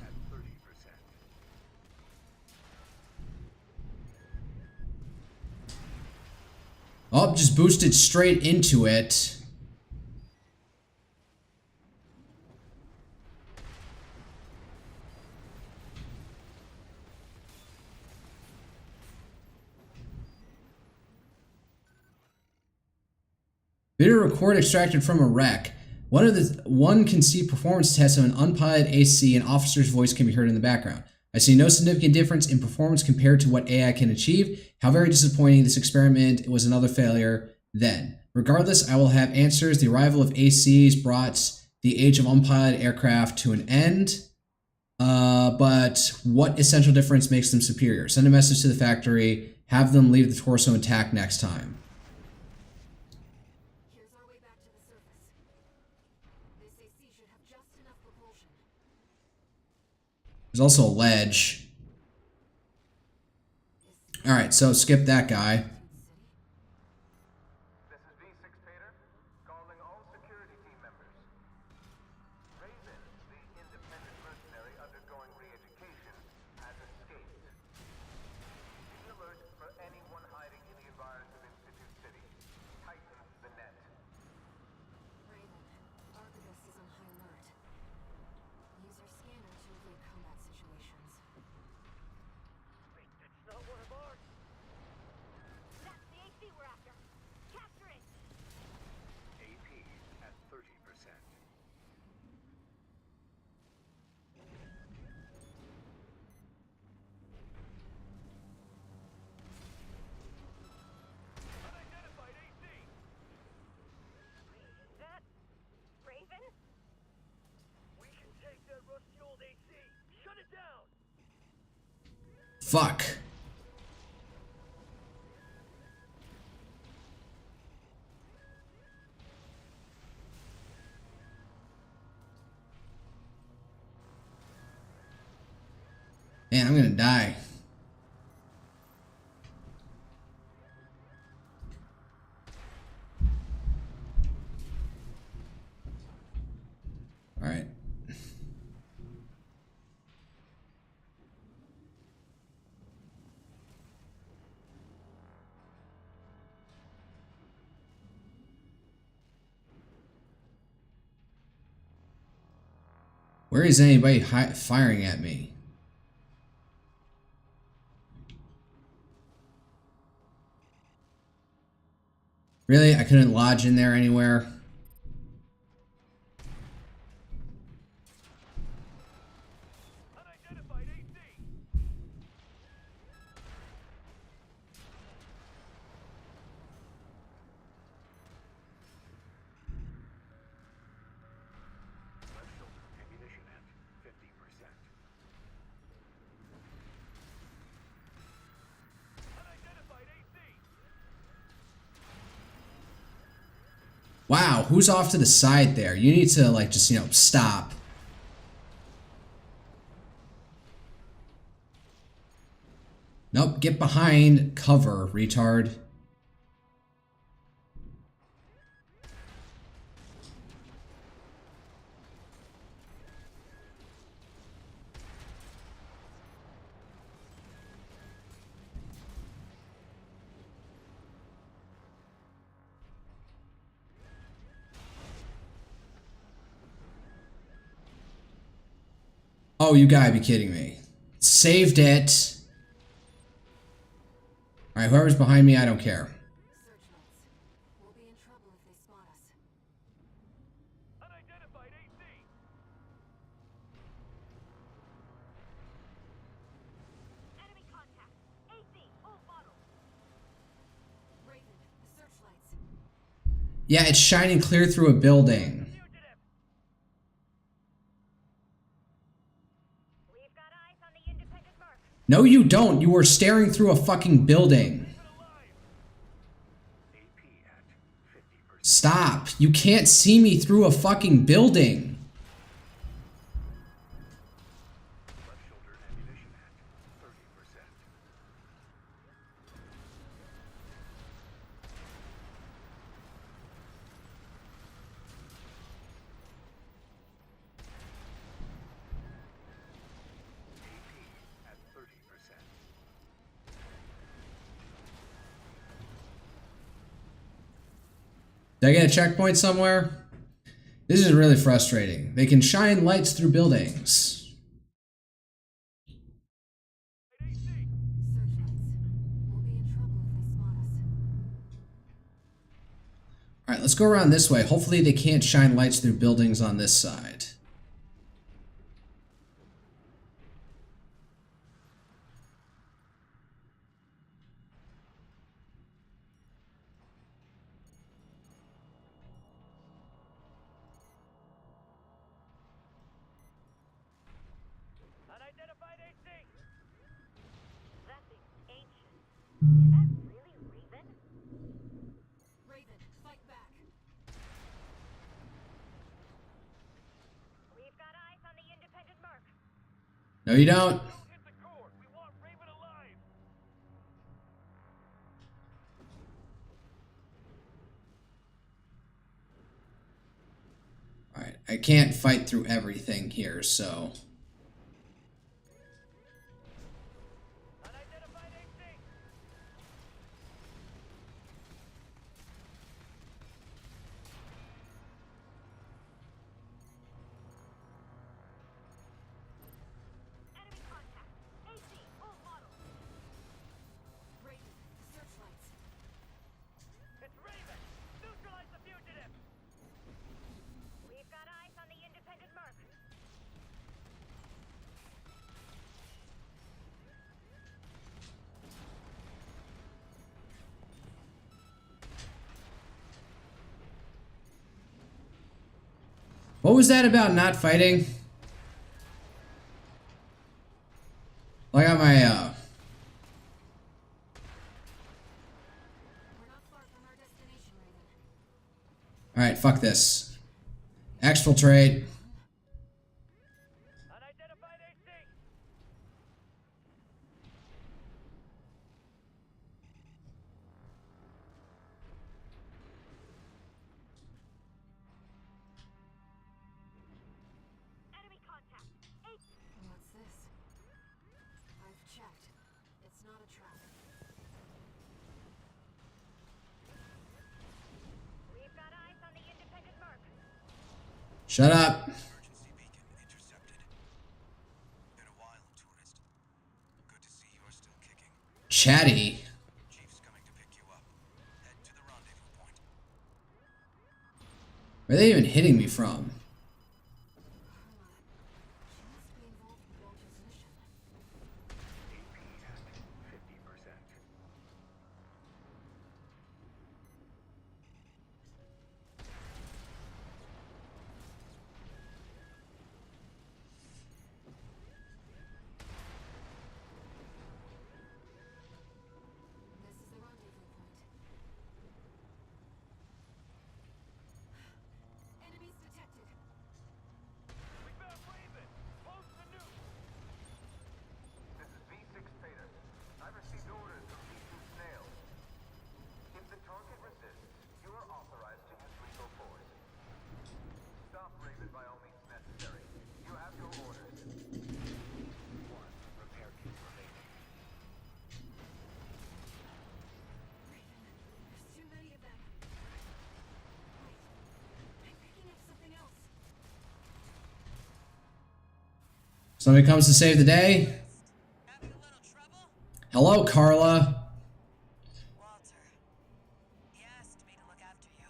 Oh, just boosted straight into it. Video record extracted from a wreck. One can see performance tests of an unpiloted AC and officer's voice can be heard in the background. I see no significant difference in performance compared to what AI can achieve. How very disappointing. This experiment was another failure then. Regardless, I will have answers. The arrival of ACs brought the age of unpiloted aircraft to an end. But what essential difference makes them superior? Send a message to the factory. Have them leave the torso intact next time. Here's our way back to the surface. This AC should have just enough propulsion. There's also a ledge. Alright, so skip that guy. This is V6 Pater, calling all security team members. Raven, the independent mercenary undergoing re-education, has escaped. Be alert for anyone hiding in the environs of Institute City. Tighten the net. Raven, Archivist is on high alert. Use your scanner to avoid combat situations. Wait, that's not one of ours. That's the AC we're after. Capture it! AP at 30%. Unidentified AC! That... Raven? We can take that rusty old AC. Shut it down! Fuck. Man, I'm gonna die. All right. Where is anybody firing at me? Really? I couldn't lodge in there anywhere? Unidentified AC! Left shoulder ammunition at 50%. Unidentified AC! Wow, who's off to the side there? You need to, like, just, you know, stop. Nope, get behind cover, retard. Oh, you gotta be kidding me. Saved it. Alright, whoever's behind me, I don't care. Searchlights. We'll be in trouble if they spot us. Unidentified AC! Enemy contact! AC, full throttle! Raven, the searchlights. Yeah, it's shining clear through a building. We've got eyes on the independent mark. No, you don't. You were staring through a fucking building. AP at 50%. Stop. You can't see me through a fucking building. Left shoulder ammunition at 30%. Did I get a checkpoint somewhere? This is really frustrating. They can shine lights through buildings. Alright, let's go around this way. Hopefully they can't shine lights through buildings on this side. Unidentified AC! That thing's ancient. Is that really Raven? Raven, fight back. We've got eyes on the independent mark. No, you don't. Don't hit the core. We want Raven alive. Alright, I can't fight through everything here, so... Unidentified AC! Enemy contact. AC, full model. Raven, searchlights. It's Raven! Neutralize the fugitive! We've got eyes on the independent mark. What was that about not fighting? I got my, We're not far from our destination, Raven. Alright, fuck this. Exfiltrate. Unidentified AC! Enemy contact. AC! What's this? I've checked. It's not a trap. We've got eyes on the independent mark. Shut up. Emergency beacon intercepted. Been a while, tourist. Good to see you're still kicking. Chatty. Chief's coming to pick you up. Head to the rendezvous point. Where are they even hitting me from? She must be involved with Walter's mission. AP at 50%. This is the rendezvous point. Enemies detected. We found Raven! Post the nuke! This is V6 Tater. I've received orders from V2 Snail. If the target resists, you are authorized to use lethal force. Stop Raven by all means necessary. You have your orders. One repair kit remaining. There's too many of them. Wait, I'm picking up something else. Somebody comes to save the day. Having a little trouble? Hello, Carla. Walter. He asked me to look after you.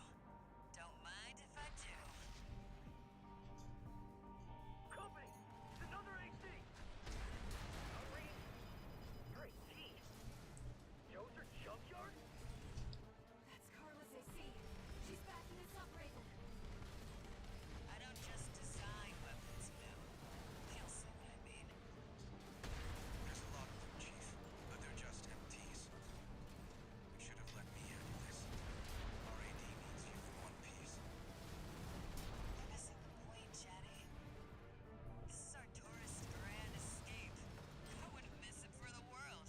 Don't mind if I do. Company! It's another AC! Hurry! You're a thief! Joe's her junkyard? That's Carla's AC. She's backing us up, Raven. I don't just design weapons, Bill. You'll see what I mean. There's a lot of them, Chief, but they're just MTs. You should have let me handle this. Our AD needs you for one piece. You're missing the point, Chatty. This is our tourist grand escape. I wouldn't miss it for the world.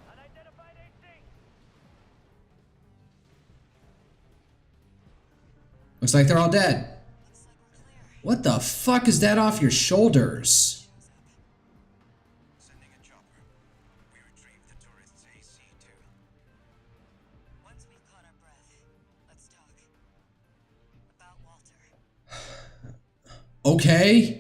Unidentified AC! Looks like they're all dead. Looks like we're clear. What the fuck is that off your shoulders? Sending a chopper. We retrieved the tourist's AC too. Once we've caught our breath, let's talk. Okay.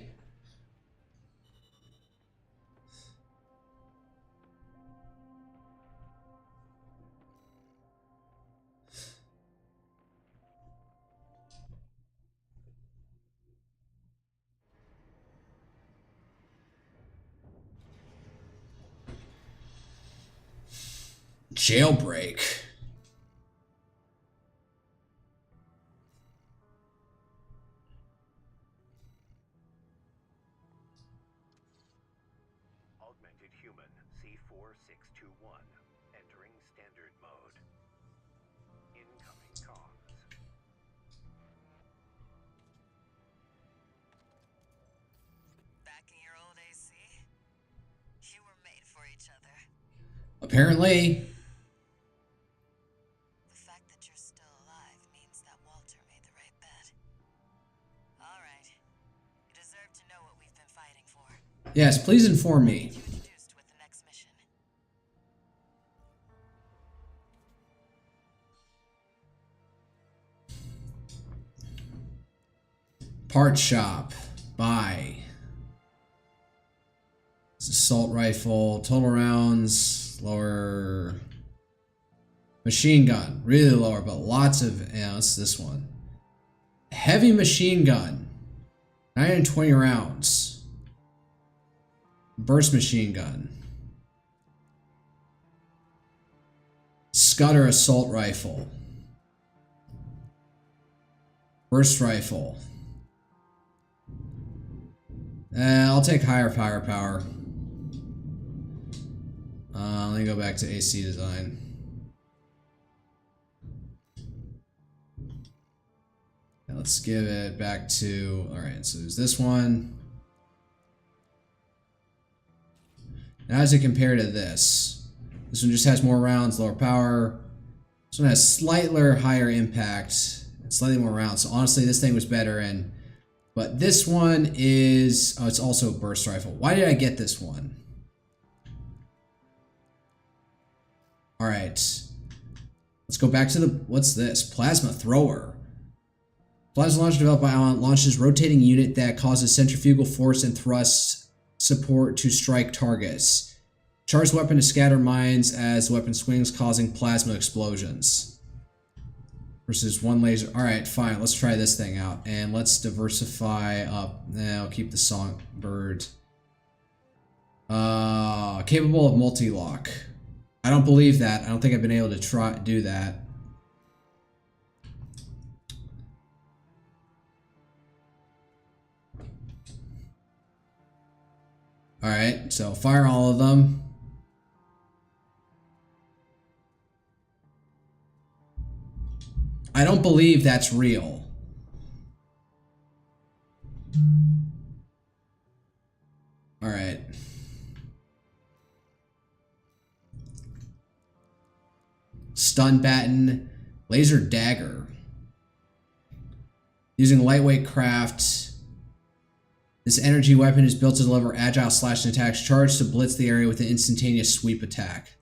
Jailbreak. Augmented human C4621. Entering standard mode. Incoming comms. Back in your old AC? You were made for each other. Apparently. The fact that you're still alive means that Walter made the right bet. All right. You deserve to know what we've been fighting for. Yes, please inform me. Introduced with the next mission. Part shop. Buy. Assault rifle. Total rounds. Lower. Machine gun. Really lower, but lots of... Yeah, it's this one. Heavy machine gun. 920 rounds. Burst machine gun. Scudder assault rifle. Burst rifle. I'll take higher firepower. Let me go back to AC design. Now let's give it back to... Alright, so there's this one. Now, how does it compare to this? This one just has more rounds, lower power. This one has slightly higher impact, and slightly more rounds. So honestly, this thing was better. But this one is... Oh, it's also a burst rifle. Why did I get this one? Alright. Let's go back to the... What's this? Plasma thrower. Plasma launcher developed by Allen launches rotating unit that causes centrifugal force and thrust support to strike targets. Charge weapon to scatter mines as the weapon swings, causing plasma explosions. Versus one laser. Alright, fine. Let's try this thing out. And let's diversify up. I'll keep the songbird. Capable of multi-lock. I don't believe that. I don't think I've been able to do that. Alright, so fire all of them. I don't believe that's real. Alright. Stun baton. Laser dagger. Using lightweight craft. This energy weapon is built to deliver agile slashing attacks charged to blitz the area with an instantaneous sweep attack.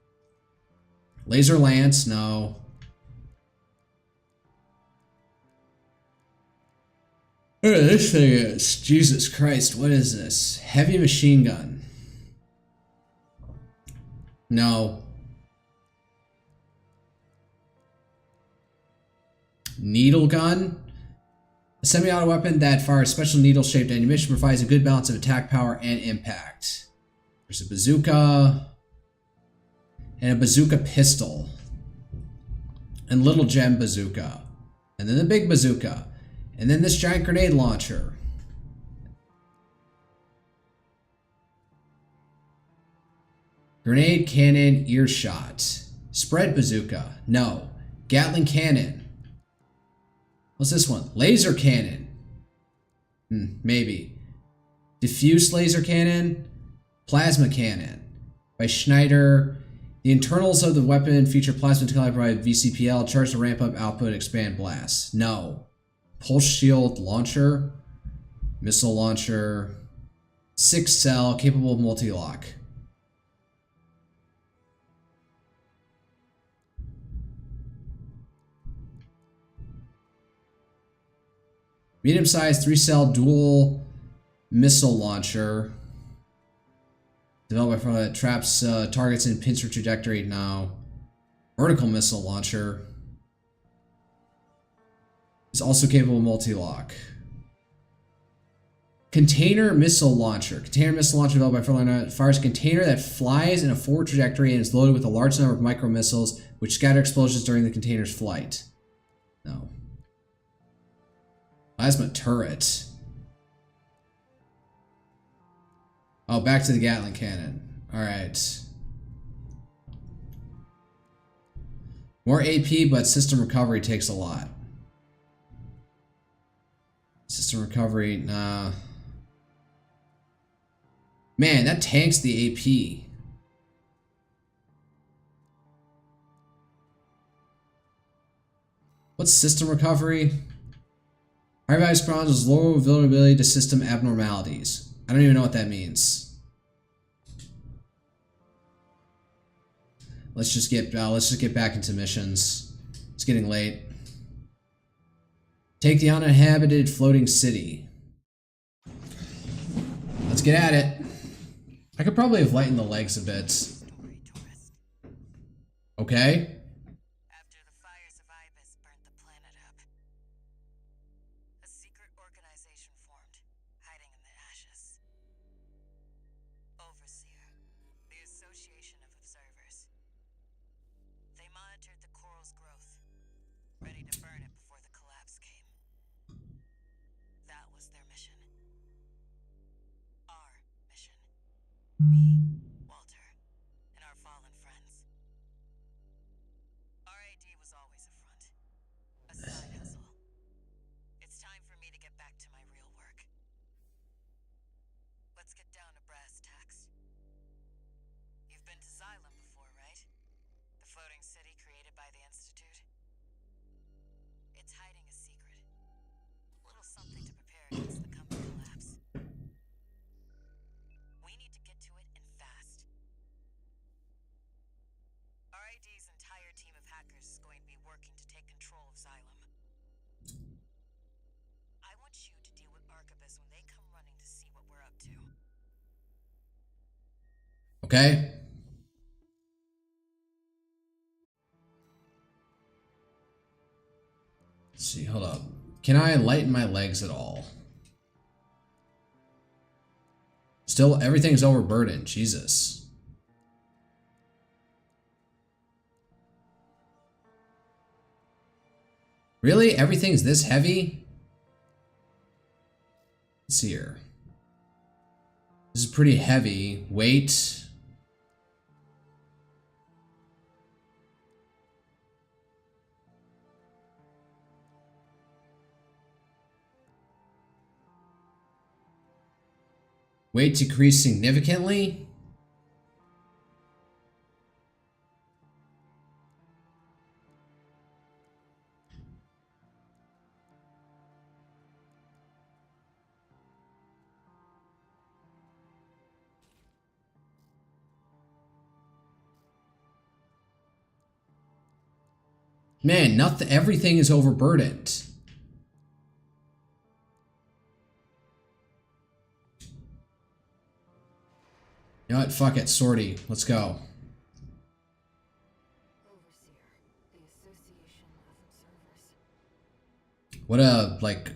Laser lance, no. Look at this thing is. Jesus Christ, what is this? Heavy machine gun. No. Needle gun. A semi-auto weapon that fires special needle-shaped ammunition provides a good balance of attack power and impact. There's a bazooka. And a bazooka pistol. And little gem bazooka. And then the big bazooka. And then this giant grenade launcher. Grenade cannon earshot. Spread bazooka. No. Gatling cannon. What's this one? Laser cannon. Maybe. Diffuse laser cannon. Plasma cannon. By Schneider. The internals of the weapon feature plasma technology provided VCPL. Charge to ramp up output, expand blast. No. Pulse shield launcher. Missile launcher. 6-cell, capable of multi-lock. Medium-sized 3-cell dual missile launcher. Developed by traps targets in pincer trajectory now. Vertical missile launcher. Is also capable of multi-lock. Container missile launcher. Container missile launcher developed by Frontline fires a container that flies in a forward trajectory and is loaded with a large number of micro missiles which scatter explosions during the container's flight. No. Plasma turret. Oh, back to the Gatling cannon. Alright. More AP, but system recovery takes a lot. System recovery, nah. Man, that tanks the AP. What's system recovery? High value spawns is low vulnerability to system abnormalities. I don't even know what that means. Let's just get back into missions. It's getting late. Take the uninhabited floating city. Let's get at it. I could probably have lightened the legs a bit. Okay. After the fires of Ibis burnt the planet up, a secret organization formed, hiding in the ashes. Overseer, the Association of Observers. They monitored the coral's growth, ready to burn it before the collapse came. That was their mission. Our mission. Me, Walter, and our fallen friends. RAD was always a front. A side hustle. It's time for me to get back to my real work. Let's get down to brass tacks. You've been to Xylem before, right? The floating city created by the Institute? It's hiding a secret. A little something to prepare against the coming collapse. We need to get to it and fast. RID's entire team of hackers is going to be working to take control of Xylem. I want you to deal with Arquebus when they come running to see what we're up to. Okay. Let's see, hold up. Can I lighten my legs at all? Still, everything's overburdened. Jesus. Really? Everything's this heavy? Let's see here. This is pretty heavy. Weight. Weight decreased significantly? Man, nothing. Everything is overburdened. You know what? Fuck it, sortie. Let's go. What a, like...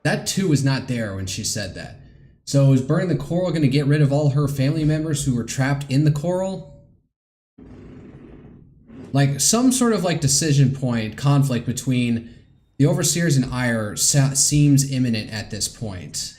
That too was not there when she said that. So is burning the coral going to get rid of all her family members who were trapped in the coral? Like, some sort of, like, decision point, conflict between the Overseers and Ire seems imminent at this point.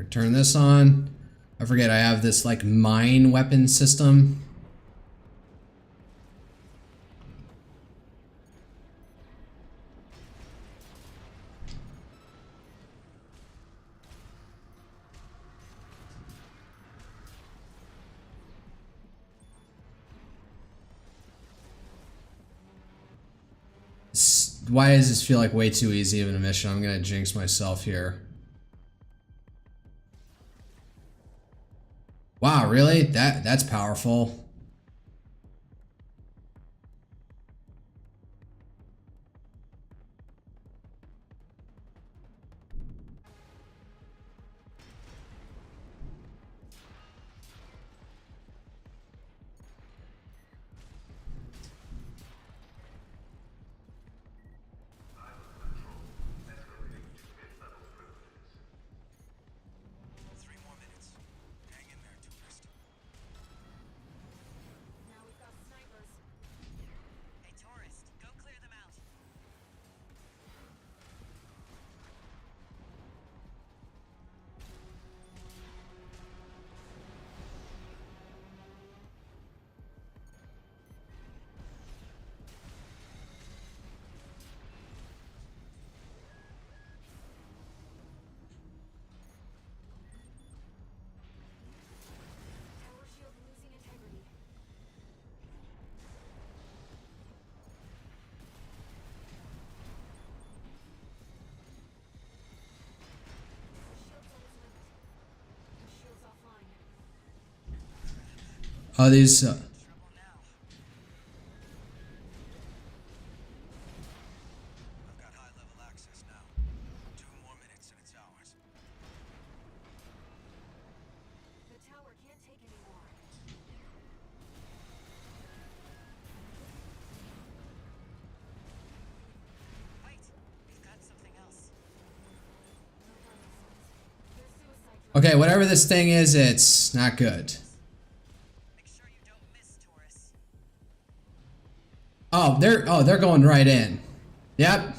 Here, turn this on. I forget I have this like mine weapon system. Why does this feel like way too easy of a mission? I'm gonna jinx myself here. Wow, really? That's powerful. Oh, these. Okay, whatever this thing is, it's not good. Oh, they're going right in. Yep.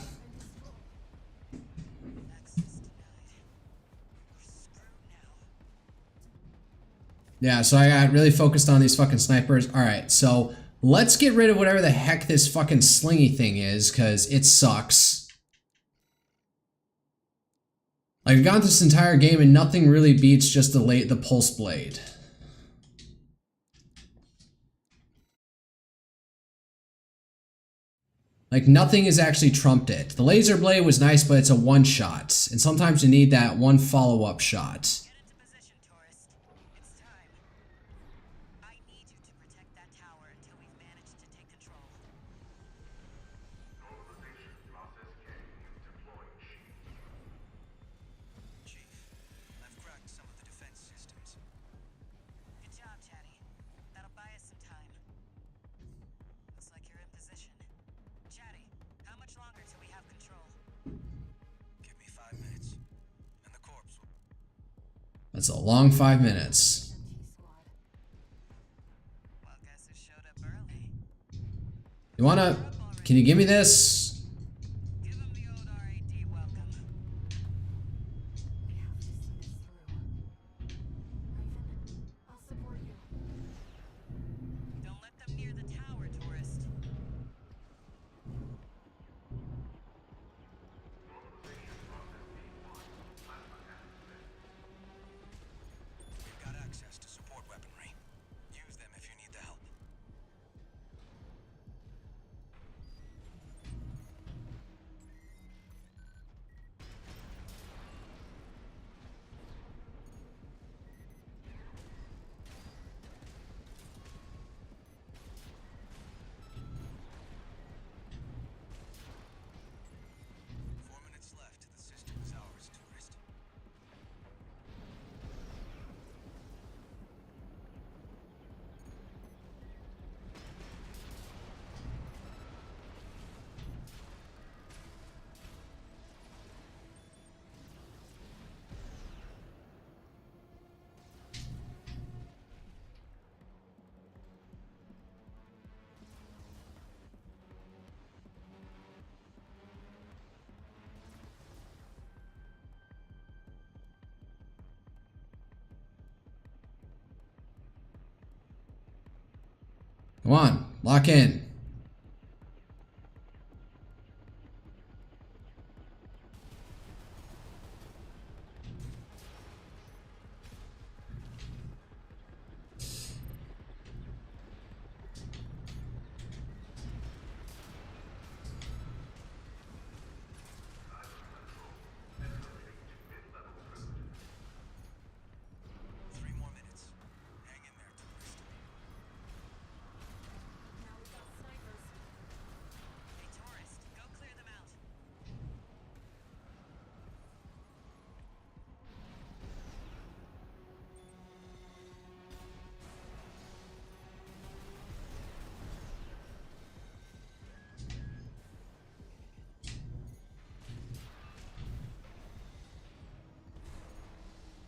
Yeah, so I got really focused on these fucking snipers. Alright, so let's get rid of whatever the heck this fucking slingy thing is, because it sucks. I've gone through this entire game and nothing really beats just the pulse blade. Like, nothing has actually trumped it. The laser blade was nice, but it's a one-shot. And sometimes you need that one follow-up shot. That's a long 5 minutes. You wanna... Can you give me this? Come on, lock in.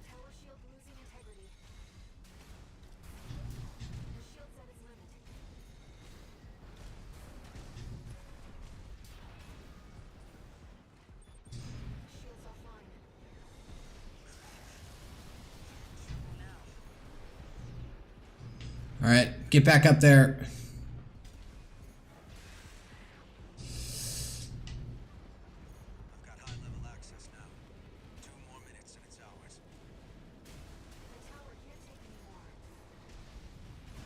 Tower shield losing integrity. The shield's at its limit. Shield's offline. All right, get back up there.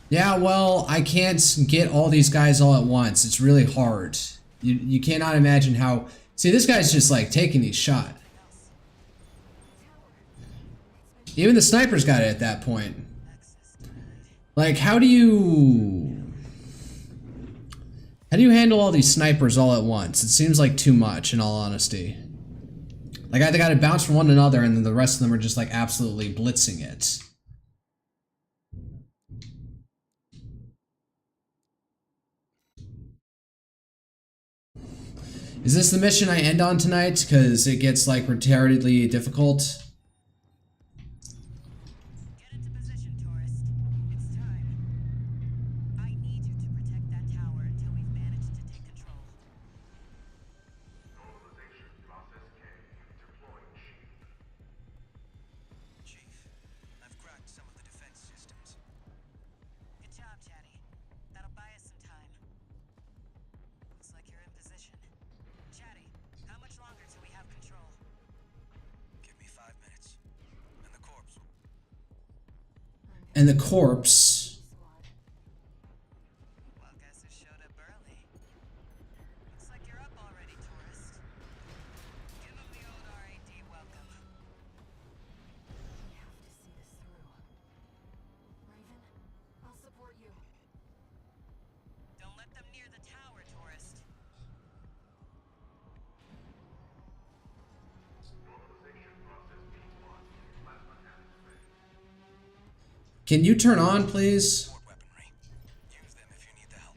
Yeah, well, I can't get all these guys all at once. It's really hard. You cannot imagine how... See, this guy's just like taking these shots. Even the snipers got it at that point. Like, how do you handle all these snipers all at once? It seems like too much, in all honesty. Like, I got to bounce from one to another, and then the rest of them are just like absolutely blitzing it. Is this the mission I end on tonight? Because it gets like retardedly difficult. Get into position, tourist. It's time. I need you to protect that tower until we've managed to take control. Normalization process K deploying Chief. Chief, I've cracked some of the defense systems. Good job, Chatty. That'll buy us some time. Looks like you're in position. Chatty, how much longer till we have control? Give me 5 minutes. And the corpse will... And the corpse. Well, guess who showed up early? Looks like you're up already, tourist. Give him the old RAD welcome. We have to see this through. Raven, I'll support you. Don't let them near the tower, tourist. Normalization process B1. Plasma cannon ready. Can you turn on, please? More weaponry. Use them if you need the help.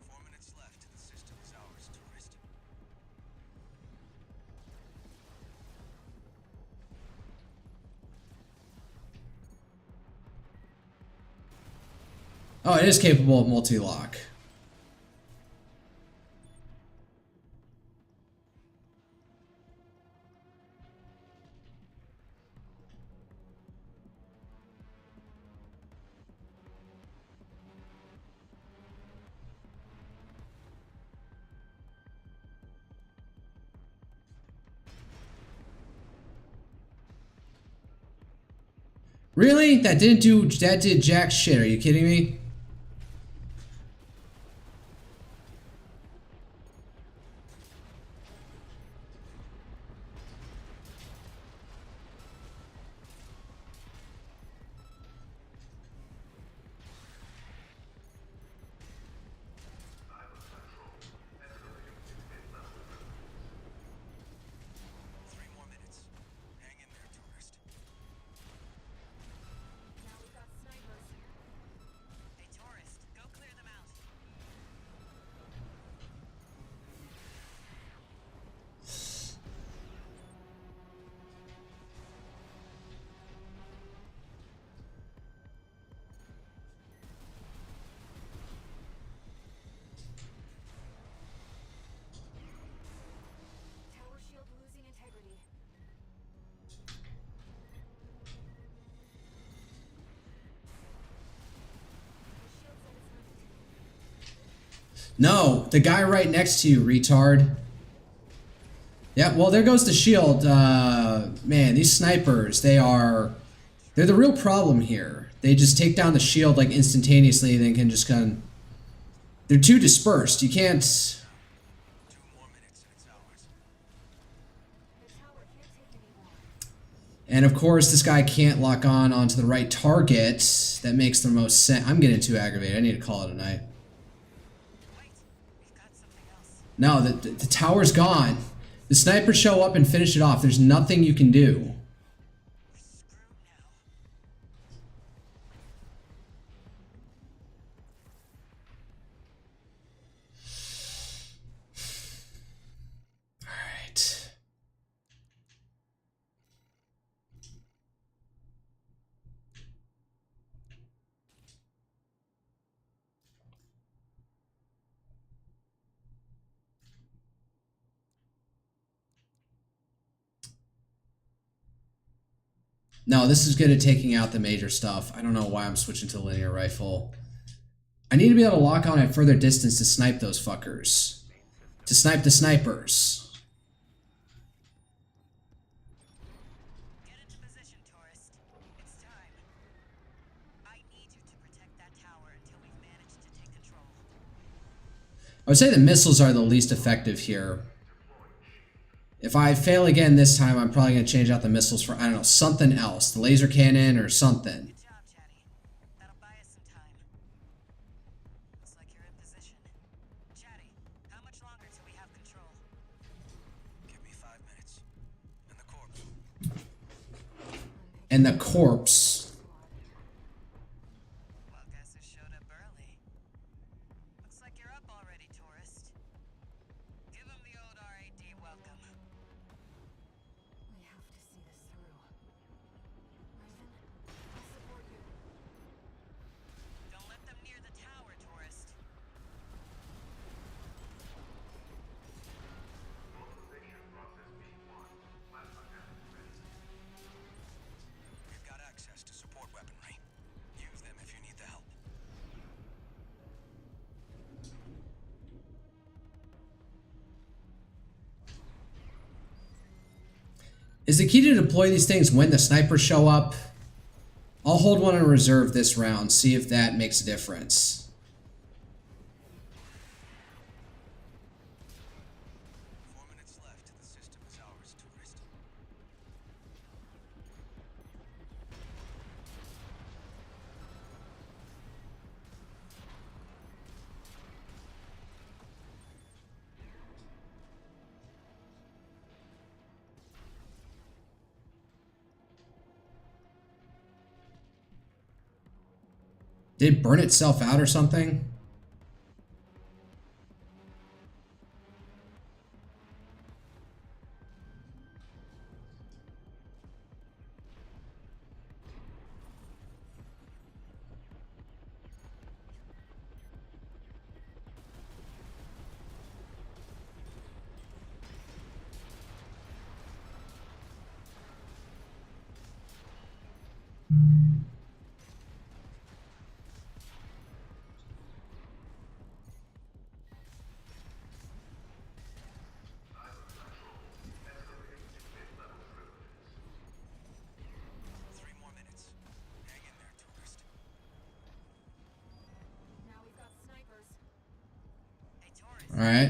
Four minutes left. The system is ours, tourist. Oh, it is capable of multi-lock. Really? That did jack shit. Are you kidding me? Now we've got snipers. Hey, No, the guy right next to you, retard. Yeah, well, there goes the shield. Man, these snipers, they're the real problem here. They just take down the shield like instantaneously and then can just kind of... They're too dispersed. You can't... And of course, this guy can't lock on onto the right target. That makes the most sense. I'm getting too aggravated. I need to call it a night. No, the tower's gone. The snipers show up and finish it off. There's nothing you can do. Alright. No, this is good at taking out the major stuff. I don't know why I'm switching to the linear rifle. I need to be able to lock on at further distance to snipe those fuckers. To snipe the snipers. Get into position, tourist. It's time. I need you to protect that tower until we've managed to take control. I would say the missiles are the least effective here. If I fail again this time, I'm probably going to change out the missiles for, I don't know, something else. The laser cannon or something. Good job, Chatty. That'll buy us some time. Looks like you're in position. Chatty, how much longer till we have control? Give me 5 minutes. And the corpse. And the corpse. Well, guess who showed up early? Looks like you're up already, tourist. Give him the old RAD welcome. We have to see this through. Raven, I support you. Don't let them near the tower, tourist. We've got access to support weaponry. Use them if you need the help. Is the key to deploy these things when the snipers show up? I'll hold one in reserve this round, see if that makes a difference. 4 minutes left. The system is ours, tourist. Did it burn itself out or something? All right.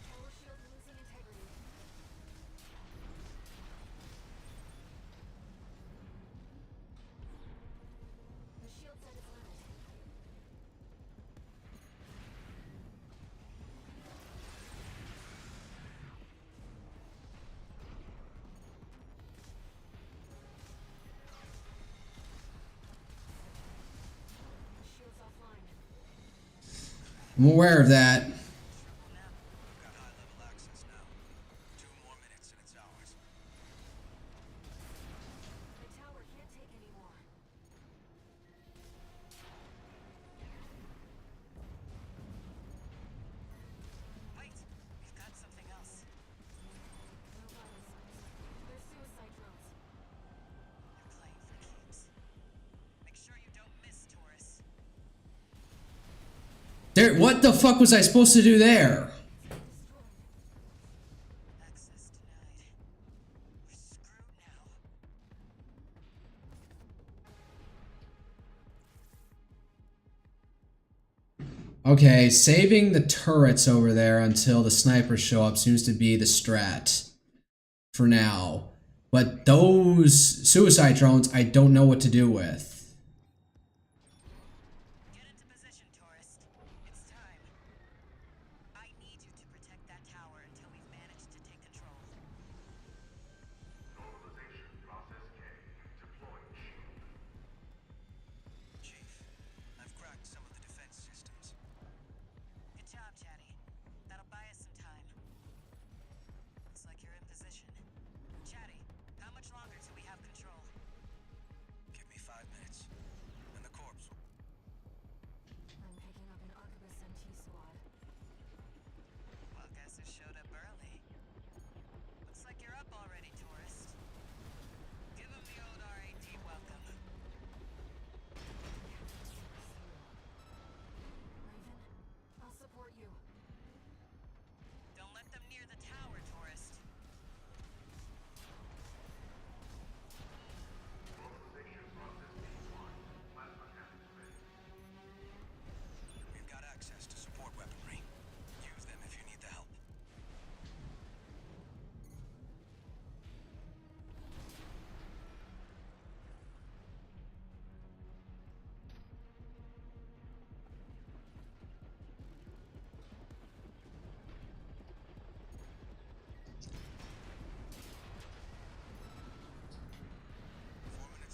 Tower shield losing integrity. The shield's at its limit. The shield's offline. I'm aware of that. Got high-level access now. 2 more minutes and it's ours. The tower can't take any more. There, what the fuck was I supposed to do there? Access denied. We're screwed now. Okay, saving the turrets over there until the snipers show up seems to be the strat for now. But those suicide drones, I don't know what to do with. Get into position, tourist. It's time. I need you to protect that tower until we've managed to take control. Normalization process K. Deploying shield. Chief, I've cracked some of the defense systems. Good job, Chatty. That'll buy us some time. Looks like you're in position. Chatty, how much longer till we have control? Give me 5 minutes, and the corpse will... I'm picking up an Arquebus MT squad. Well, guess who showed up early? Looks like you're up already, tourist. Give him the old RAD welcome. Raven, I'll support you. Don't let them near the tower, tourist. Normalization process B1. Plasma cannon ready. We've got access to support weaponry. Use them if you need the help.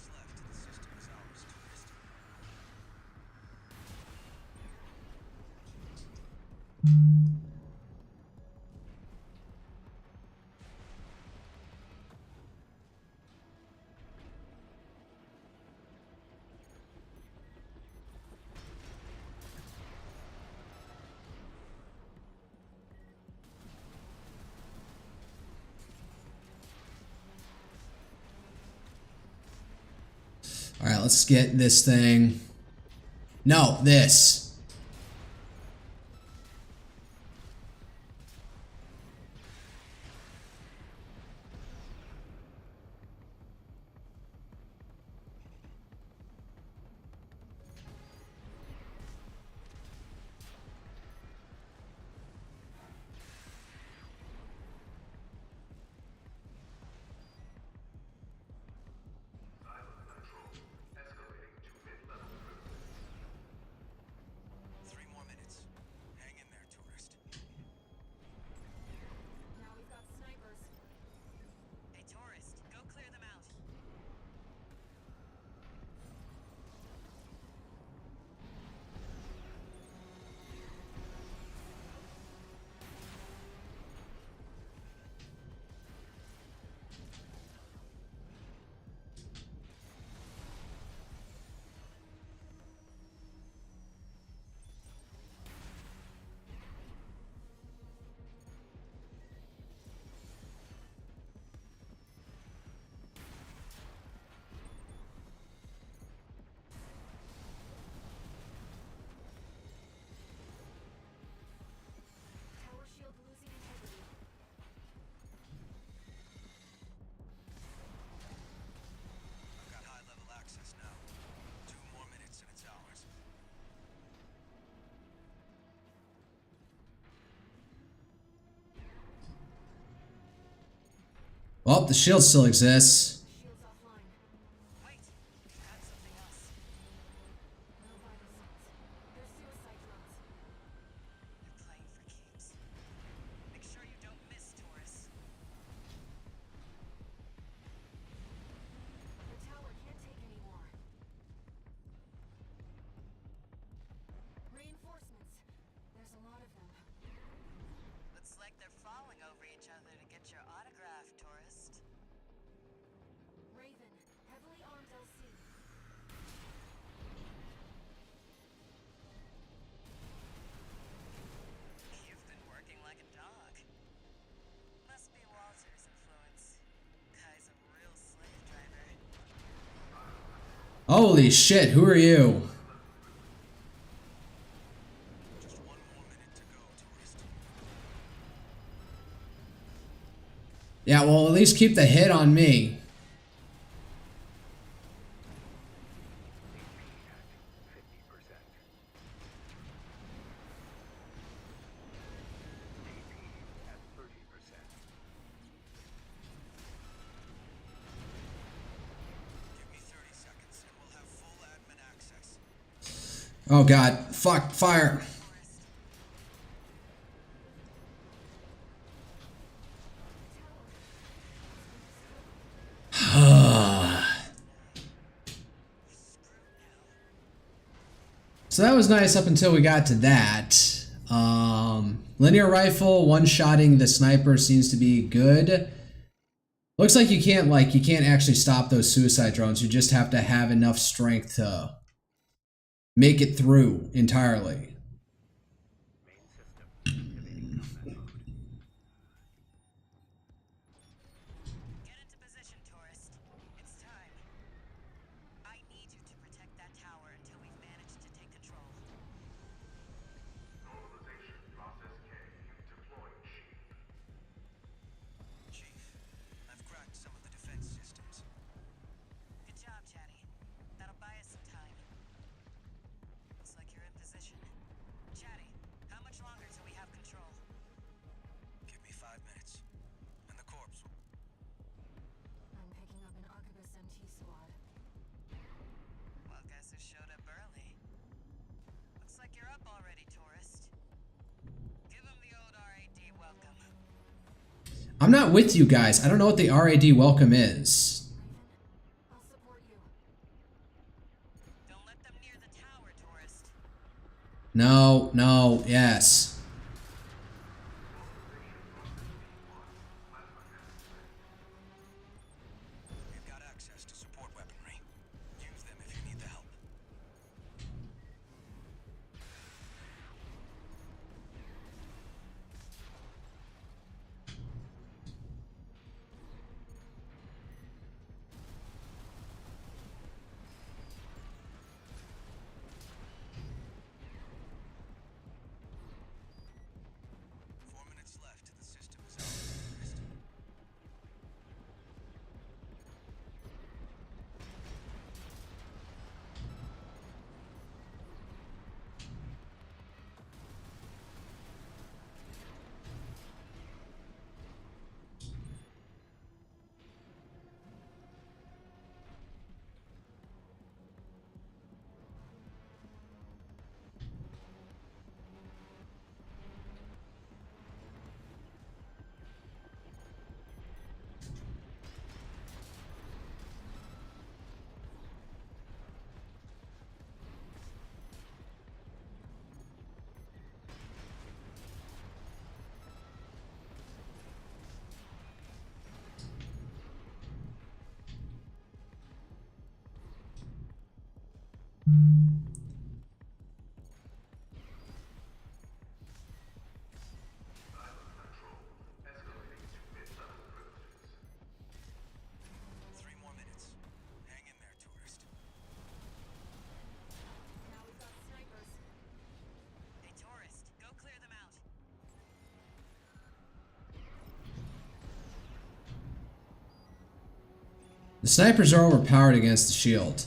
Left. The system is ours, tourist. Alright, let's get this thing. No, this. Escalating to mid-level privilege. 3 more minutes. Hang in there, tourist. Now we've got snipers. Hey, tourist, go clear them out. Tower shield losing integrity. I've got high-level access now. 2 more minutes and it's ours. Well, the shield still exists. Shield's offline. Wait, add something else. No vital signs. They're suicide drones. You're playing for keeps. Make sure you don't miss, tourist. The tower can't take any more. Reinforcements. There's a lot of them. Looks like they're falling over each other to get your autograph, tourist. Raven, heavily armed LC. You've been working like a dog. Must be Walter's influence. Guy's a real slave driver. Holy shit, who are you? Yeah, well, at least keep the hit on me. Oh god, fuck, fire. So that was nice up until we got to that. Linear rifle, one-shotting the sniper seems to be good. Looks like you can't actually stop those suicide drones. You just have to have enough strength to make it through entirely. Get into position, tourist. It's time. I need you to protect that tower until we've managed to take control. Normalization process K. Deploying Chief. Chief, I've cracked some of the defense systems. Good job, Chatty. That'll buy us some time. Looks like you're in position. Chatty, how much longer till we have control? Give me 5 minutes. And the corpse will... I'm picking up an Arquebus MT squad. Well, guess who showed up early? Looks like you're up already, tourist. Give him the old RAD welcome. I'm not with you guys. I don't know what the RAD welcome is. I'll support you. Don't let them near the tower, tourist. No, no, yes. We've got access to support weaponry. Use them if you need the help. Left. The system is out. The snipers are overpowered against the shield.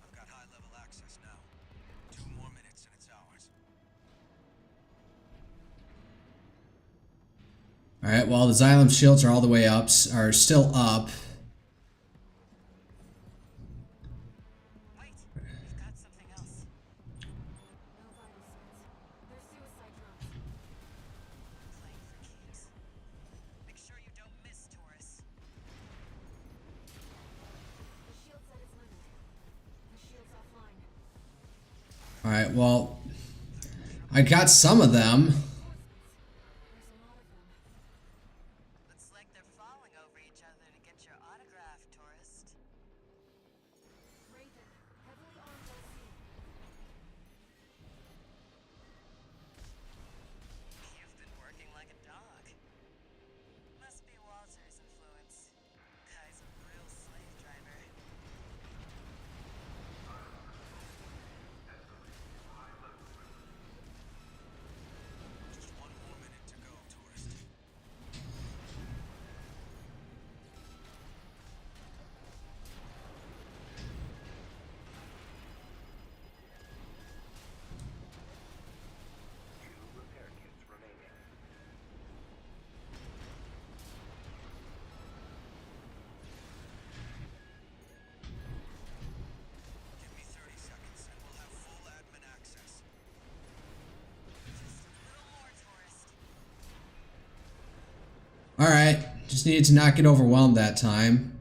I've got high-level access now. 2 more minutes and it's ours. Alright, well, the Xylem shields are all the way up, are still up. Wait, we've got something else. No vital signs. They're suicide drones. Playing for keeps. Make sure you don't miss, Taurus. The shield's at its limit. The shield's offline. Alright, well, I got some of them. Looks like they're falling over each other to get your autograph, tourist. Raven, heavily armed LC. You've been working like a dog. Must be Walter's influence. Guy's a real slave driver. Just one more minute to go, tourist. Repair kits remaining. Give me 30 seconds and we'll have full admin access. Just a little more, tourist. Alright, just needed to not get overwhelmed that time.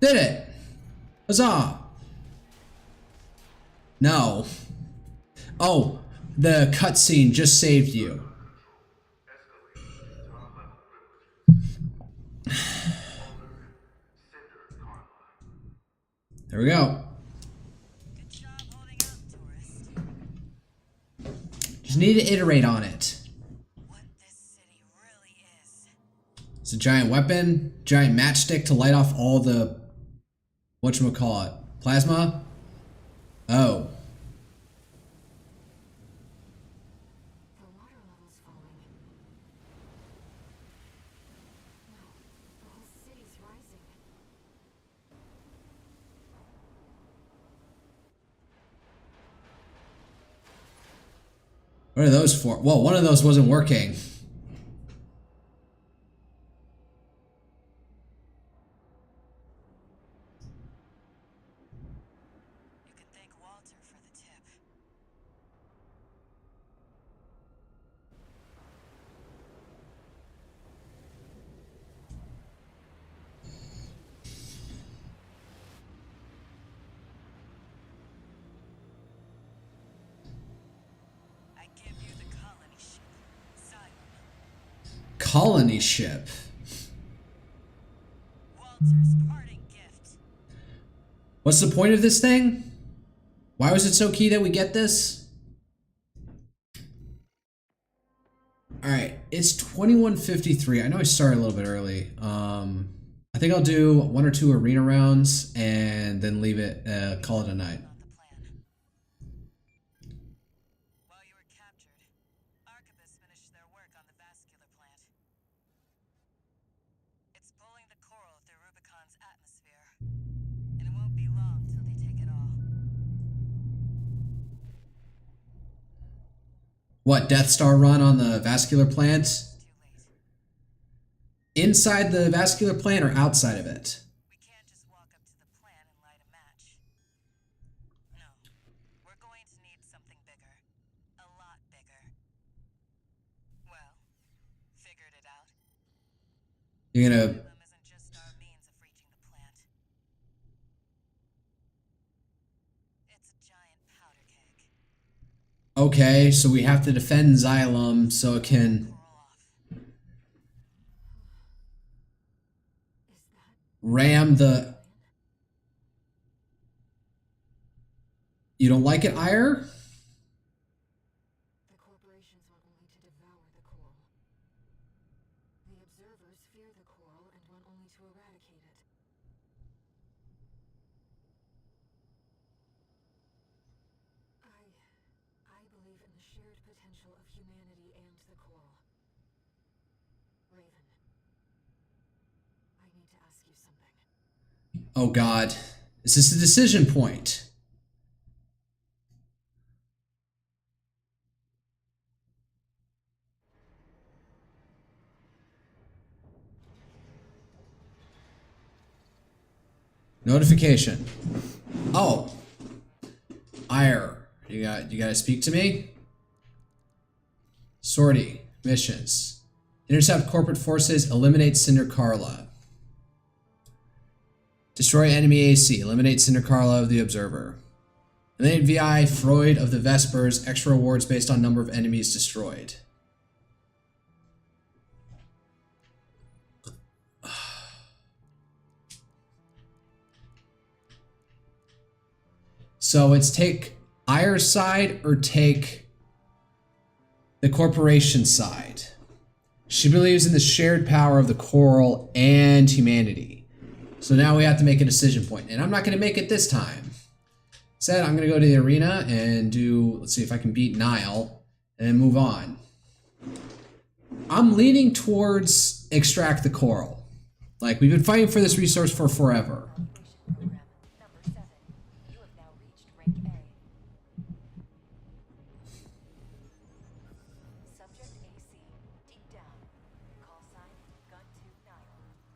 Did it! Huzzah! No. Oh, the cutscene just saved you. There we go. Good job holding out, tourist. Just need to iterate on it. What this city really is. It's a giant weapon, giant matchstick to light off all the whatchamacallit, plasma? Oh. The water level's falling. No, the whole city's rising. What are those for? Whoa, one of those wasn't working. You could thank Walter for the tip. I give you the colony ship, Simon. Colony ship. Walter's parting gift. What's the point of this thing? Why was it so key that we get this? Alright, it's 21:53. I know I started a little bit early. I think I'll do 1 or 2 arena rounds and then leave it, call it a night. Not the plan. While you were captured, archivists finished their work on the vascular plant. It's pulling the coral through Rubicon's atmosphere, and it won't be long till they take it all. What, Death Star run on the vascular plant? Too late. Inside the vascular plant or outside of it? We can't just walk up to the plant and light a match. No, we're going to need something bigger. A lot bigger. Well, figured it out. You're gonna... Them isn't just our means of reaching the plant. It's a giant powder keg. Okay, so we have to defend Xylem so it can Coral off. Is that ram the... You don't like it, Ire? the corporations want only to devour the coral? The observers fear the coral and want only to eradicate it. I believe in the shared potential of humanity and the coral. Raven, I need to ask you something. Oh god. Is this a decision point? Notification. Oh. Ire. You gotta speak to me? Sortie. Missions. Intercept corporate forces. Eliminate Cinder Carla. Destroy enemy AC. Eliminate Cinder Carla of the Observer. Eliminate VI Freud of the Vespers. Extra rewards based on number of enemies destroyed. So it's take Ire's side or take the corporation side. She believes in the shared power of the coral and humanity. So now we have to make a decision point. And I'm not going to make it this time. Instead, I'm going to go to the arena and do, let's see if I can beat Nile and move on. I'm leaning towards extract the coral. Like, we've been fighting for this resource for forever.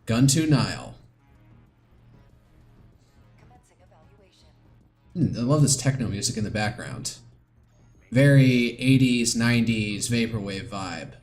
Gun to Nile. I love this techno music in the background. Very 80s, 90s vaporwave vibe.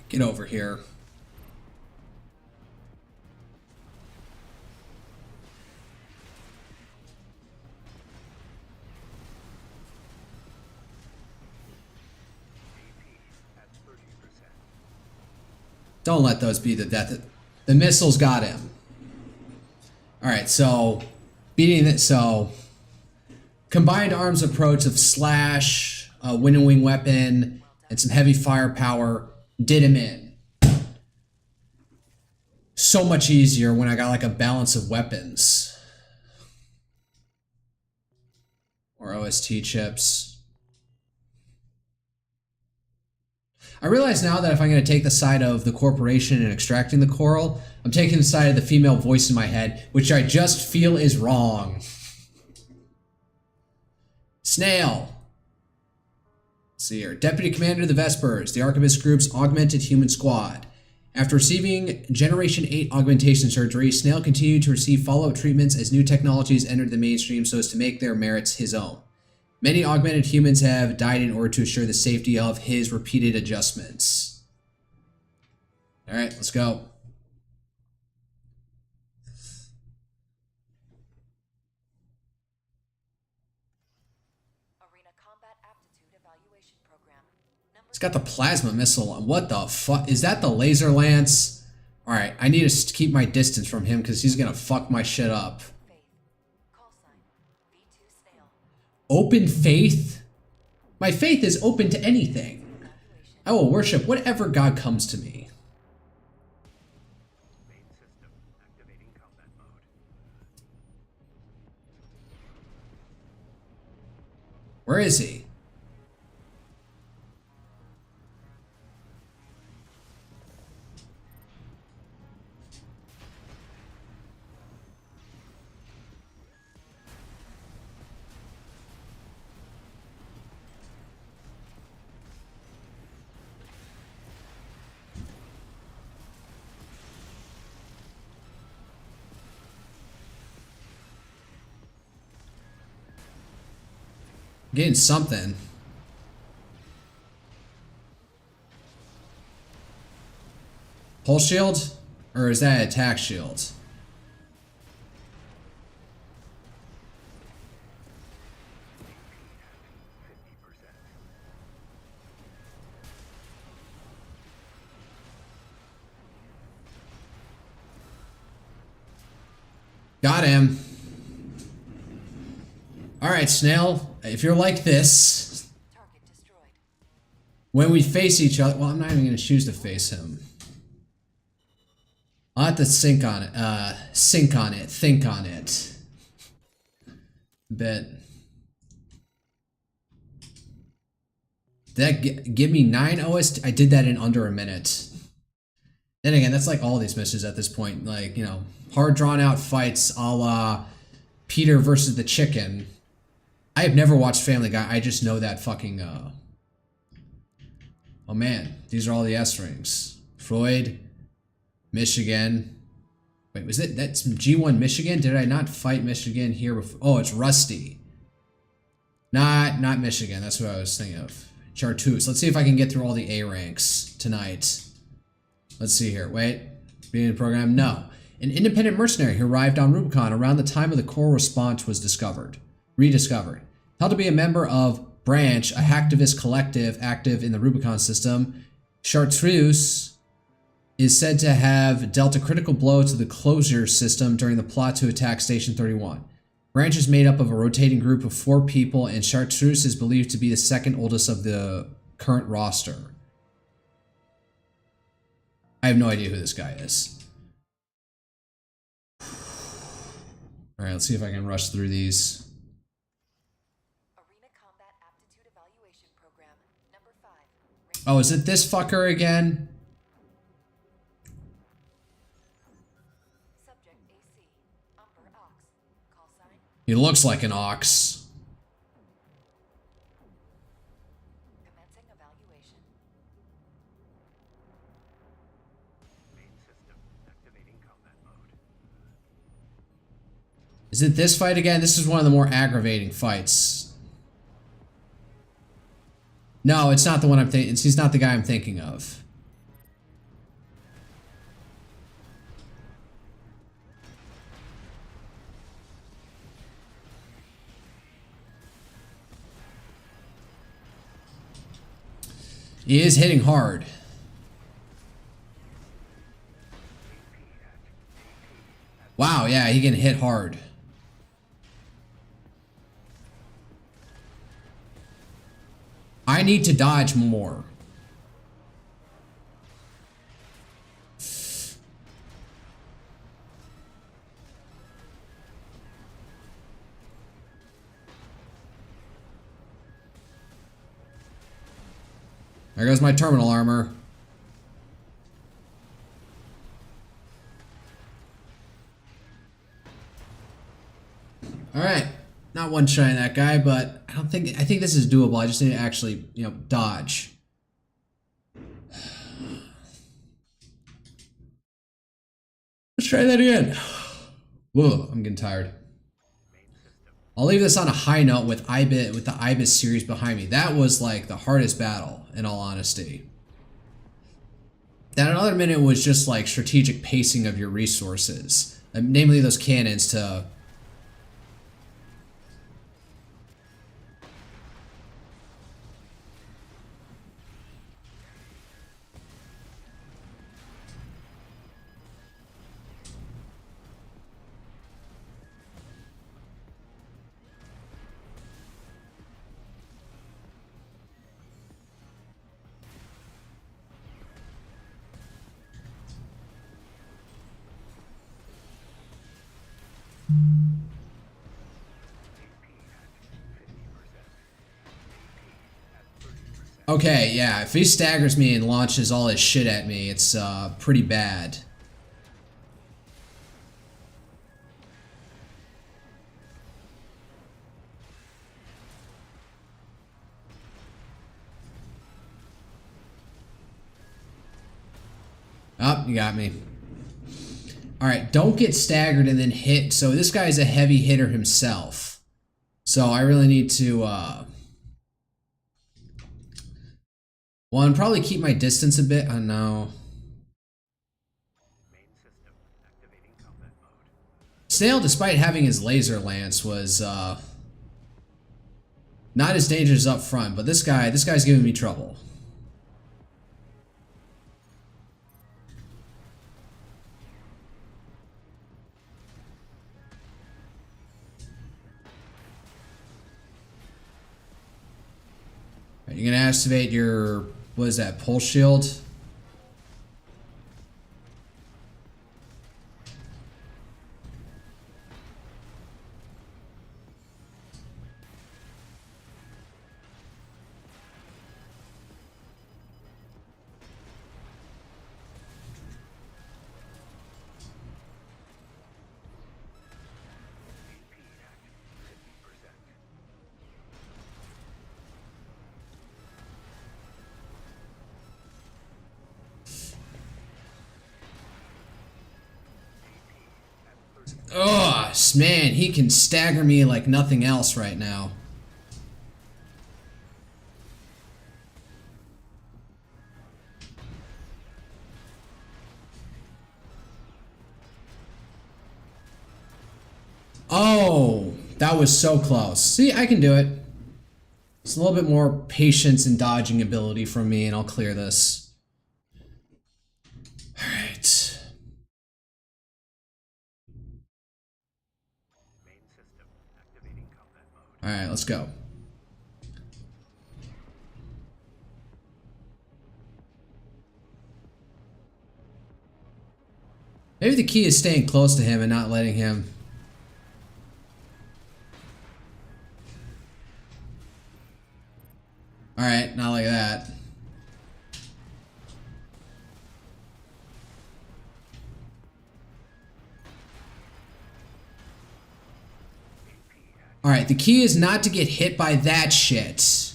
Get over here. Don't let those be the death. The missiles got him. Alright, so beating it. So combined arms approach of slash, a winnowing weapon, and some heavy firepower did him in. So much easier when I got like a balance of weapons. Or OST chips. I realize now that if I'm going to take the side of the corporation and extracting the coral, I'm taking the side of the female voice in my head, which I just feel is wrong. Snail. Let's see here. Deputy Commander of the Vespers, the Archivist Group's augmented human squad. After receiving Generation 8 augmentation surgery, Snail continued to receive follow-up treatments as new technologies entered the mainstream so as to make their merits his own. Many augmented humans have died in order to assure the safety of his repeated adjustments. Alright, let's go. It's got the plasma missile on. What the fuck? Is that the laser lance? Alright, I need to keep my distance from him because he's gonna fuck my shit up. Open faith? My faith is open to anything. I will worship whatever God comes to me. Where is he? Getting something. Pulse shield? Or is that attack shield? Got him. Alright, Snail. If you're like this, when we face each other... Well, I'm not even going to choose to face him. I'll have to think on it. Think on it. Bet. Did that give me 9 OST? I did that in under a minute. Then again, that's like all these missions at this point. Like, you know, hard drawn out fights a la Peter versus the Chicken. I have never watched Family Guy. I just know that fucking, Oh man, these are all the S rings. Freud, Michigan. Wait, was it, that's G1 Michigan? Did I not fight Michigan here before? Oh, it's Rusty. Not Michigan, that's what I was thinking of. Chartreuse. Let's see if I can get through all the A ranks tonight. Let's see here. Wait. Being in the program? No. An independent mercenary who arrived on Rubicon around the time of the core response was rediscovered. Held to be a member of Branch, a hacktivist collective active in the Rubicon system, Chartreuse is said to have dealt a critical blow to the closure system during the plot to attack Station 31. Branch is made up of a rotating group of 4 people, and Chartreuse is believed to be the second oldest of the current roster. I have no idea who this guy is. Alright, let's see if I can rush through these. Oh, is it this fucker again? He looks like an ox. Is it this fight again? This is one of the more aggravating fights. No, it's not the one I'm thinking. He's not the guy I'm thinking of. He is hitting hard. Wow, yeah, he can hit hard. I need to dodge more. There goes my terminal armor. Alright. Not one-shotting that guy, but I think this is doable. I just need to actually, you know, dodge. Let's try that again. Whoa, I'm getting tired. I'll leave this on a high note with the Ibis series behind me. That was like the hardest battle, in all honesty. That another minute was just like strategic pacing of your resources, namely those cannons to... Okay, yeah, if he staggers me and launches all his shit at me, it's pretty bad. Oh, you got me. Alright, don't get staggered and then hit. So this guy's a heavy hitter himself. So I really need to, one, probably keep my distance a bit. Oh no. Snail, despite having his laser lance, was not as dangerous up front, but this guy's giving me trouble. You're gonna activate your, what is that, pulse shield? Oh, man, he can stagger me like nothing else right now. Oh, that was so close. See, I can do it. It's a little bit more patience and dodging ability from me, and I'll clear this. Alright. Alright, let's go. Maybe the key is staying close to him and not letting him... Alright, not like that. Alright, the key is not to get hit by that shit.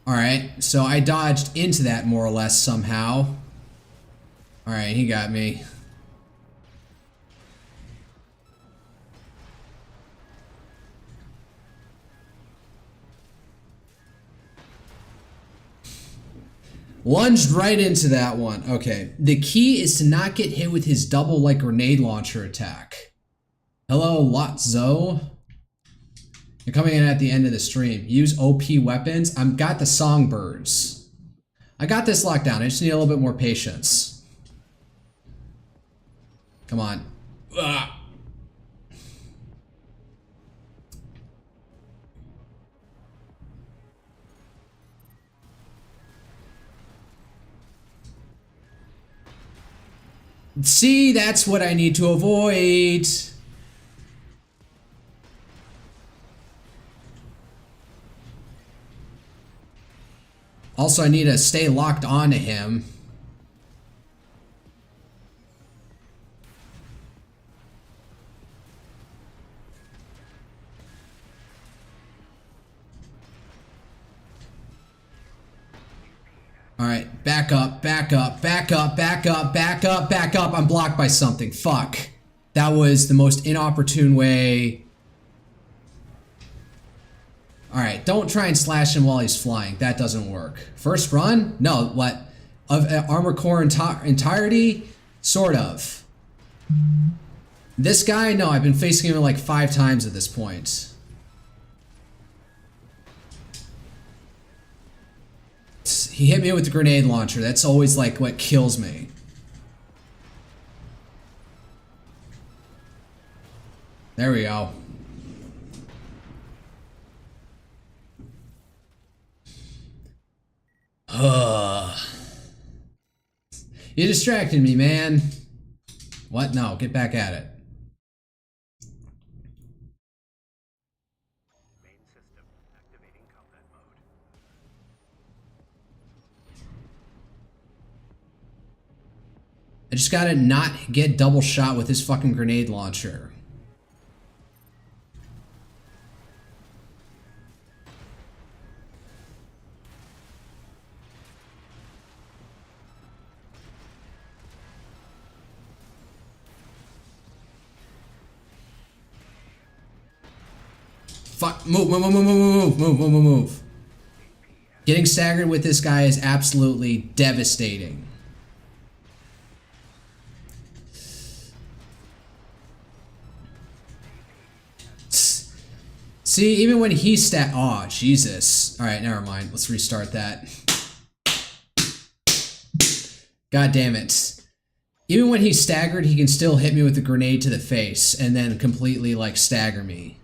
Alright, so I dodged into that more or less somehow. Alright, he got me. Lunged right into that one. Okay, the key is to not get hit with his double like grenade launcher attack. Hello, Lotzo. You're coming in at the end of the stream. Use OP weapons. I've got the songbirds. I got this locked down. I just need a little bit more patience. Come on. Ugh. See, that's what I need to avoid. Also, I need to stay locked onto him. Alright, back up, back up, back up, back up, back up, back up. I'm blocked by something. Fuck. That was the most inopportune way. Alright, don't try and slash him while he's flying. That doesn't work. First run? No, what? Of armor core entirety? Sort of. This guy? No, I've been facing him like 5 times at this point. He hit me with the grenade launcher. That's always like what kills me. There we go. You distracted me, man. What? No, get back at it. Main system activating combat mode. I just gotta not get double shot with his fucking grenade launcher. Fuck, move, move, move, move, move, move, move, move, move. Getting staggered with this guy is absolutely devastating. See, even when he oh, Jesus. All right, never mind. Let's restart that. God damn it. Even when he's staggered, he can still hit me with a grenade to the face and then completely, like, stagger me.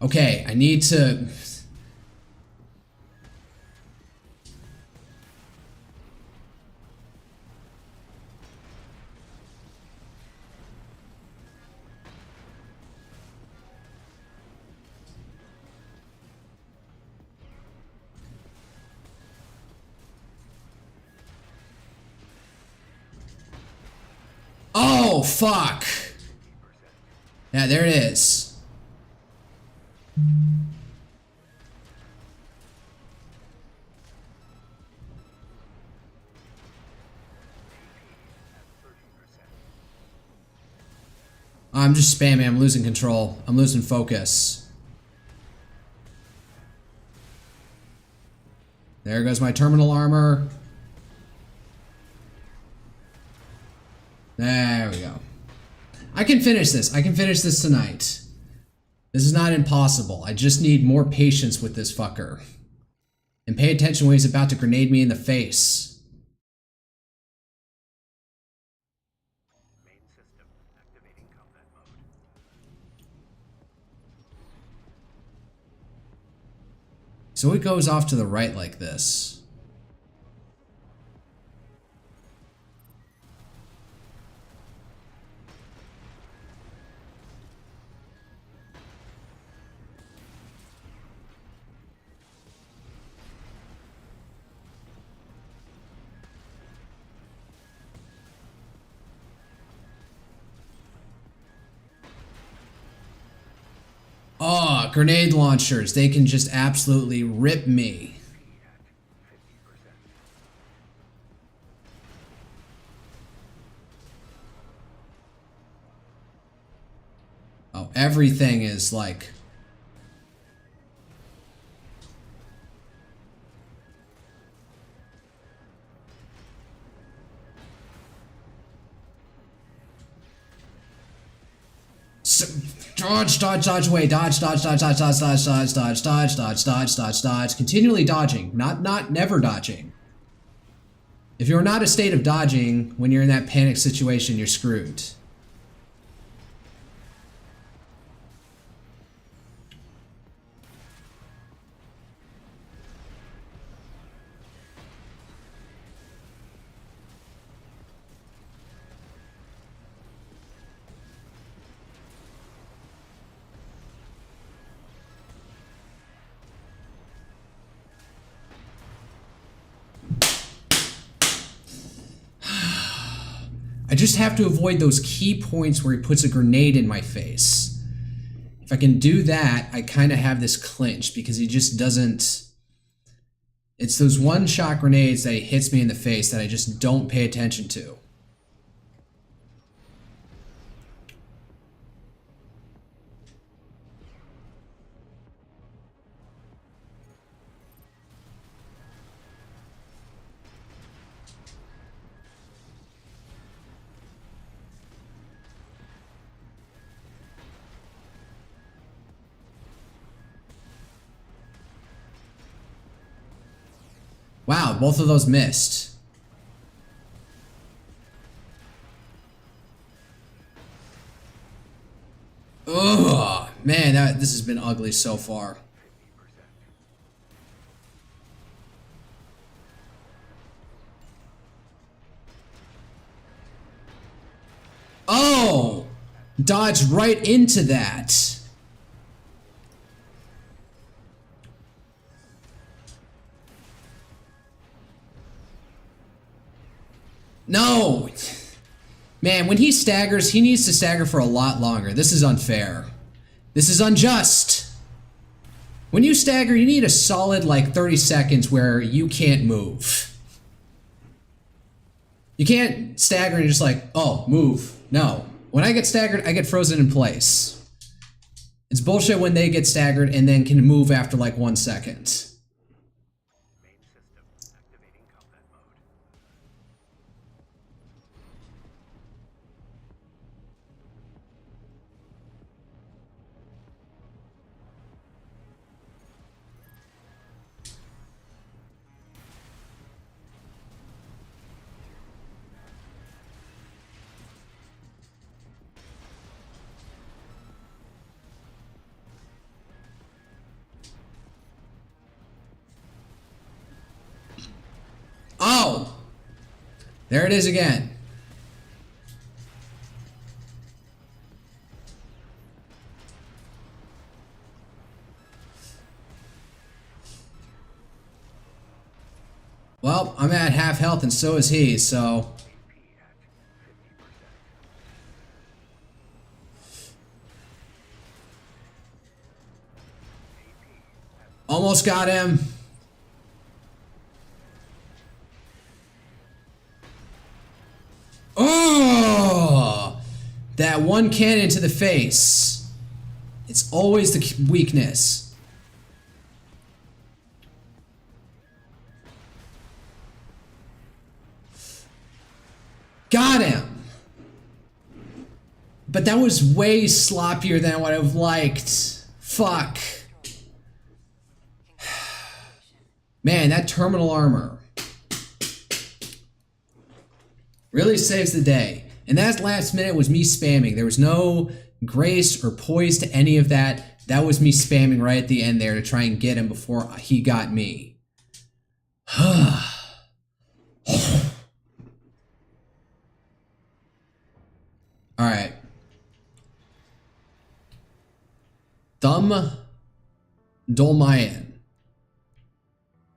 Okay, I need to... Oh, fuck! Yeah, there it is. I'm just spamming. I'm losing control. I'm losing focus. There goes my terminal armor. There we go. I can finish this. I can finish this tonight. This is not impossible. I just need more patience with this fucker. And pay attention when he's about to grenade me in the face. Main system activating combat mode. So it goes off to the right like this. Oh, grenade launchers. They can just absolutely rip me. Oh, everything is like... Dodge away, dodge, continually dodging, not never dodging. If you're not a state of dodging, when you're in that panic situation, you're screwed. I just have to avoid those key points where he puts a grenade in my face. If I can do that, I kind of have this clinch because he just doesn't... It's those one-shot grenades that he hits me in the face that I just don't pay attention to. Wow, both of those missed. Ugh, man, this has been ugly so far. Oh! Dodged right into that. No! Man, when he staggers, he needs to stagger for a lot longer. This is unfair. This is unjust. When you stagger, you need a solid, like, 30 seconds where you can't move. You can't stagger and just like, oh, move. No. When I get staggered, I get frozen in place. It's bullshit when they get staggered and then can move after, like, 1 second. There it is again. Well, I'm at half health and so is he, so... Almost got him. Oh! That one cannon to the face. It's always the weakness. Got him! But that was way sloppier than I would have liked. Fuck. Man, that terminal armor really saves the day. And that last minute was me spamming. There was no grace or poise to any of that. That was me spamming right at the end there to try and get him before he got me. Alright. Thumb Dolmayan.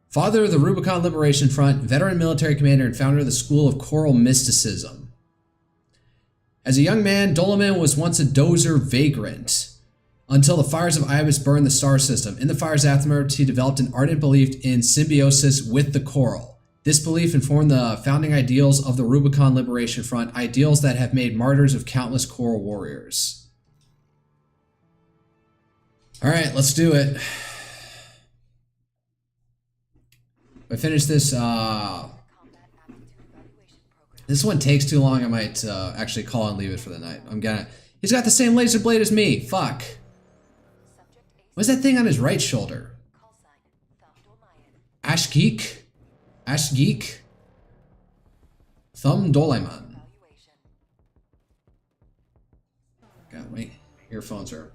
Father of the Rubicon Liberation Front, veteran military commander, and founder of the School of Choral Mysticism. As a young man, Dolaman was once a dozer vagrant, until the fires of Ibis burned the star system. In the fire's aftermath, he developed an ardent belief in symbiosis with the Choral. This belief informed the founding ideals of the Rubicon Liberation Front, ideals that have made martyrs of countless Choral warriors. Alright, let's do it. If I finish this, this one takes too long, I might actually call and leave it for the night. He's got the same laser blade as me, fuck. What's that thing on his right shoulder? Ashgeek? Ashgeek? Thumb Doleman. God, wait, earphones are...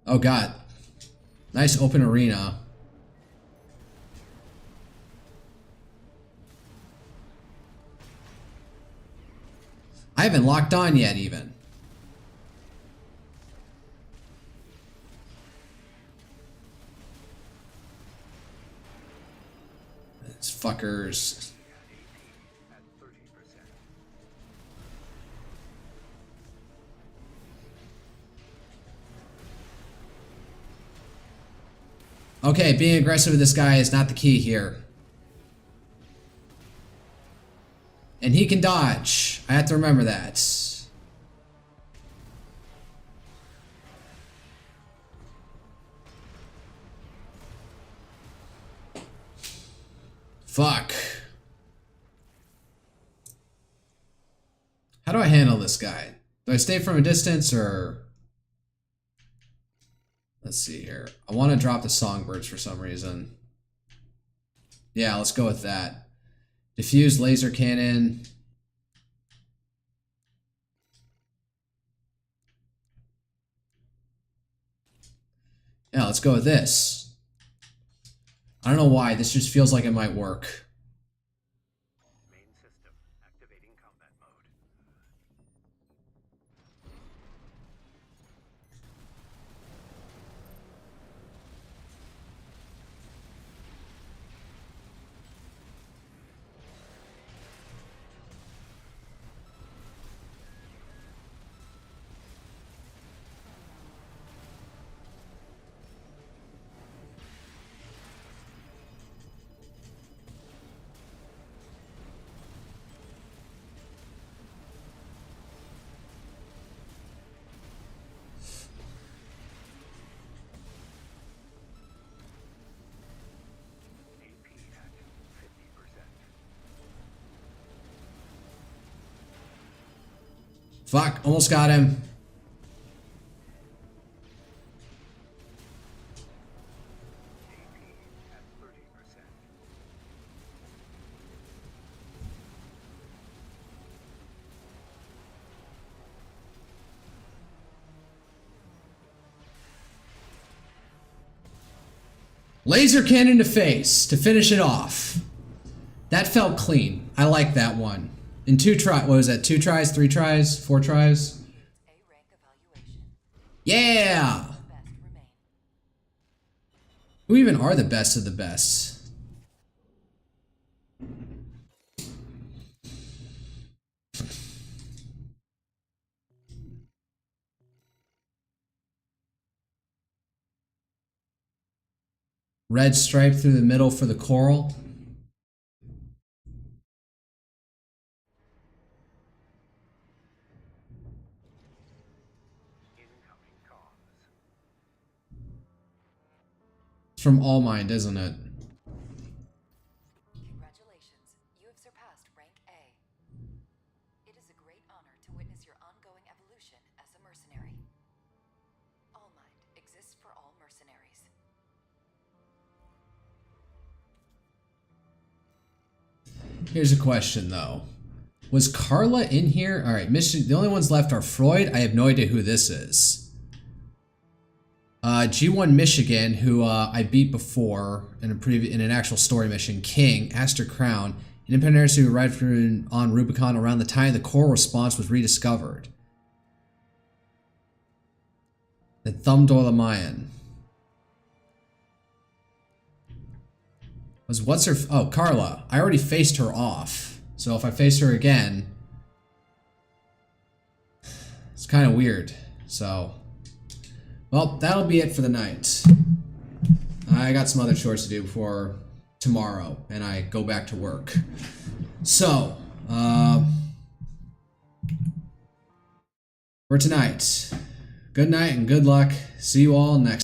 Oh god. Nice open arena. I haven't locked on yet, even. These fuckers. Okay, being aggressive with this guy is not the key here. And he can dodge. I have to remember that. Fuck. How do I handle this guy? Do I stay from a distance or... Let's see here. I want to drop the songbirds for some reason. Yeah, let's go with that. Diffuse laser cannon. Yeah, let's go with this. I don't know why, this just feels like it might work. Main system activating combat mode. Fuck, almost got him. Laser cannon to face to finish it off. That felt clean. I like that one. In 2 tries, what was that? 2 tries, 3 tries, 4 tries? Yeah! Who even are the best of the best? Red stripe through the middle for the coral. It's from All Mind, isn't it? Congratulations, you have surpassed rank A. It is a great honor to witness your ongoing evolution as a mercenary. All Mind exists for all mercenaries. Here's a question, though. Was Carla in here? All right, mission. The only ones left are Freud. I have no idea who this is. G1 Michigan, who I beat before in an actual story mission. King, Aster Crown, an independent who arrived on Rubicon around the time the coral response was rediscovered. The Thumbdola Mayan. What's her? Oh, Carla. I already faced her off. So if I face her again, it's kind of weird. So, well, that'll be it for the night. I got some other chores to do before tomorrow, and I go back to work. So, for tonight, good night and good luck. See you all next